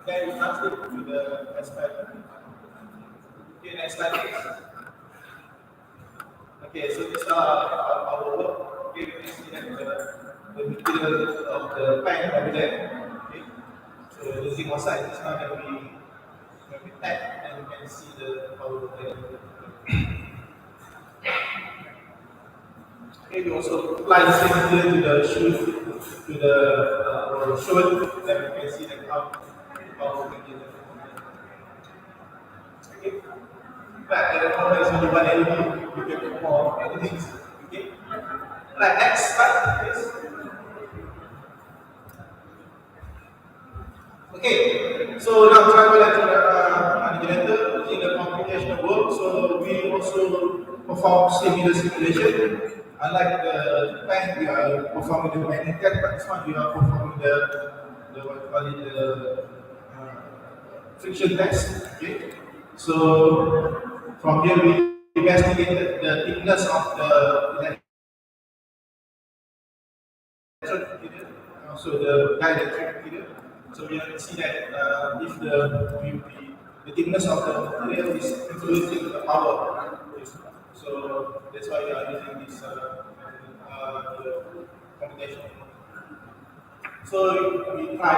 then we translate to the experiment. Okay, next slide please. Okay, so this is our work. Okay, you can see that the material of the pan over there. Okay, so the zinc oxide is now that when we tap, and you can see the power there. Okay, we also apply the same material to the shoe, to the shoe, then you can see that how power can get. Okay. Right, the power is only one element, you can put more elements. Okay. Right, next slide, please. Okay, so now triboelectric generator in the computational work. So we also perform similar simulation. Unlike the pan, we are performing the bending test, but this one we are performing the what we call it the friction test. Okay, so from here we investigated the thickness of the electrode material, also the dielectric material. So we can see that if the thickness of the material is influencing the power. So that's why we are using this computation. So we try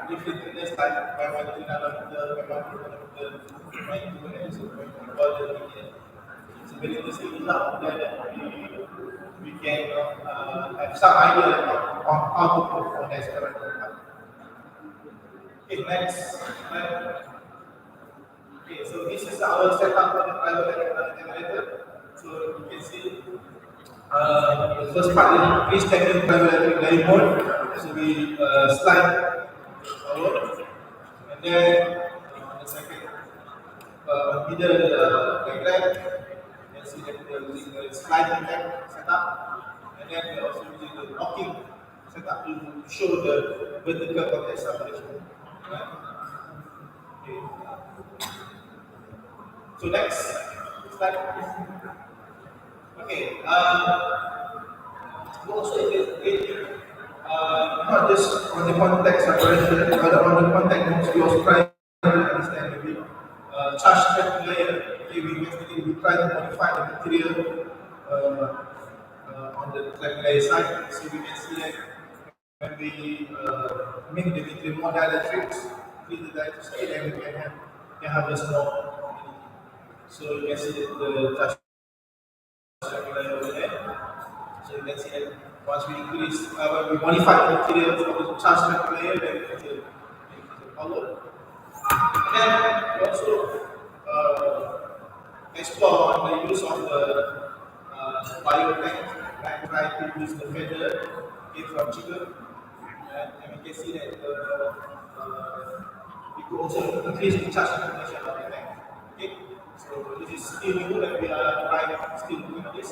different thickness like 5 nanometer, 5 nanometer, so very interesting result that we can have some idea on how to perform the experiment. Okay, next. Okay, so this is our setup for the triboelectric generator. So you can see the first part is pre-standard triboelectric diode. So we slide power, and then the second middle diagram, you can see that we are using the sliding setup, and then we are also using the locking setup to show the vertical contact separation. Right? Okay. So next slide. Okay. Also investigate not just on the contact separation, but on the contact nodes. We also try to understand maybe charge strength layer. Okay, we investigate. We try to modify the material on the track layer side, so we can see that when we make the material more dielectrics, increase the dielectric scale, and we can harvest more. So you can see the charge calculator over there. So you can see that once we increase, when we modify the material for the charge calculator, then it will power. And we also explore on the use of the biotank, like try to use the feather from chicken. And we can see that we could also increase the charge calculation of the tank. Okay, so this is still new that we are trying, still doing this.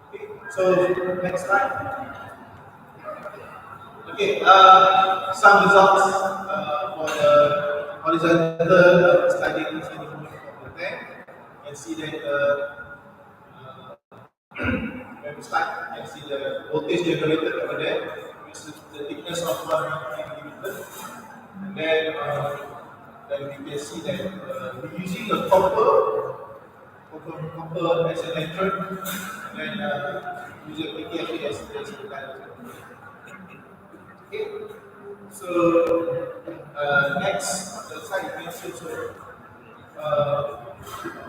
Okay, so next slide. Okay, some results for the horizontal sliding movement of the tank. You can see that when we start, you can see the voltage generated over there, which is the thickness of 1 millimeter. And then we can see that we're using the copper as an electrode, and then using PTFE as the conductor. Okay, so next slide you can see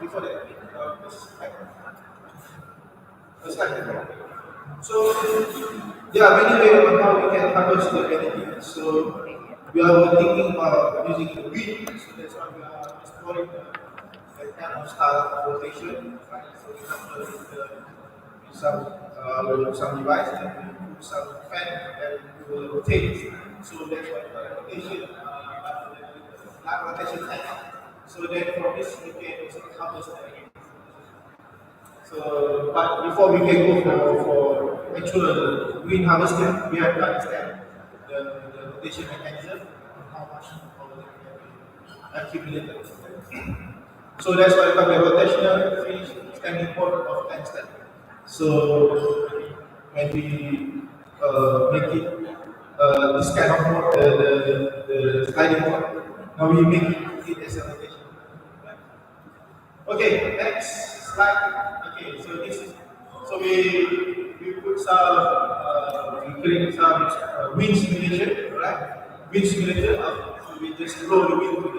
before that, so there are many ways on how we can harvest the energy. So we are thinking about using the wind, so that's why we are exploring that kind of style of rotation. Right? So we have some device and we put some fan that will rotate. So that's why the rotation, not rotation time. So then from this we can harvest the energy. So, but before we can go for actual green harvesting, we have to understand the rotation mechanism and how much power can be accumulated. So that's why we have a rotational finish standing point of tungsten. So when we make it this kind of mode, the sliding mode, now we make it as a rotation. Okay, next slide. Okay, so this is we put some we create some wind simulation, right? Wind simulator. So we just blow the wind to the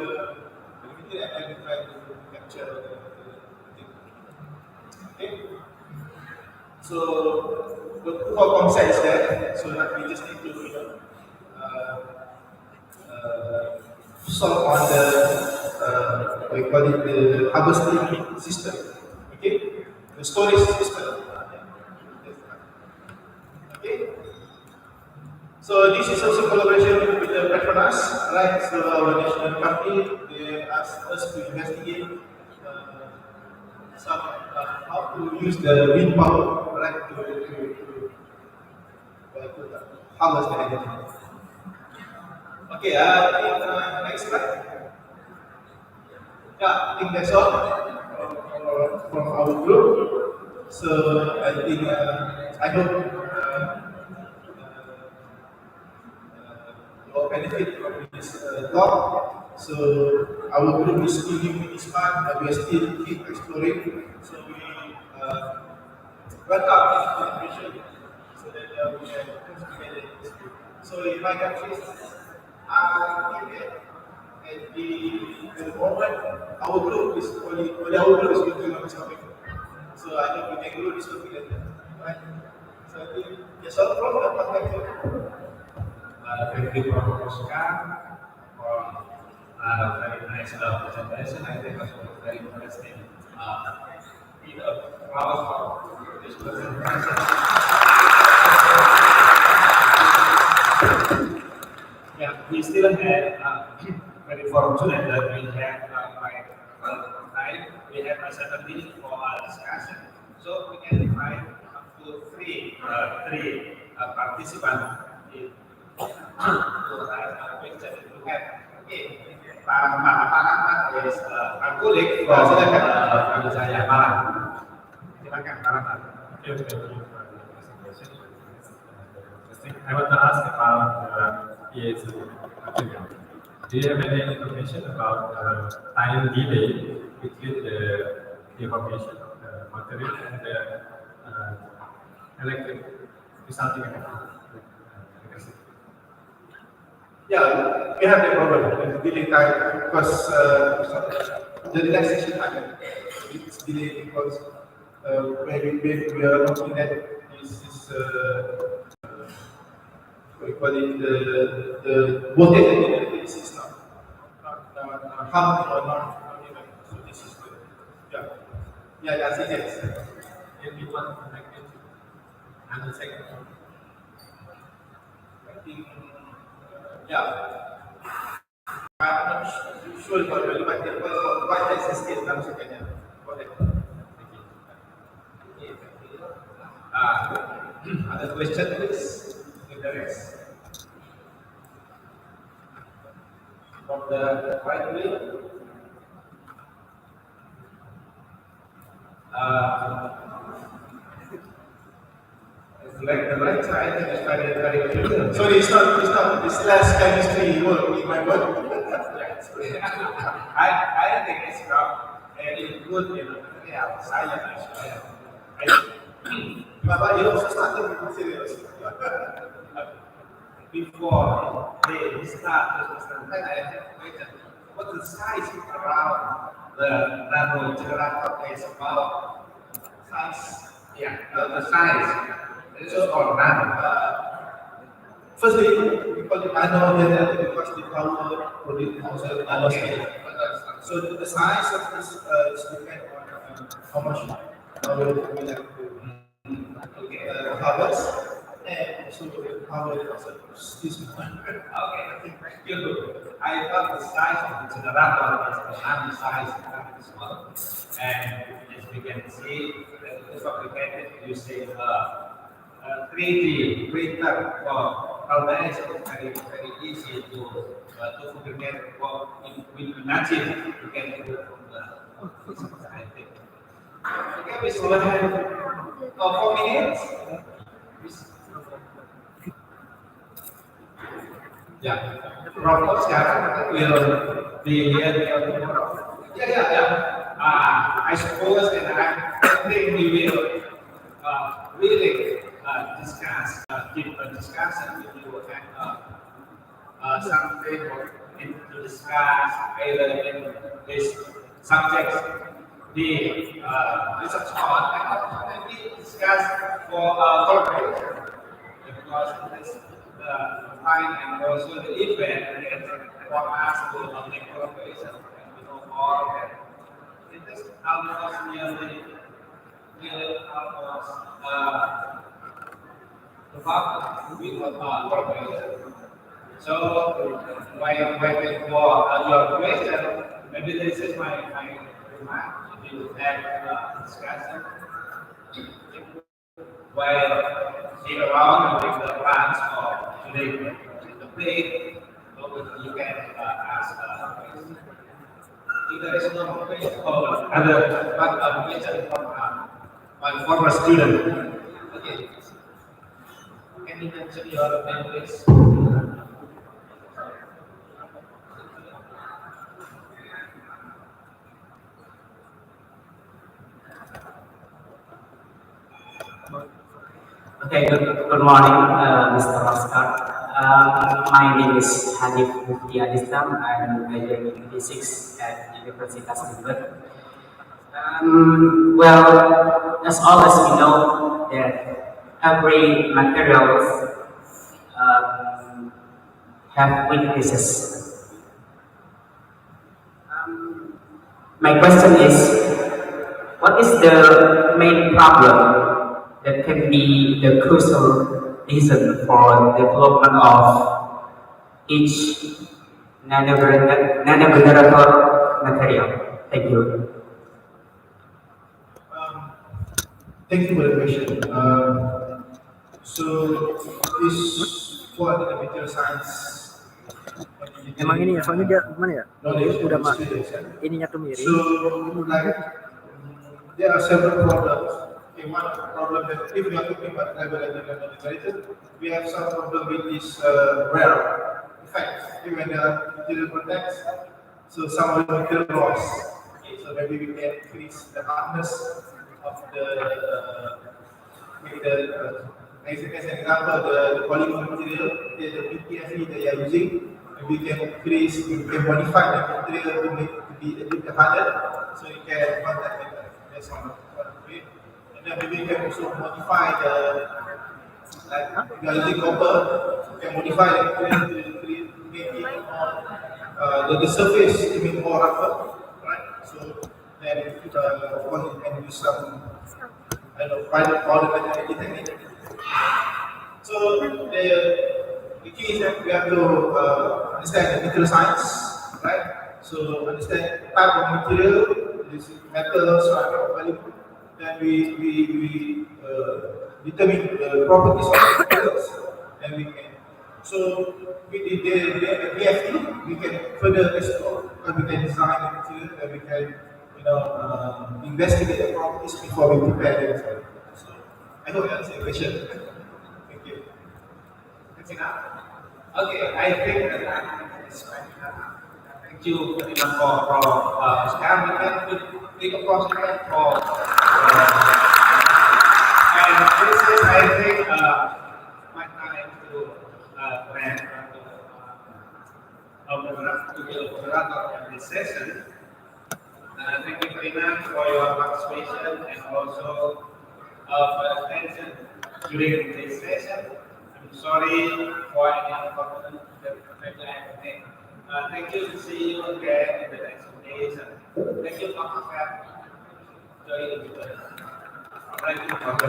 meter and then we try to capture the thing. Okay. So the proof of concept is there. So that we just need to solve on the we call it the harvesting system. Okay, the storage system. Okay, so this is also collaboration with the Petronas, right? So our national company they asked us to investigate some how to use the wind power, right, to harvest the energy. Okay, next slide. Yeah, I think that's all from our group. So I think I hope you all benefit from this talk. So our group is still new in this part, but we are still keep exploring. So we welcome this collaboration so that we can move together in this group. So in my country, at the moment, our group is only our group is working on this topic. So I think we can grow this topic later. Right? So I think that's all from the perspective. Thank you, Prof. Oscar, for very nice presentation. I think it was very interesting. For this presentation. Yeah, we still have very fortunate that we have time. We have a 7 minutes for our discussion, so we can invite up to three participants in to write a question if you have. Okay, Pak is our colleague from saya Malang. Silakan Pak Rahmat. I want to ask about EAC material. Do you have any information about time delay between the deformation of the material and the electric resulting electricity? Yeah, we have that problem. The delay time because the relaxation time it's delayed because when we are looking at this what we call it the voltage is not harmful or not even. So this is good. Yeah, that's it. Yes. Everyone connected and the second one. I think I'm not sure about the what is the scale dalam sekian. Other question, please? If there is. From the right way. Like the right side is very clear. Sorry, it's not. It's less chemistry work in my work. I think it's not very good in science. But you also started with materials. Before they start this then I have a question. What the size around the nano generator is about? Size? Yeah, the size. This is called nano. Firstly, we call it nano generator because the power produced also nano scale. So the size of this is depend on how much power we have to harvest and also power this one. Okay, thank you. I thought the size of the generator is the nano size of this one. And as we can see, it's complicated using 3D printer for nowadays it's very easy to fabricate what we imagine you can do from the physics, I think. Okay, we still have 4 minutes. Yeah, Prof. sekarang will be here tomorrow. Yeah. I suppose and I think we will really discuss, different discussion with you and something to discuss either in this subject, the research on, and maybe discuss for collaboration because this the time and also the event for us to make collaboration and we know all that. It is almost nearly almost about with collaboration. So while waiting for your question, maybe this is my remark. We will have discussion while sit around with the plans for today the plate, so you can ask questions. If there is no question or other question from my former student. Okay. Can you mention your name, please? Okay, good morning, Mr. Oscar. My name is Hanif Mufti Adistam. I'm graduating 26 at Universitas Jember. Well, as all as we know, that every materials have weaknesses. My question is, what is the main problem that can be the crucial reason for the development of each nanogenerator material? Thank you. Thank you for the question. So this for the material science. Emang ini ya, soalnya dia gimana ya? Udah mah ininya tuh miring. So like there are several problems. Okay, one problem that if we are talking about generator, we have some problem with this wear effect. Okay, when the material protects, so some of the material loss. Okay, so maybe we can increase the hardness of the as an example, the polymer material, the PTFE that you are using, we can increase, we can modify the material to make to be a little harder, so you can contact it. That's one way. And then maybe you can also modify the, like if you are using copper, you can modify the material to make it more, the surface to make more rougher, right? So then of course you can use some, I don't know, powder metal technique. So the key is that we have to understand the material science, right? So understand type of material, this metal, structure, value. Then we determine the properties of the materials, and we can. So with the BFT, we can further explore, and we can design the material, and we can, investigate the properties before we prepare the material. So I hope that answers your question. Thank you. That's enough. Okay, I think that is fine. Thank you very much for sekarang we can take a process for and this is I think my time to rant to be a moderator of this session. Thank you very much for your participation and also for attention during this session. I'm sorry for any inconvenience that I have made. Thank you. See you again in the next days. Thank you, Dr. Fab. Thank you, Dr.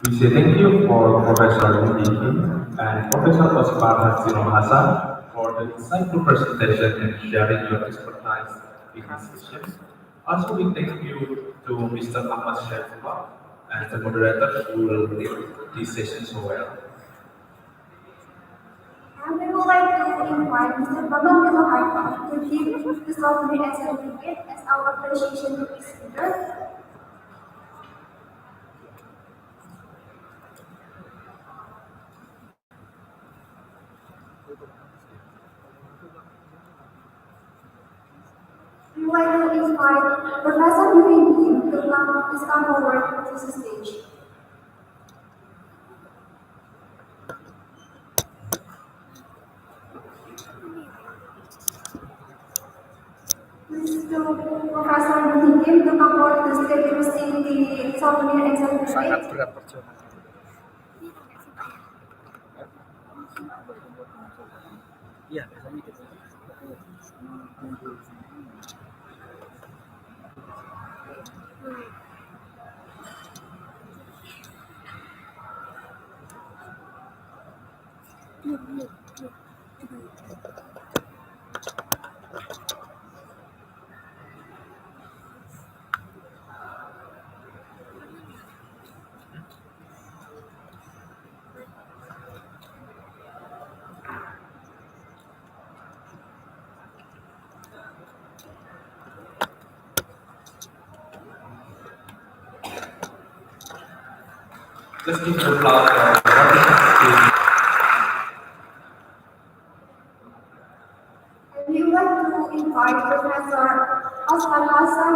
We say thank you for Professor Diki and Professor Osmar Hassan for the insightful presentation and sharing your expertise in this session. Also, we thank you to Mr. Ahmad Syafullah and the moderator who will lead this session so well. And we would like to invite Mr. Bambang Wiloharto to give the software and certificate as our appreciation to his speaker. We would like to invite Professor Yuri to come forward to the stage. Please to Professor Yuri to come forward to the stage to receive the souvenir and certificate. Iya, biasanya gitu. Let's give an applause for And we would like to invite Professor Osman Hassan.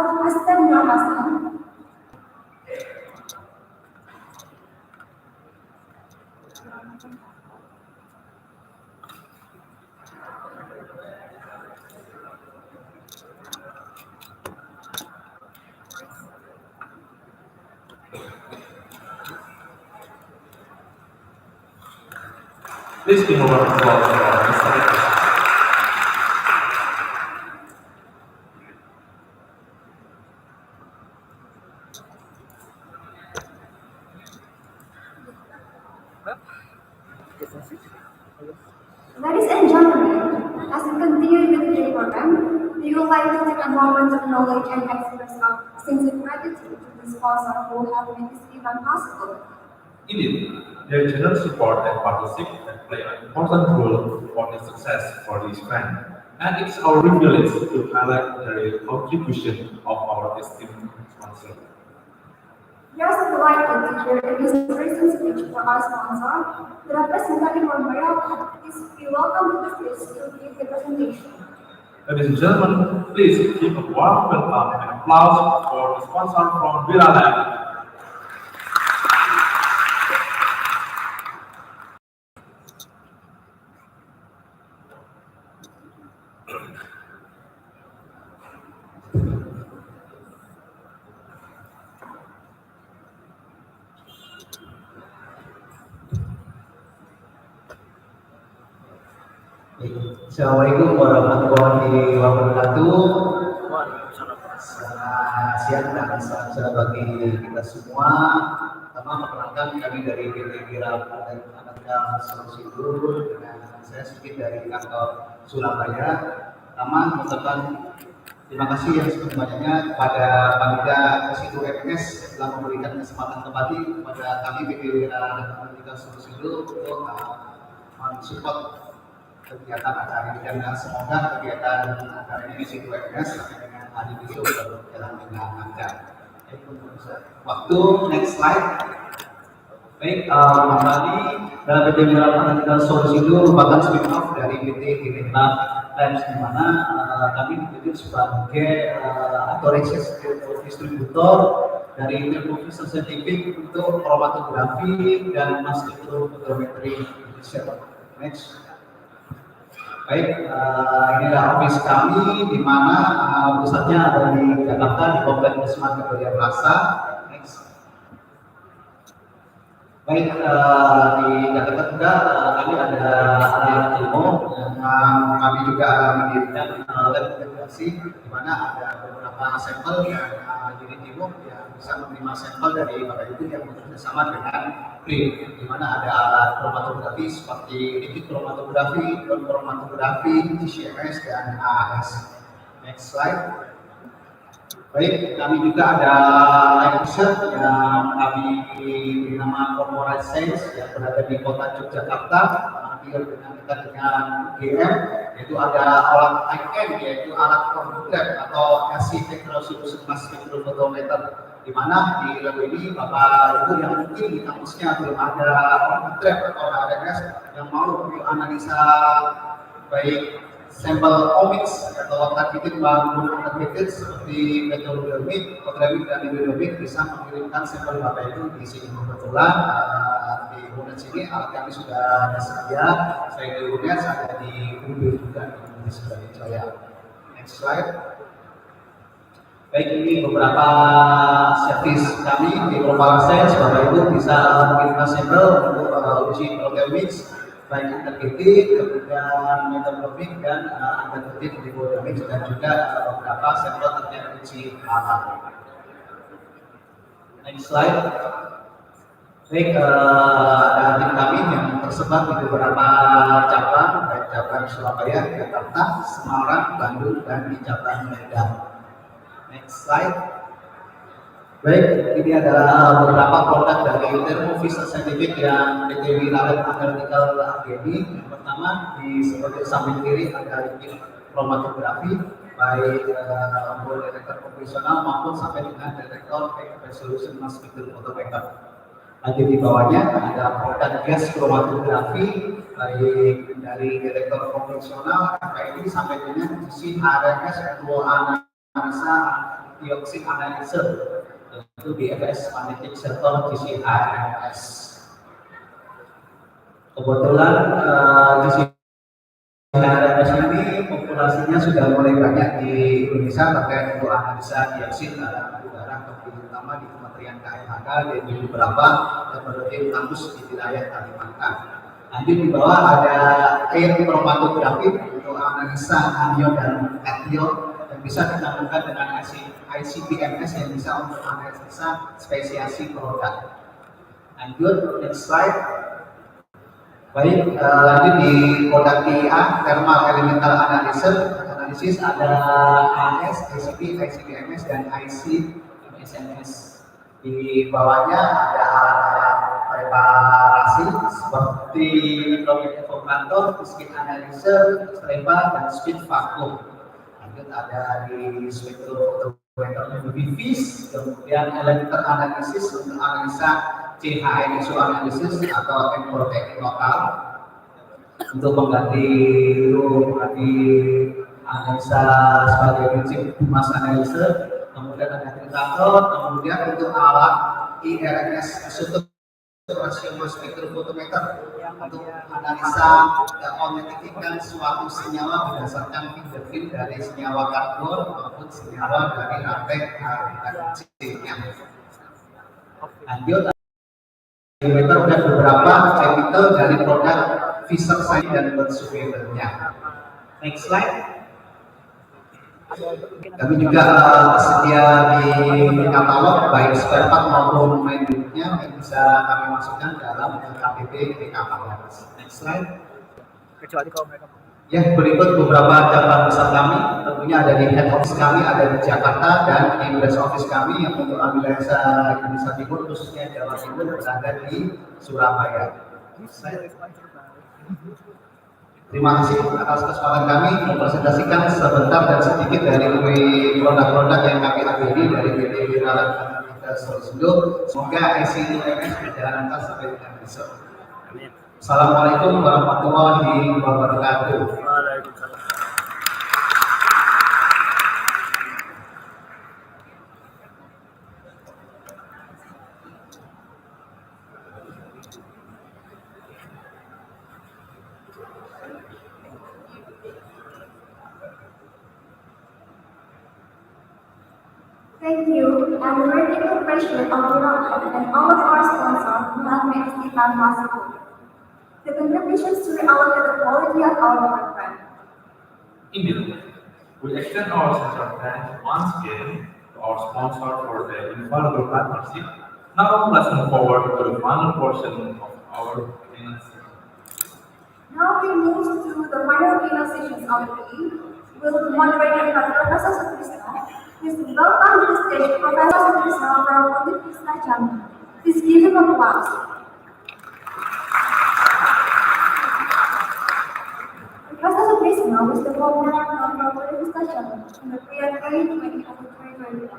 Please give a round of applause for Mr. Ladies and gentlemen, as we continue with the program, We would like to take a moment of knowledge and express our sincere gratitude to the sponsor who have made this event possible. Indeed, their generous support and partnership play an important role for the success for this event, and it's our privilege to highlight the contribution of our esteemed sponsor. We are so delighted to hear the inspiration speech from our sponsor. The representative from Royal please be welcome to the stage to give the presentation. Ladies and gentlemen, please give a warm welcome and applause for the sponsor from Viraland. Assalamualaikum warahmatullahi wabarakatuh. Selamat siang dan salam sejahtera bagi kita semua. Pertama, perkenalkan kami dari PT Wira Anak Solusi Group dengan saya sedikit dari kantor Surabaya. Pertama, mengucapkan terima kasih yang sebanyak-banyaknya kepada panitia Kesitu FMS telah memberikan kesempatan kembali kepada kami PT Wira Anak Solusi Group untuk mensupport kegiatan acara ini dan semoga kegiatan acara ini Kesitu FMS sampai dengan hari besok berjalan dengan lancar. Waktu next slide. Baik, kembali dalam PT Wira Anak Solusi itu merupakan spin-off dari PT Digital Labs di mana kami ditunjuk sebagai authorized distributor dari televisi sensitif untuk kromatografi dan mass spectrophotometry. Next. Baik, inilah office kami di mana pusatnya ada di Jakarta di Komplek Wisma Kedoya Plaza. Next. Baik, di Jakarta juga kami ada area demo yang kami juga mendirikan lab integrasi di mana ada beberapa sampel dan unit demo yang bisa menerima sampel dari Bapak Ibu yang bekerjasama dengan PRIN, di mana ada alat kromatografi seperti liquid kromatografi, non kromatografi, GCMS dan AAS. Next slide. Baik, kami juga ada live research yang kami beri nama Corporate Science yang berada di kota Yogyakarta, hadir dengan GM, yaitu ada alat IM, yaitu alat komputer atau LC Resolution Mass Spectrophotometer, di mana di lab ini Bapak Ibu yang mungkin di kampusnya belum ada komputer atau HRS yang mau analisa baik sampel omics atau targeted maupun targeted seperti meteorodermik, fotodermik dan endodermik bisa mengirimkan sampel Bapak Ibu di sini. Kebetulan di UNEJ ini alat kami sudah tersedia, saya di UNEJ ada di UB juga di Soetardjo. Next slide. Baik, ini beberapa service kami di Global Science. Bapak Ibu bisa mengirimkan sampel untuk uji proteomics baik targeted, kemudian metabolomic dan targeted lipodermik dan juga beberapa sampel terkait uji alat. Next slide. Baik, ada tim kami yang tersebar di beberapa cabang, baik cabang Surabaya, Jakarta, Semarang, Bandung, dan di cabang Medan. Next slide. Baik, ini adalah beberapa produk dari termovisi scientific yang PT Wira Analytical AGD. Yang pertama di sebelah samping kiri ada liquid kromatografi, baik mulai detektor konvensional maupun sampai dengan detektor high resolution mass spectrophotometer. Nanti di bawahnya ada produk gas kromatografi, baik dari detektor konvensional ini sampai dengan GC HRS atau analisa dioksid analyzer, yaitu DFS magnetic sector GCRS. Kebetulan GCRS ini populasinya sudah mulai banyak di Indonesia terkait untuk analisa dioksid dalam udara, terutama di Kementerian KMHK dan di beberapa laboratorium kampus di wilayah Kalimantan. Lanjut di bawah ada air kromatografi untuk analisa anion dan kation yang bisa dilakukan dengan ICP-MS yang bisa untuk analisa spesiasi produk. Lanjut, next slide. Baik, lanjut di produk TIA, thermal elemental analysis analisis ada AS, ICP, ICP-MS, dan IC-SMS. Di bawahnya ada alat-alat preparasi seperti logik evaporator, speed analyzer, SLEPA, dan speed vacuum. Lanjut ada di spektrometer UV-vis, kemudian elemental analysis untuk analisa CHI visual analysis atau temporal technique lokal untuk mengganti analisa sebagai prinsip mass analyzer. Kemudian ada tritator, kemudian untuk alat IRNS isotope ratio mass spektrofotometer untuk analisa dan memetikan suatu senyawa berdasarkan fingerprint dari senyawa karbon maupun senyawa dari rantai karbonnya. Lanjut, meter dan beberapa chemical dari produk Fisher Science dan consumernya. Next slide. Kami juga tersedia di katalog baik spare part maupun main booknya yang bisa kami masukkan dalam KPP PKK. Next slide. Kecuali kalau mereka Ya, berikut beberapa cabang besar kami. Tentunya ada di head office kami, ada di Jakarta, dan di branch office kami yang untuk wilayah Indonesia Timur, khususnya Jawa Timur, berada di Surabaya. Terima kasih atas kesempatan kami mempresentasikan sebentar dan sedikit dari produk-produk yang kami ambil dari PT Wiralat kita Soetardjo. Semoga ICU-MS berjalan lancar sampai dengan besok. Assalamualaikum warahmatullahi wabarakatuh. Thank you, and we're grateful president of Wiralat and all of our sponsors who have made this event possible. The contributions to Wiralat to the quality of our program. Indeed, we extend our sincere thanks once again to our sponsor for the invaluable partnership. Now let's move forward to the final portion of our presentation. Now we move to the final keynote sessions of the day. Will be moderated by Professor Soetardjo. Please welcome to the stage Professor Soetardjo from Universitas Jember. Please give him applause. Professor Soetardjo is the former member of Universitas Jember in the period 2020 to 2021.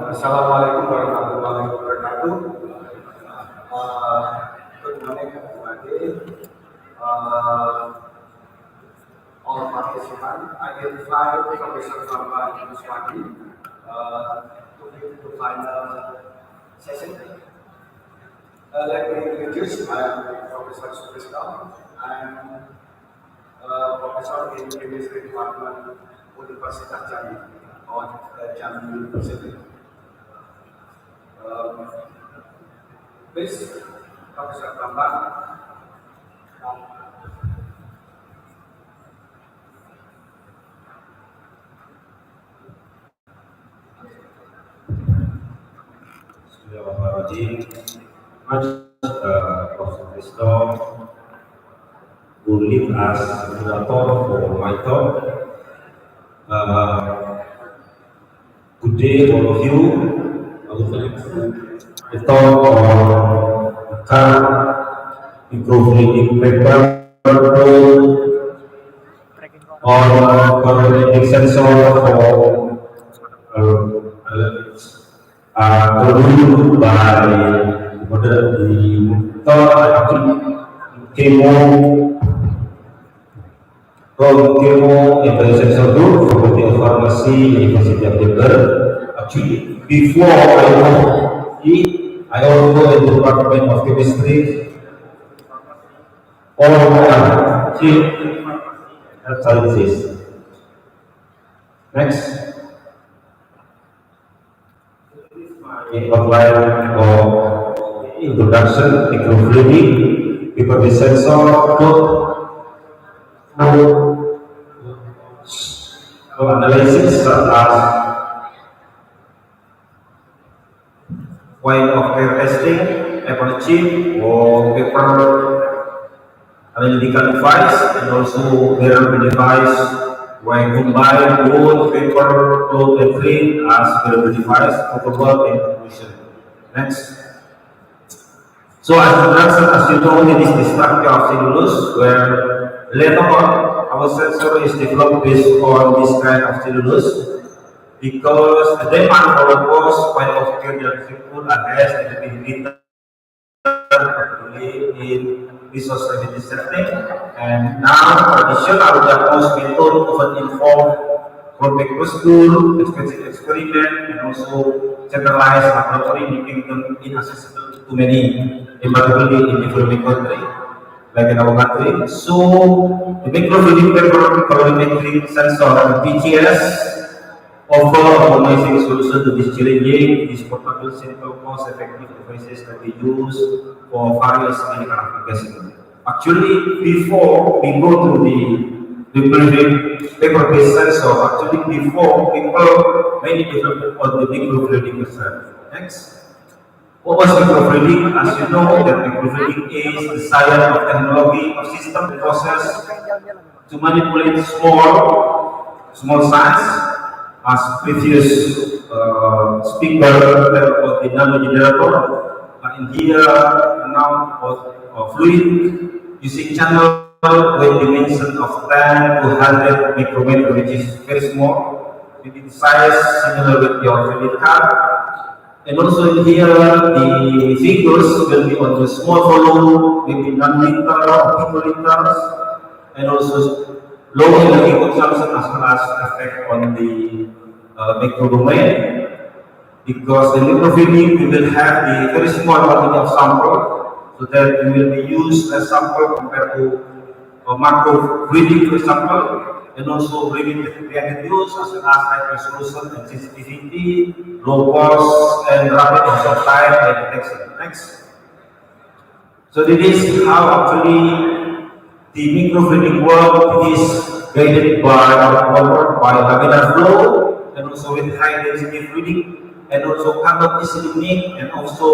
Assalamualaikum warahmatullahi wabarakatuh. Good morning everybody. All participants, I invite Professor Bambang Muswadi to give the final session. Let me introduce, I am Professor Soetardjo. I am Professor in Chemistry Department Universitas Jember on Jember University. Please, Professor Bambang. Bismillahirrahmanirrahim. Professor Kristo will lead us in the talk for my talk. Good day, all of you. I would like to talk on car improving paper on coordinating sensor for ruled by the chemo evaluation sensor group, Faculty of Pharmacy, University of Jember. Actually, before I know it, I also in the Department of Chemistry. All my health sciences. Next. My outline of introduction, microfluidic, paper sensor, analysis such as point of care testing, paper chip or paper analytical device, and also wearable device where combine both paper, cloth, and print as wearable device for work and conclusion. Next. So as introduction, as you know, it is the structure of cellulose, where later on our sensor is developed based on this kind of cellulose, because the demand for the course point of care diagnostic has been written particularly in resource limited setting, and now traditional diagnosis method often involve contact procedure, expensive experiment, and also centralized laboratory, making them inaccessible to many, particularly in developing country like in our country. So the microfluidic paper colorimetric sensor (PGS) offer a promising solution to this challenging, this portable, simple, cost-effective devices that we use for various clinical applications. Actually, before we go to the paper-based sensor, actually before people many developed on the microfluidic sensor. Next. What was microfluidic? As you know, that microfluidic is the science of technology of system process to manipulate small size. As previous speaker about the nanogenerator, in here now fluid using channel with dimension of 10 to 100 micrometer, which is very small, maybe the size similar with your credit card. And also in here, the figures will be on the small volume, maybe nanometer or picoliters, and also low energy consumption as well as effect on the micro domain, because the microfluidic we will have the very small quantity of sample, so that it will be used as sample compared to macrofluidic, for example, and also limited use as well as high resolution and sensitivity, low cost, and rapid onset time and detection. Next. So this is how actually the microfluidic work is guided by laminar flow, and also with high density fluidic, and also cannot easily mix, and also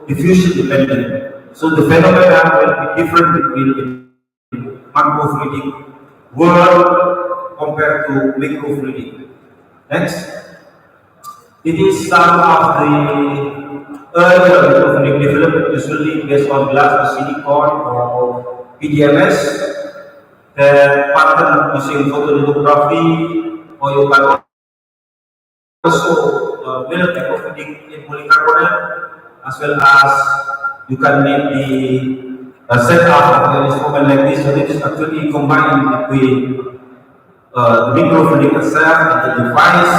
diffusion dependent. So the phenomena will be different between macrofluidic world compared to microfluidic. Next. It is some of the earlier microfluidic development, usually based on glass or silicone or PDMS, the pattern using photolithography, or you can also build microfluidic in polycarbonate, as well as you can make the setup of an instrument like this. So this is actually combined between the microfluidic itself and the device.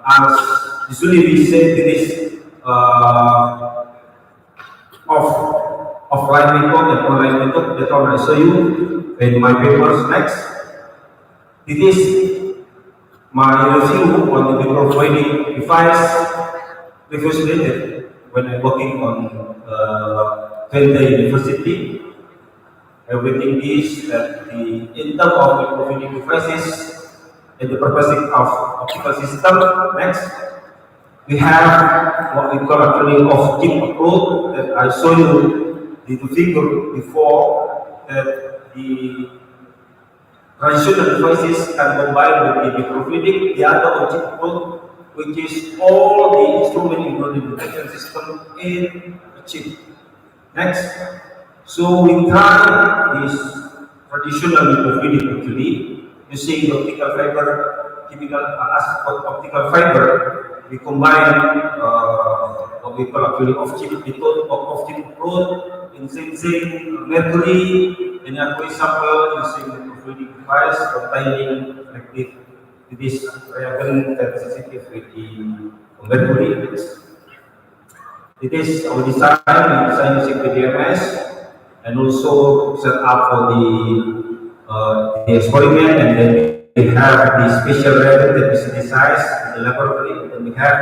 As usually we say, this is offline method and online method that I will show you in my papers next. This is my review on the microfluidic device previously when I'm working on Jember University. Everything is that in terms of microfluidic devices and the purpose of optical system. Next, we have what we call actually off-chip approach that I show you the figure before, that the traditional devices can combine with the microfluidic, the other on-chip approach, which is all the instrument including detection system in a chip. Next, so we try this traditional microfluidic actually using optical fiber, typical optical fiber. We combine what we call actually off-chip method, off-chip approach in sensing mercury in a sample using microfluidic device containing active this reagent that sensitive with the mercury. It is our design. We design using PDMS and also set up for the experiment, and then we have the special reactor that is synthesized in the laboratory, and we have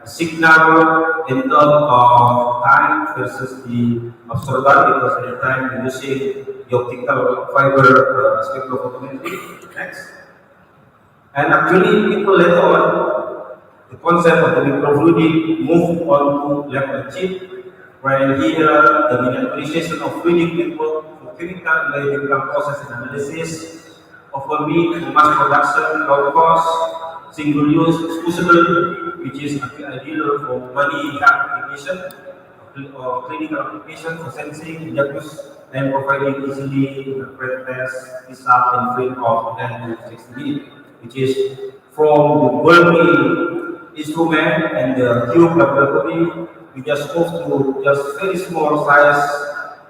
a signal in terms of time versus the absorbance, because at the time we're using the optical fiber spectrophotometry. Next. And actually, people later on, the concept of the microfluidic moved on to level chip, where here the miniaturization of fluidic network for chemical and electrical process and analysis offer me to mass production, low cost, single use, excusable, which is ideal for many application or clinical application for sensing, diagnosis, and providing easily interpret test, result, and frame of 10 to 60 minutes, which is from the bulky instrument and the cube laboratory. We just move to just very small size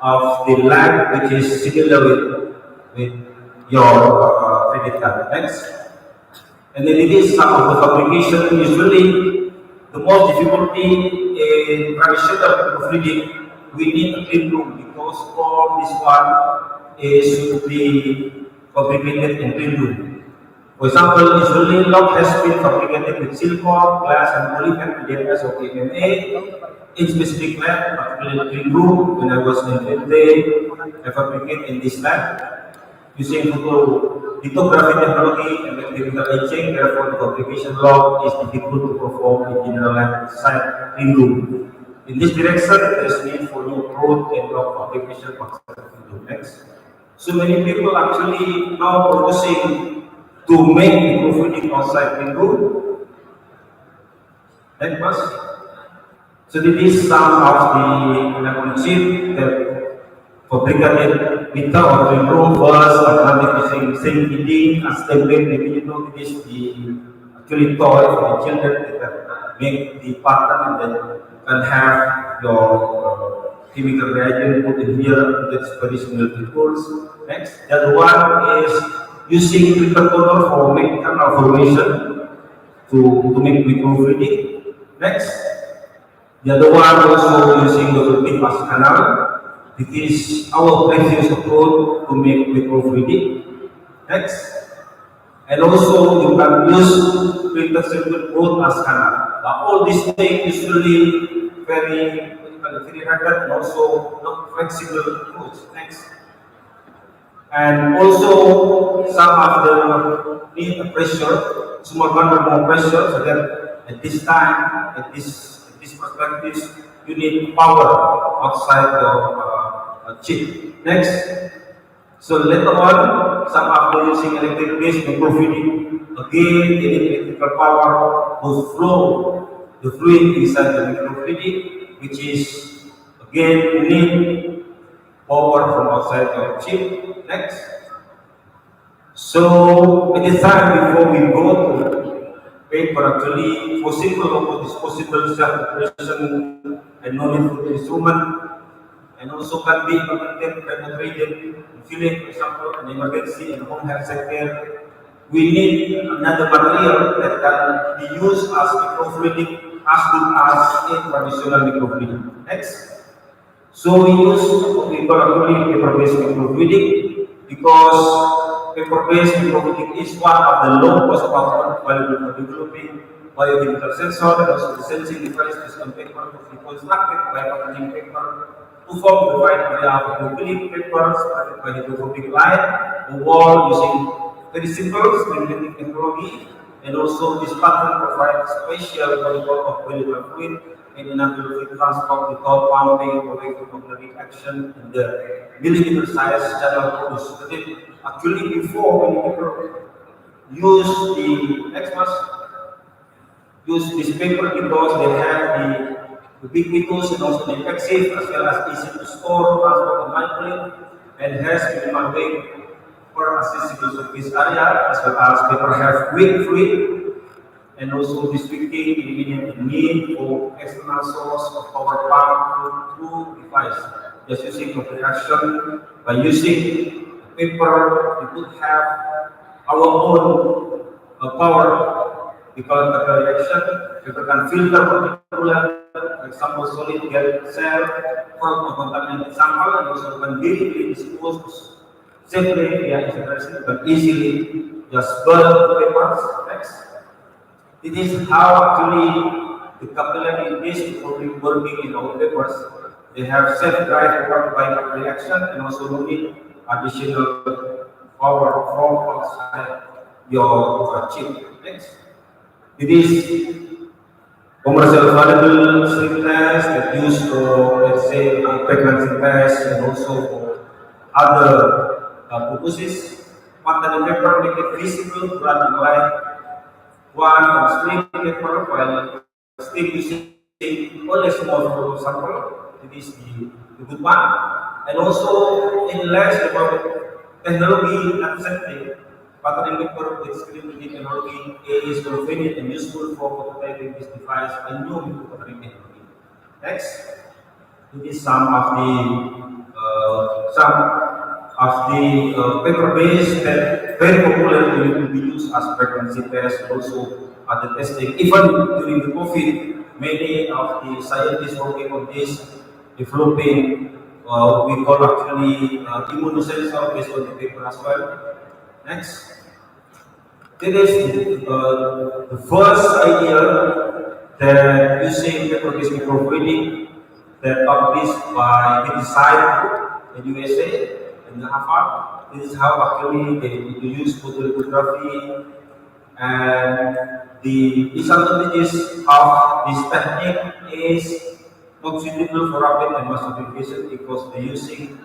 of the lab, which is similar with your credit card. Next. And then it is some of the fabrication. Usually, the most difficulty in traditional microfluidic, we need a clean room because all this one should be fabricated in clean room. For example, usually lock has been fabricated with silicone, glass, and polymer, PDMS or PMMA. In specific lab, particularly clean room, when I was in Jember, I fabricated in this lab using lithography technology and chemical etching. Therefore, the fabrication lock is difficult to perform in general lab site clean room. In this direction, there is need for new code and lock fabrication concept. Next. So many people actually now producing to make microfluidic outside clean room. That was. So this is some of the chip that fabricated without clean room. First, automatic using heating as template. Maybe you know this is the actually toy for the children that make the pattern, and then you can have your chemical reagent put in here. That's traditional tools. Next, the other one is using filter toner for mechanical formation to make microfluidic. Next, the other one also using the bypass canal. It is our previous approach to make microfluidic. Next, and also you can use filter circuit both as canal. All these things usually very rapid and also not flexible approach. Next. And also some of the need a pressure, small amount more pressure, so that at this time, at this perspective, you need power outside the chip. Next, so later on, some of the using electric-based microfluidic, again, they need electrical power to flow the fluid inside the microfluidic, which is again need power from outside the chip. Next. So it is time before we go to paper actually for simple or disposable self-operation and no need for the instrument, and also can be implemented penetrated filling, for example, an emergency and home health sector. We need another material that can be used as microfluidic as good as a traditional microfluidic. Next. So we use what we call actually paper-based microfluidic because paper-based microfluidic is one of the low-cost power available for developing biochemical sensor and also the sensing device based on paper to be constructed by packaging paper to form the wide area of hydrophilic papers started by hydrophobic light, the wall using very simple magnetic technology, and also this pattern provides spatial control of molecular fluid and enable fluid transport without pumping away from the reaction in the millimeter size channel produced. Actually, before when people use the experts use this paper because they have the ubiquitous and also the effective as well as easy to store, transport, and manipulate, and has minimal weight per accessible surface area, as well as paper have weak fluid, and also restricting eliminating the need for external source of power pump through device. Just using the reaction by using paper, we could have our own power because the reaction paper can filter particular, for example, solid gel cell from a contaminated sample, and also can directly dispose safely via integration, you can easily just burn the papers. Next. This is how actually the capillary is only working in our papers. They have self-drive by reaction and also no need additional power from outside your chip. Next. It is commercial valuable sleep test that used for, let's say, pregnancy test and also for other purposes. Pattern paper make it visible to run online one on sleep paper while still using only small sample. It is the good one. And also in less about technology accepting pattern paper with screen reading technology is convenient and useful for prototyping this device and new pattern technology. Next, it is some of the paper-based that very popular to be used as pregnancy test, also other testing. Even during the COVID, many of the scientists working on this developing we call actually immunosensor based on the paper as well. Next, this is the first idea that using paper-based microfluidic that published by the design in USA in Harvard. This is how actually they use photolithography and the disadvantages of this technique is not suitable for rapid and mass application because they're using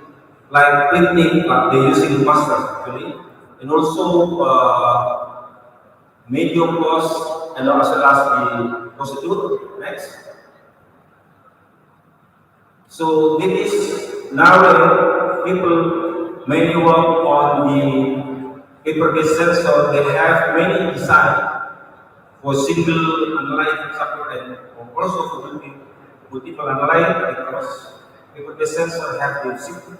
like printing, but they're using masters actually, and also medium cost and as well as the procedure. Next. So this is now people mainly work on the paper-based sensor. They have many design for single analyte example and also for multiple analyte because paper-based sensor have the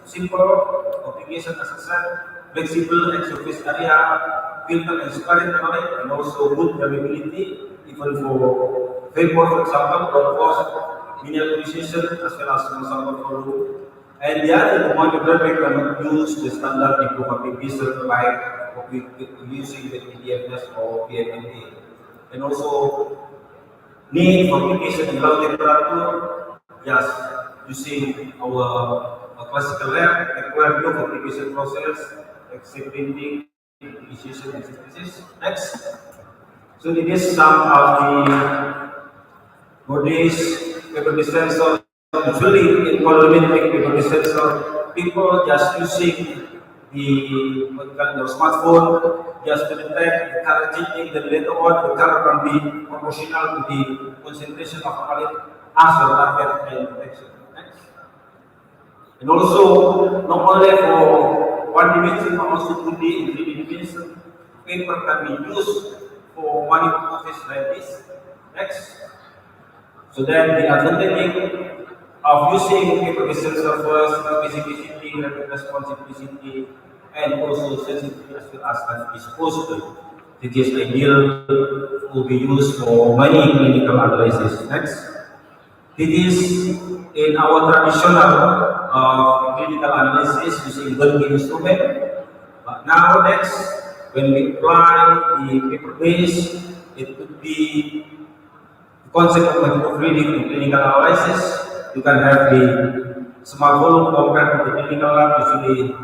simple application as I said, flexible and surface area, filter and separate analyte, and also good variability even for vapor, for example, or cost miniaturization as well as sample volume. And the other one, the we cannot use the standard microfabrication like what we using the PDFS or PMMA. And also need for application in low temperature, just using our classical lab, require no fabrication process, except printing, initiation, and synthesis. Next. So this is some of the bodies paper-based sensor. Usually in colorimetric paper-based sensor, people just using the your smartphone just to detect the color changing. Then later on, the color can be proportional to the concentration of palette as your target and detection. Next. And also, not only for one dimension, but also 2D and 3D dimension, paper can be used for one process like this. Next. So then the advantage of using paper-based sensor first, specificity, rapid response simplicity, and also sensitivity as well as life disposable. It is ideal to be used for many clinical analysis. Next. It is in our traditional clinical analysis using bulky instrument. But now next, when we apply the paper-based, it could be concept of microfluidic in clinical analysis. You can have the small volume compared to the clinical lab, usually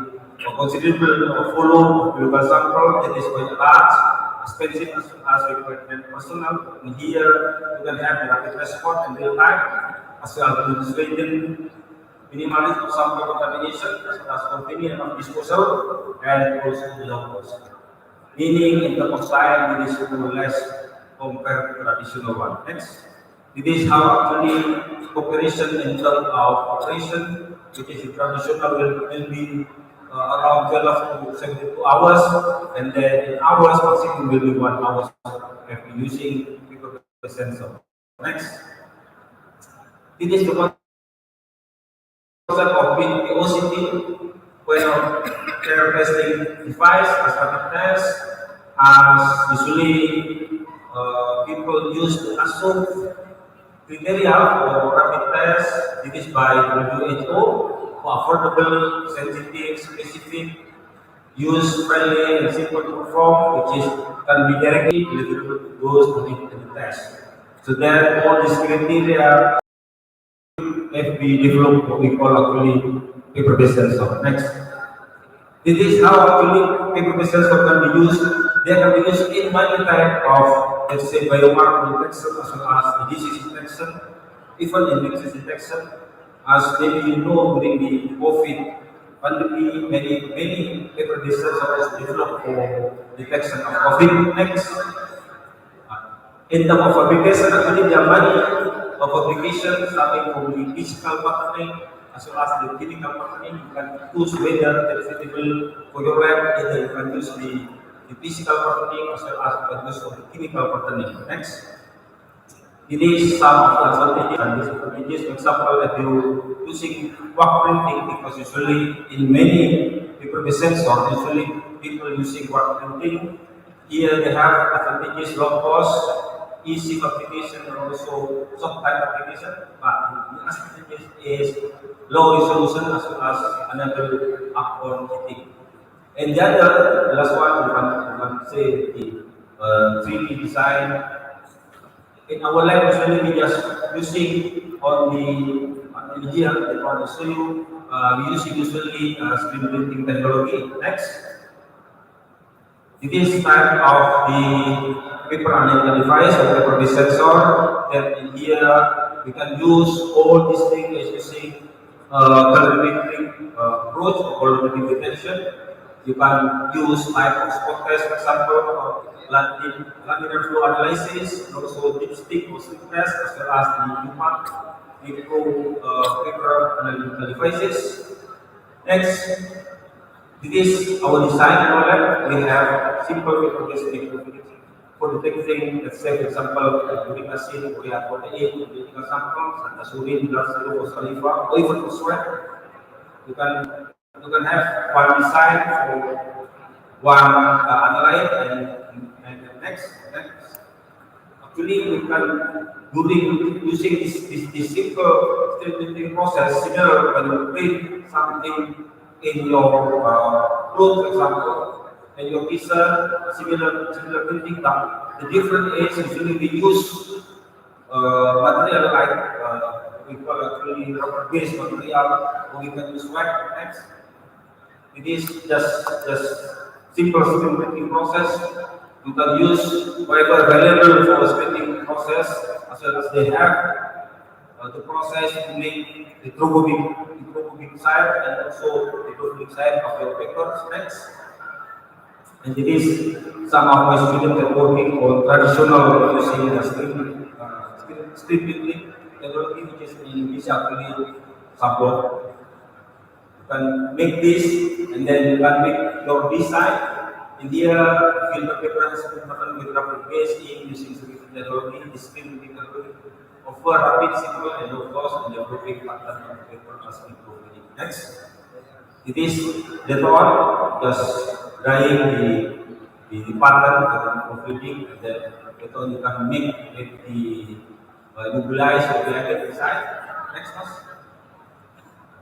a considerable volume of global sample that is quite large, expensive as required and personal. And here you can have the rapid response in real time, as well as demonstrating minimalism of sample contamination, as well as convenience of disposal, and also low cost. Meaning in terms of time, it is less compared to traditional one. Next. This is how actually operation in terms of operation, which is traditional will be around 12 to 72 hours, and then in hours maximum will be 1 hour using paper-based sensor. Next. This is the concept of POCT, where they're testing device as a test, as usually people use to assume criteria for rapid test. This is by WHO for affordable, sensitive, specific, use-friendly and simple to perform, which is can be directly deliverable goes to the test. So then all these criteria FB develop what we call actually paper-based sensor. Next. This is how actually paper-based sensor can be used. They can be used in many type of, let's say, biomarker detection as well as disease detection, even infectious detection. As maybe you know, during the COVID pandemic, many paper-based sensors developed for detection of COVID. Next. In terms of application, actually there are many of applications starting from the physical patterning as well as the chemical patterning. You can choose whether that is suitable for your lab, either you can use the physical patterning as well as you can use the chemical patterning. Next. It is some of the advantages and disadvantages. For example, if you using work printing, because usually in many paper-based sensors, usually people using work printing. Here they have advantages, low cost, easy application, and also soft type application. But the disadvantage is low resolution as well as unable upon hitting. And the other, the last one, we can say the 3D design. In our lab, usually we just using on the here, I want to show you, we using usually screen printing technology. Next. It is type of the paper analytical device or paper-based sensor. That in here we can use all these things as using colorimetric approach or colorimetric detection. You can use type of spot test, for example, laminar flow analysis, and also dipstick or slip test, as well as the UPAC, paper analytical devices. Next. This is our design in our lab. We have simple paper-based techniques for detecting, let's say, for example, uric acid, we have protein, clinical samples, and as urine, blood, serum, or saliva, or even for sweat. You can have one design for one analyte and next. Actually, we can using this simple printing process, similar when you print something in your clothes, for example, and your pizza, similar printing done. The difference is usually we use material like we call actually rubber-based material, or we can use wax. Next. It is just simple screen printing process. You can use whatever available for screening process as well as they have the process to make the hydrophobic side and also the hydrophobic side of your paper specs. And it is some of my students are working on traditional using the screen printing technology, which is in which actually support. You can make this and then you can make your design. In here, filter paper has been done with rubber base in using screen technology, the screen printing technology. Offer rapid, simple, and low cost, and developing pattern of paper as improving. Next. It is later on just drying the pattern for printing, and then later on you can make the mobilize or the design. Next one.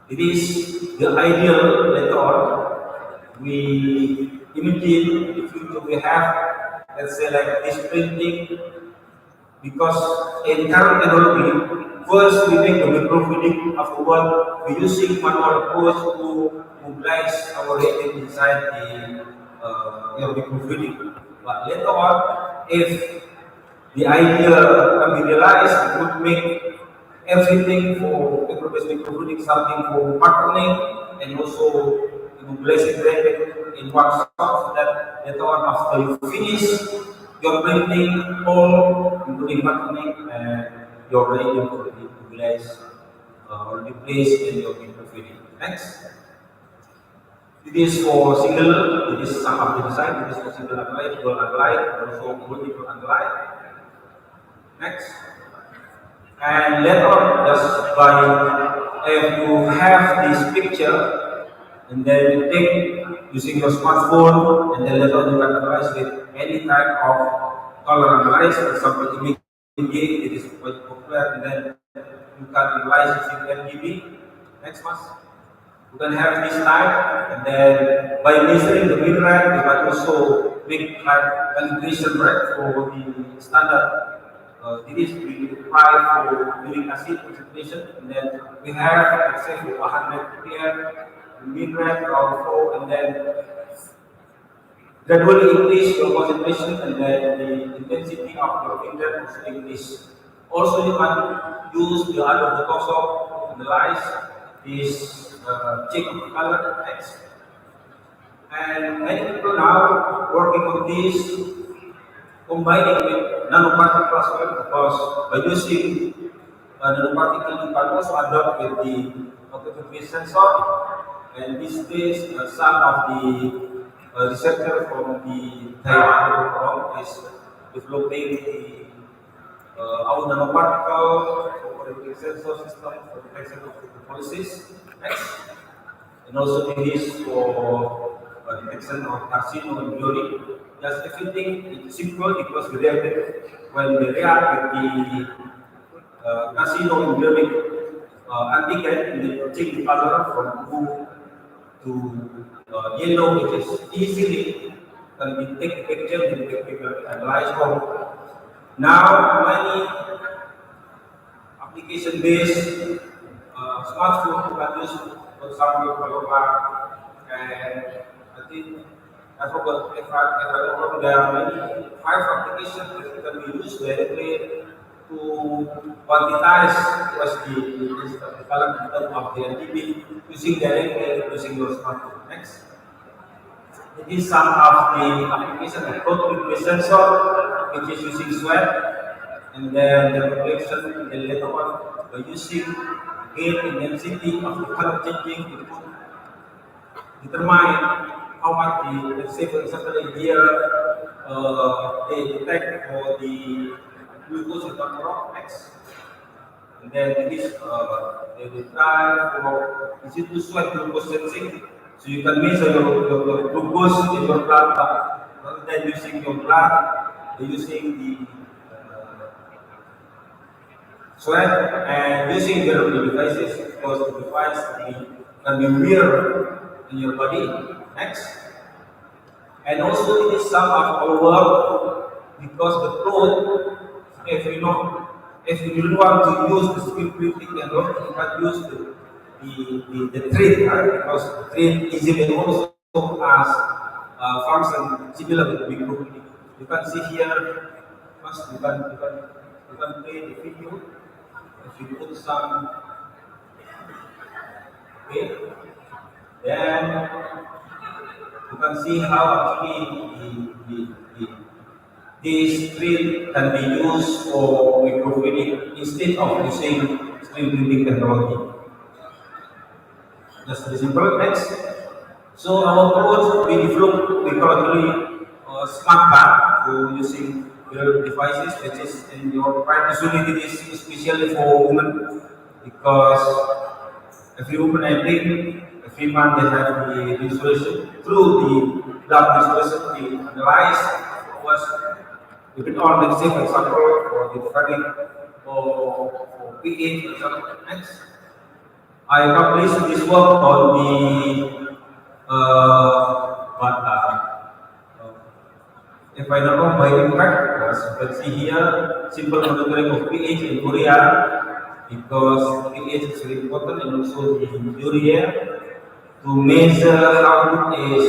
It is the ideal later on. We imagine in the future we have, let's say, like this printing, because in current technology, first we make the microfluidic, afterward we using manual approach to mobilize our reagent inside the microfluidic. But later on, if the idea can be realized, we could make everything for paper-based microfluidic, something for patterning and also mobilizing reagent in one shot, that later on after you finish your printing, all including patterning and your reagent will be mobilized or replaced in your microfluidic. Next. It is for single, it is some of the design, it is for single analyte, dual analyte, and also multiple analyte. Next. And later on, just by if you have this picture, and then you take using your smartphone, and then later on you can analyze with any type of color analysis. For example, image, it is quite popular, and then you can analyze using RGB. Next one. You can have this type, and then by measuring the mean rank, you can also make like calibration rate for the standard. This is we require for uric acid concentration, and then we have, let's say, for 100 ppm, the mean rank around 4, and then gradually increase your concentration, and then the intensity of your finger also increase. Also, you can use the other photoshop to analyze this check of color text. And many people now working on this, combining with nanoparticle as well, because by using nanoparticle, you can also adapt with the photography sensor. And these days, some of the researchers from the Taiwan is developing our nanoparticle for the sensor system for detection of policies. Next. And also it is for detection of carcinoma and urine. Just everything is simple because when we react with the carcinoma and urine antigen, they change the color from blue to yellow, which is easily can be take picture and analyze from. Now many application-based smartphone you can use, for example, Paloma, and I think I forgot if I remember there are many 5 applications that can be used directly to quantize what's the development of the NTP using directly using your smartphone. Next. It is some of the application of protein sensor, which is using sweat, and then the reflection, and then later on by using gain intensity of the color changing, it could determine how much the, let's say for example here they detect for the glucose in the X, and then it is they try for in situ sweat glucose sensing. So you can measure your glucose in your blood, rather than using your blood, using the sweat and using wearable devices, because the device can be wear in your body. Next. And also it is some of our work because the code, if you don't want to use the screen printing and all, you can use the thread, right? Because the thread easily also has function similar with big group. You can see here, first you can play the video. If you put some, okay, then you can see how actually this thread can be used for microfluidic instead of using screen printing technology. Just the simple text. So our code we developed currently smart card for using your devices, which is in your practice unit. It is especially for women because every woman I think every month they have the menstruation. Through the blood menstruation, we analyze what's depend on, let's say for example for the fabric or for pH for example. Next. I published this work on the if I don't know by impact, as you can see here, simple monitoring of pH and urea, because pH is very important, and also the urea to measure how good is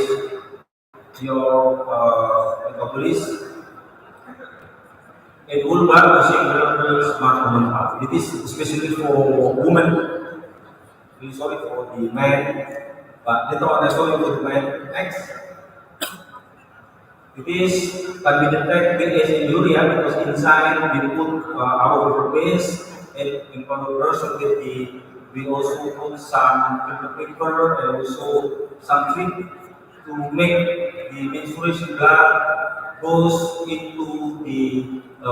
your metabolism. And all one using smart woman app. It is especially for women. Sorry for the man, but later on I show you for the man. Next. It is can be detected pH in urea because inside we put our base and in combination with the we also put some filter paper and also some treat to make the menstruation blood goes into the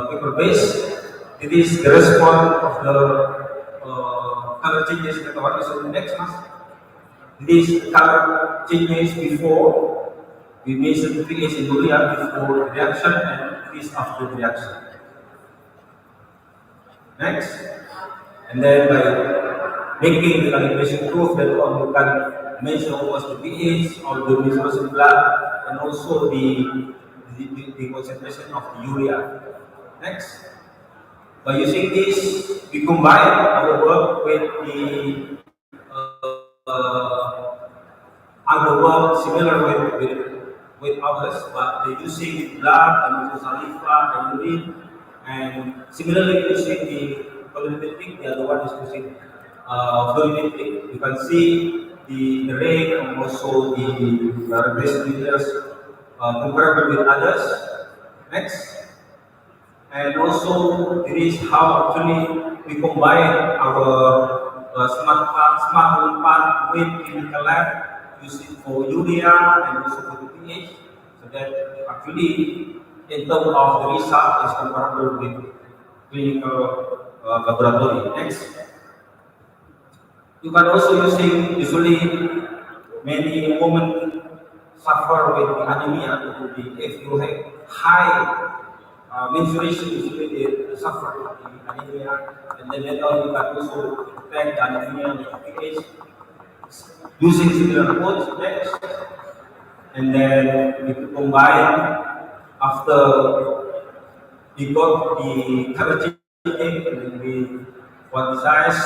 paper base. It is the response of the color changes that what is on the next one. These color changes before we measure the pH in urea before the reaction and this after the reaction. Next, and then by making the calibration proof that you can measure what's the pH of the menstruation blood and also the concentration of the urea. Next. By using this, we combine our work with the other work similar with others, but they're using blood and also saliva and urine, and similarly using the colorimetric, the other one is using fluorimetric. You can see the rate and also the regression meters comparable with others. Next. And also, it is how actually we combine our smartphone part with chemical lab using for urea and also for the pH, so that actually in terms of the result is comparable with clinical laboratory. Next, you can also usually many women suffer with anemia. If you have high menstruation, usually they suffer with anemia, and then later on you can also detect the anemia with pH using similar approach. Next, and then we combine after we got the color changing, and then we quantize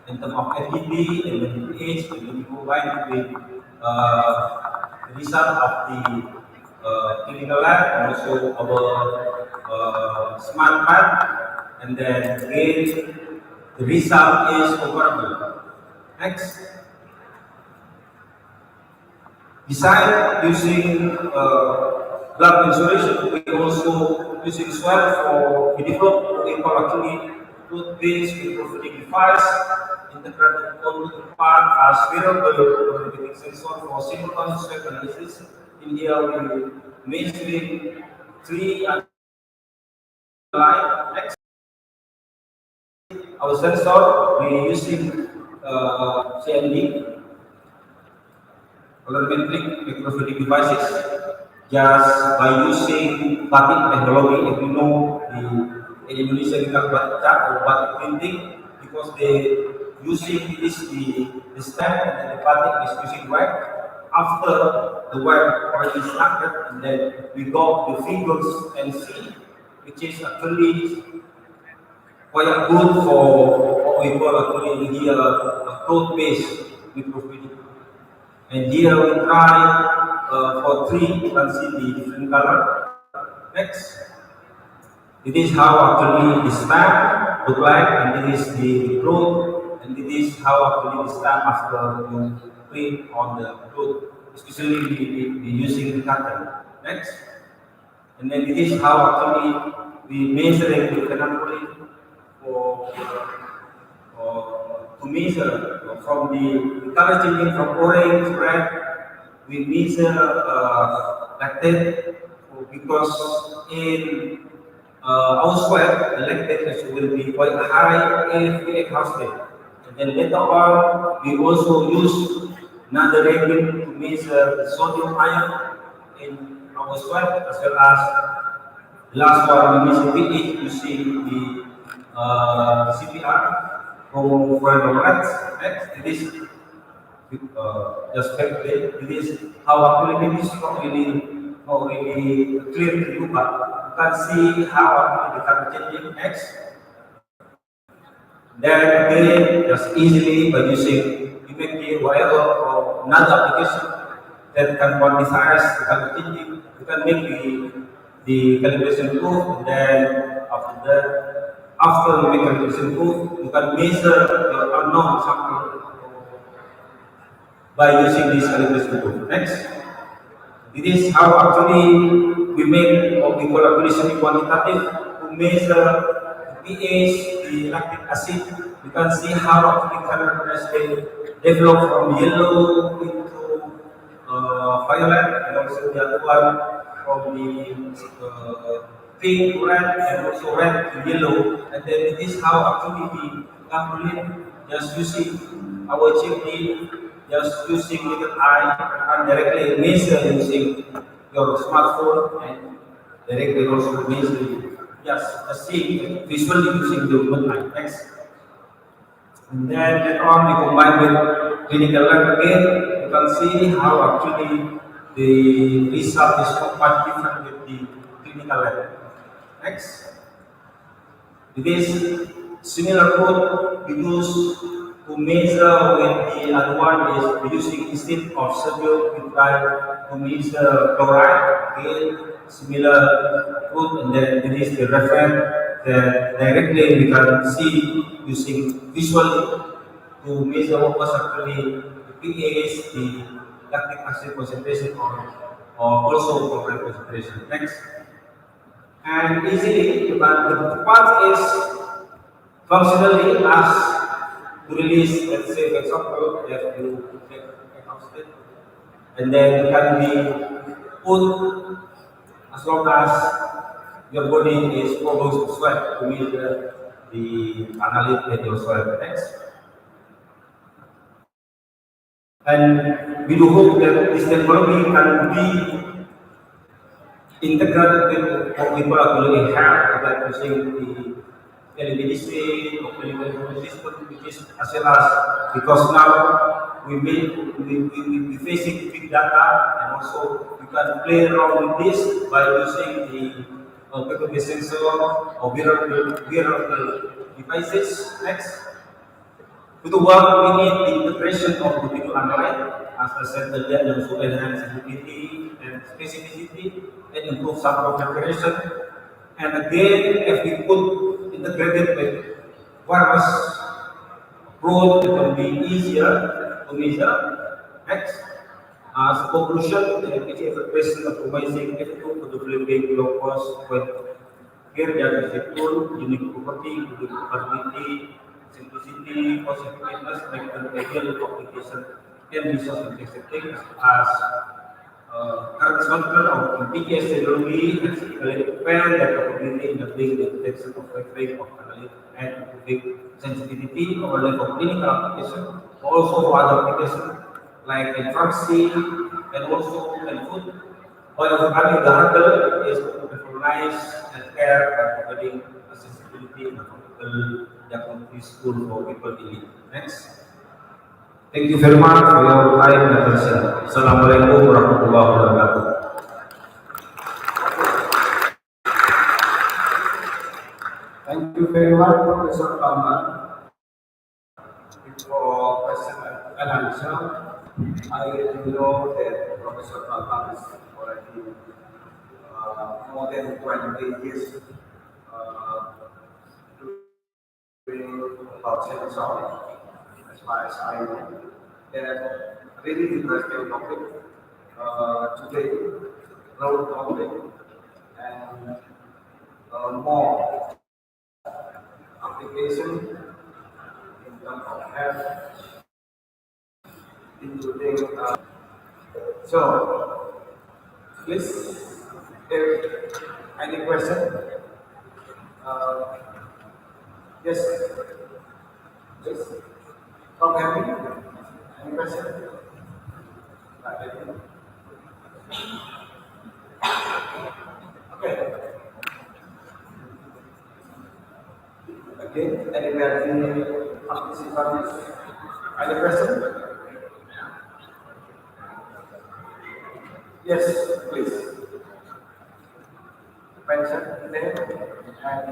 in terms of FTP and then pH, and then we combine with the result of the clinical lab and also our smart pad, and then again the result is comparable. Next, besides using blood mensuration, we also using swab for we develop actually toothpaste microfluidic device integrated onto the part as wearable magnetic sensor for simultaneous swab analysis. In here we measuring 3 line. Next, our sensor we using CMD colorimetric microfluidic devices just by using batik technology. If you know in Indonesia we call batik cat or batik printing, because they using the stamp and then the batik is using wax. After the work already started, and then we got the figures and see, which is actually quite good for what we call actually here toothpaste microfluidic. And here we try for 3, you can see the different color. Next, it is how actually the stamp look like, and this is the cloth, and it is how actually the stamp after you print on the cloth, especially we using the cutter. Next, and then it is how actually we measuring the cannoli for to measure from the color changing from orange to red. We measure lactate because in our swab the lactate will be quite high if we exhausted. And then later on we also use another reagent to measure the sodium ion in our swab, as well as the last one we measure pH using the CPR. Next, it is just quickly. It is how actually this is not really clear to you, but you can see how actually the color changing. Next, then again, just easily by using UNEJ whatever or another application that can quantify the color changing. You can make the calibration proof, and then after you make calibration proof, you can measure your unknown sample by using this calibration proof. Next, it is how actually we make what we call actually semi-quantitative to measure the pH, the lactic acid. You can see how actually color has been developed from yellow into violet, and also the other one from the pink to red, and also red to yellow. And then it is how actually we calculate just using our chimney, just using little eye, and directly measure using your smartphone, and directly also measure just see visually using the human eye. Next. And then later on we combine with clinical lab again. You can see how actually the result is quite different with the clinical lab. Next. This similar code we use to measure when the other one is using instead of sodium, we try to measure chloride. Again, similar code, and then there is the reference that directly we can see using visually to measure what was actually the pH, the lactic acid concentration, or also chloride concentration. Next. And easily, but the part is functionally as to release, let's say, for example, if you take oxygen, and then it can be put as long as your body is focused to sweat to measure the analyte in your sweat. Next. And we do hope that this technology can be integrated with what we particularly have, like using the telemedicine or telemedicine system, which is as well as because now we facing big data, and also we can play around with this by using the PPB sensor or wearable devices. Next. To do work, we need the integration of multiple analyte, as I said earlier, and also enhance sensitivity and specificity, and improve sample preparation. And again, if we put integrated with various approach, it will be easier to measure. Next, as a conclusion, the efficacy of optimizing F2 for developing low cost when here there is a tool, unique property, unique capability, simplicity, cost effectiveness, like an ideal application and resource intensity as current sample of PTS technology and typically depend that capability in the big detection of rate of analysis and improving sensitivity or level of clinical application, also for other applications like in pharmacy and also in food. But overcoming the hurdle is to recognize and care by providing accessibility and affordable diagnostic tool for people in need. Next. Thank you very much for your time and attention. Assalamualaikum warahmatullahi wabarakatuh. Thank you very much, Professor Palmer. For question and answer, I know that Professor Palmer is already more than 20 years doing about sensor. As far as I know, that really interesting topic today, broad topic, and more application in terms of health, including so please, if any question, yes, yes, from happy, any question? Okay. Again, any participants? Any question? Yes, please. Mention name and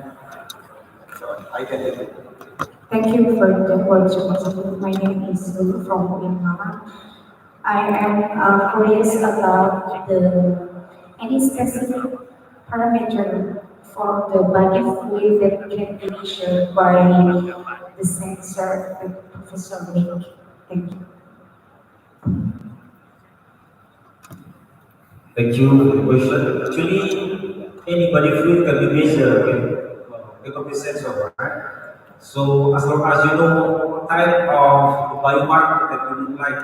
identity. Thank you for the question. My name is Lulu from UNEJ. I am curious about any specific parameter for the body fluid that can be measured by the sensor that Professor Link. Thank you. Thank you for the question. Actually, any body fluid can be measured with PPB sensor, right? So as long as you know what type of biomarker that you would like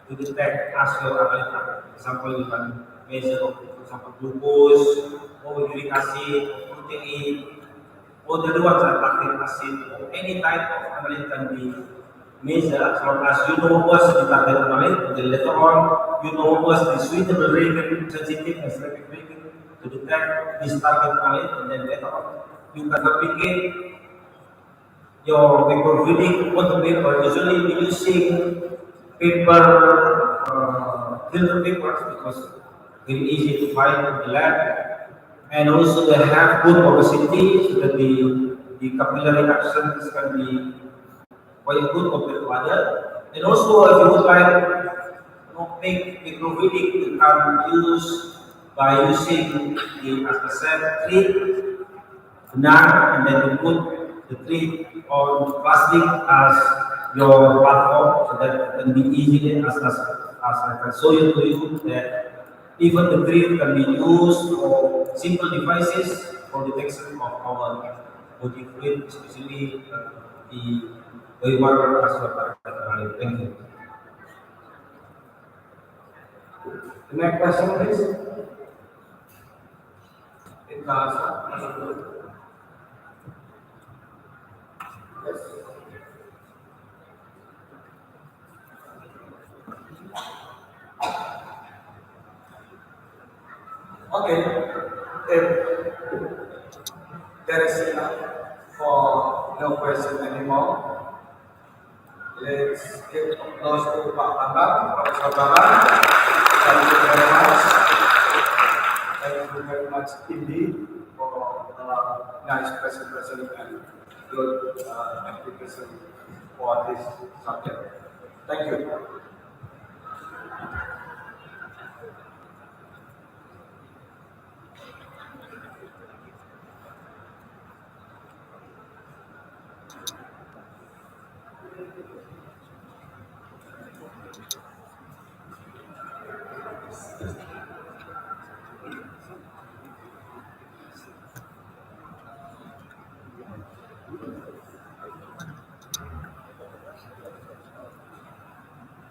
to detect as your analyte. For example, you can measure, for example, glucose, or uric acid, or protein, or the other ones are lactic acid, or any type of analyte can be measured as long as you know what's the target analyte. Then later on, you know what's the suitable reason, sensitive and selective reason to detect this target analyte, and then later on, you can replicate your paper reading on the paper, usually we using paper, filter papers because very easy to find in the lab. And also they have good opacity so that the capillary actions can be quite good compared to other. And also if you would like make paper reading, you can use by using the, as I said, treat NAR, and then you put the treat on plastic as your platform so that it can be easy as I can show you to you that even the treat can be used for simple devices for detection of our body fluid, especially the biomarker as well. Thank you. The next question, please. In Gaza. Yes. Okay. If there is enough for no question anymore, let's give applause to Pak Bambang, Professor Bambang. Thank you very much. Thank you very much indeed for nice presentation and good application for this subject. Thank you.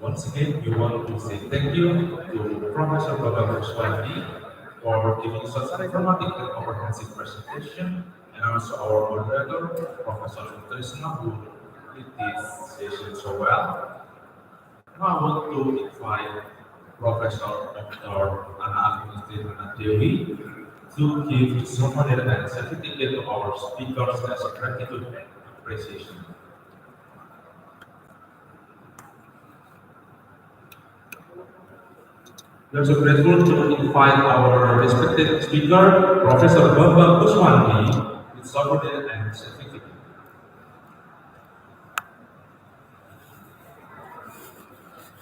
Once again, we want to say thank you to Professor Bapak Kuswandi for giving such an informative and comprehensive presentation, and also our moderator, Professor Trisna, who did this session so well. Now I want to invite Professor Dr. Ana Agustina Dewi to give summary and certificate to our speakers as a gratitude and appreciation. We are so grateful to invite our respected speaker, Professor Bambang Kuswandi, with certificate and certificate.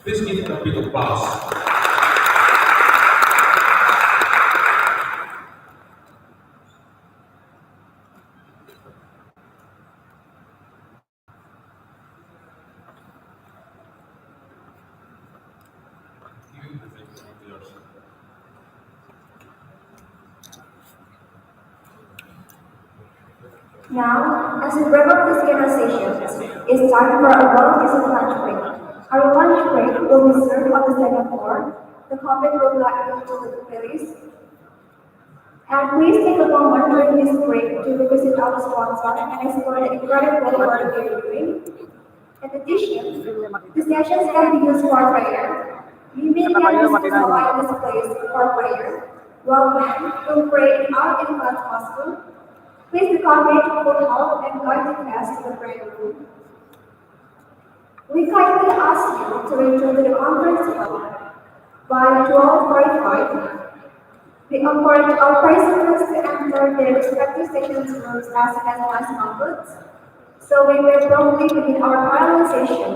Please give a big applause. Now, as we wrap up this conversation, it's time for a well-deserved lunch break. Our lunch break will be served on the second floor. The carpet will be like to the playlist. And please take a moment during this break to visit our sponsor and explore the incredible work they are doing. In addition, the sessions can be used for prayer. We may gather in this place for prayer. Welcome to pray out in God's gospel. Please accommodate for help and guide the class to the prayer room. We kindly ask you to return to the conference hall by 12:45. We encourage our participants to enter their respective sessions rooms as soon as possible goods, so we will promptly begin our parallel session.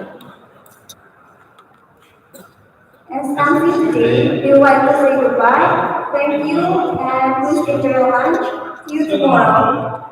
As MC today, we would like to say goodbye. Thank you, and please enjoy your lunch. See you tomorrow.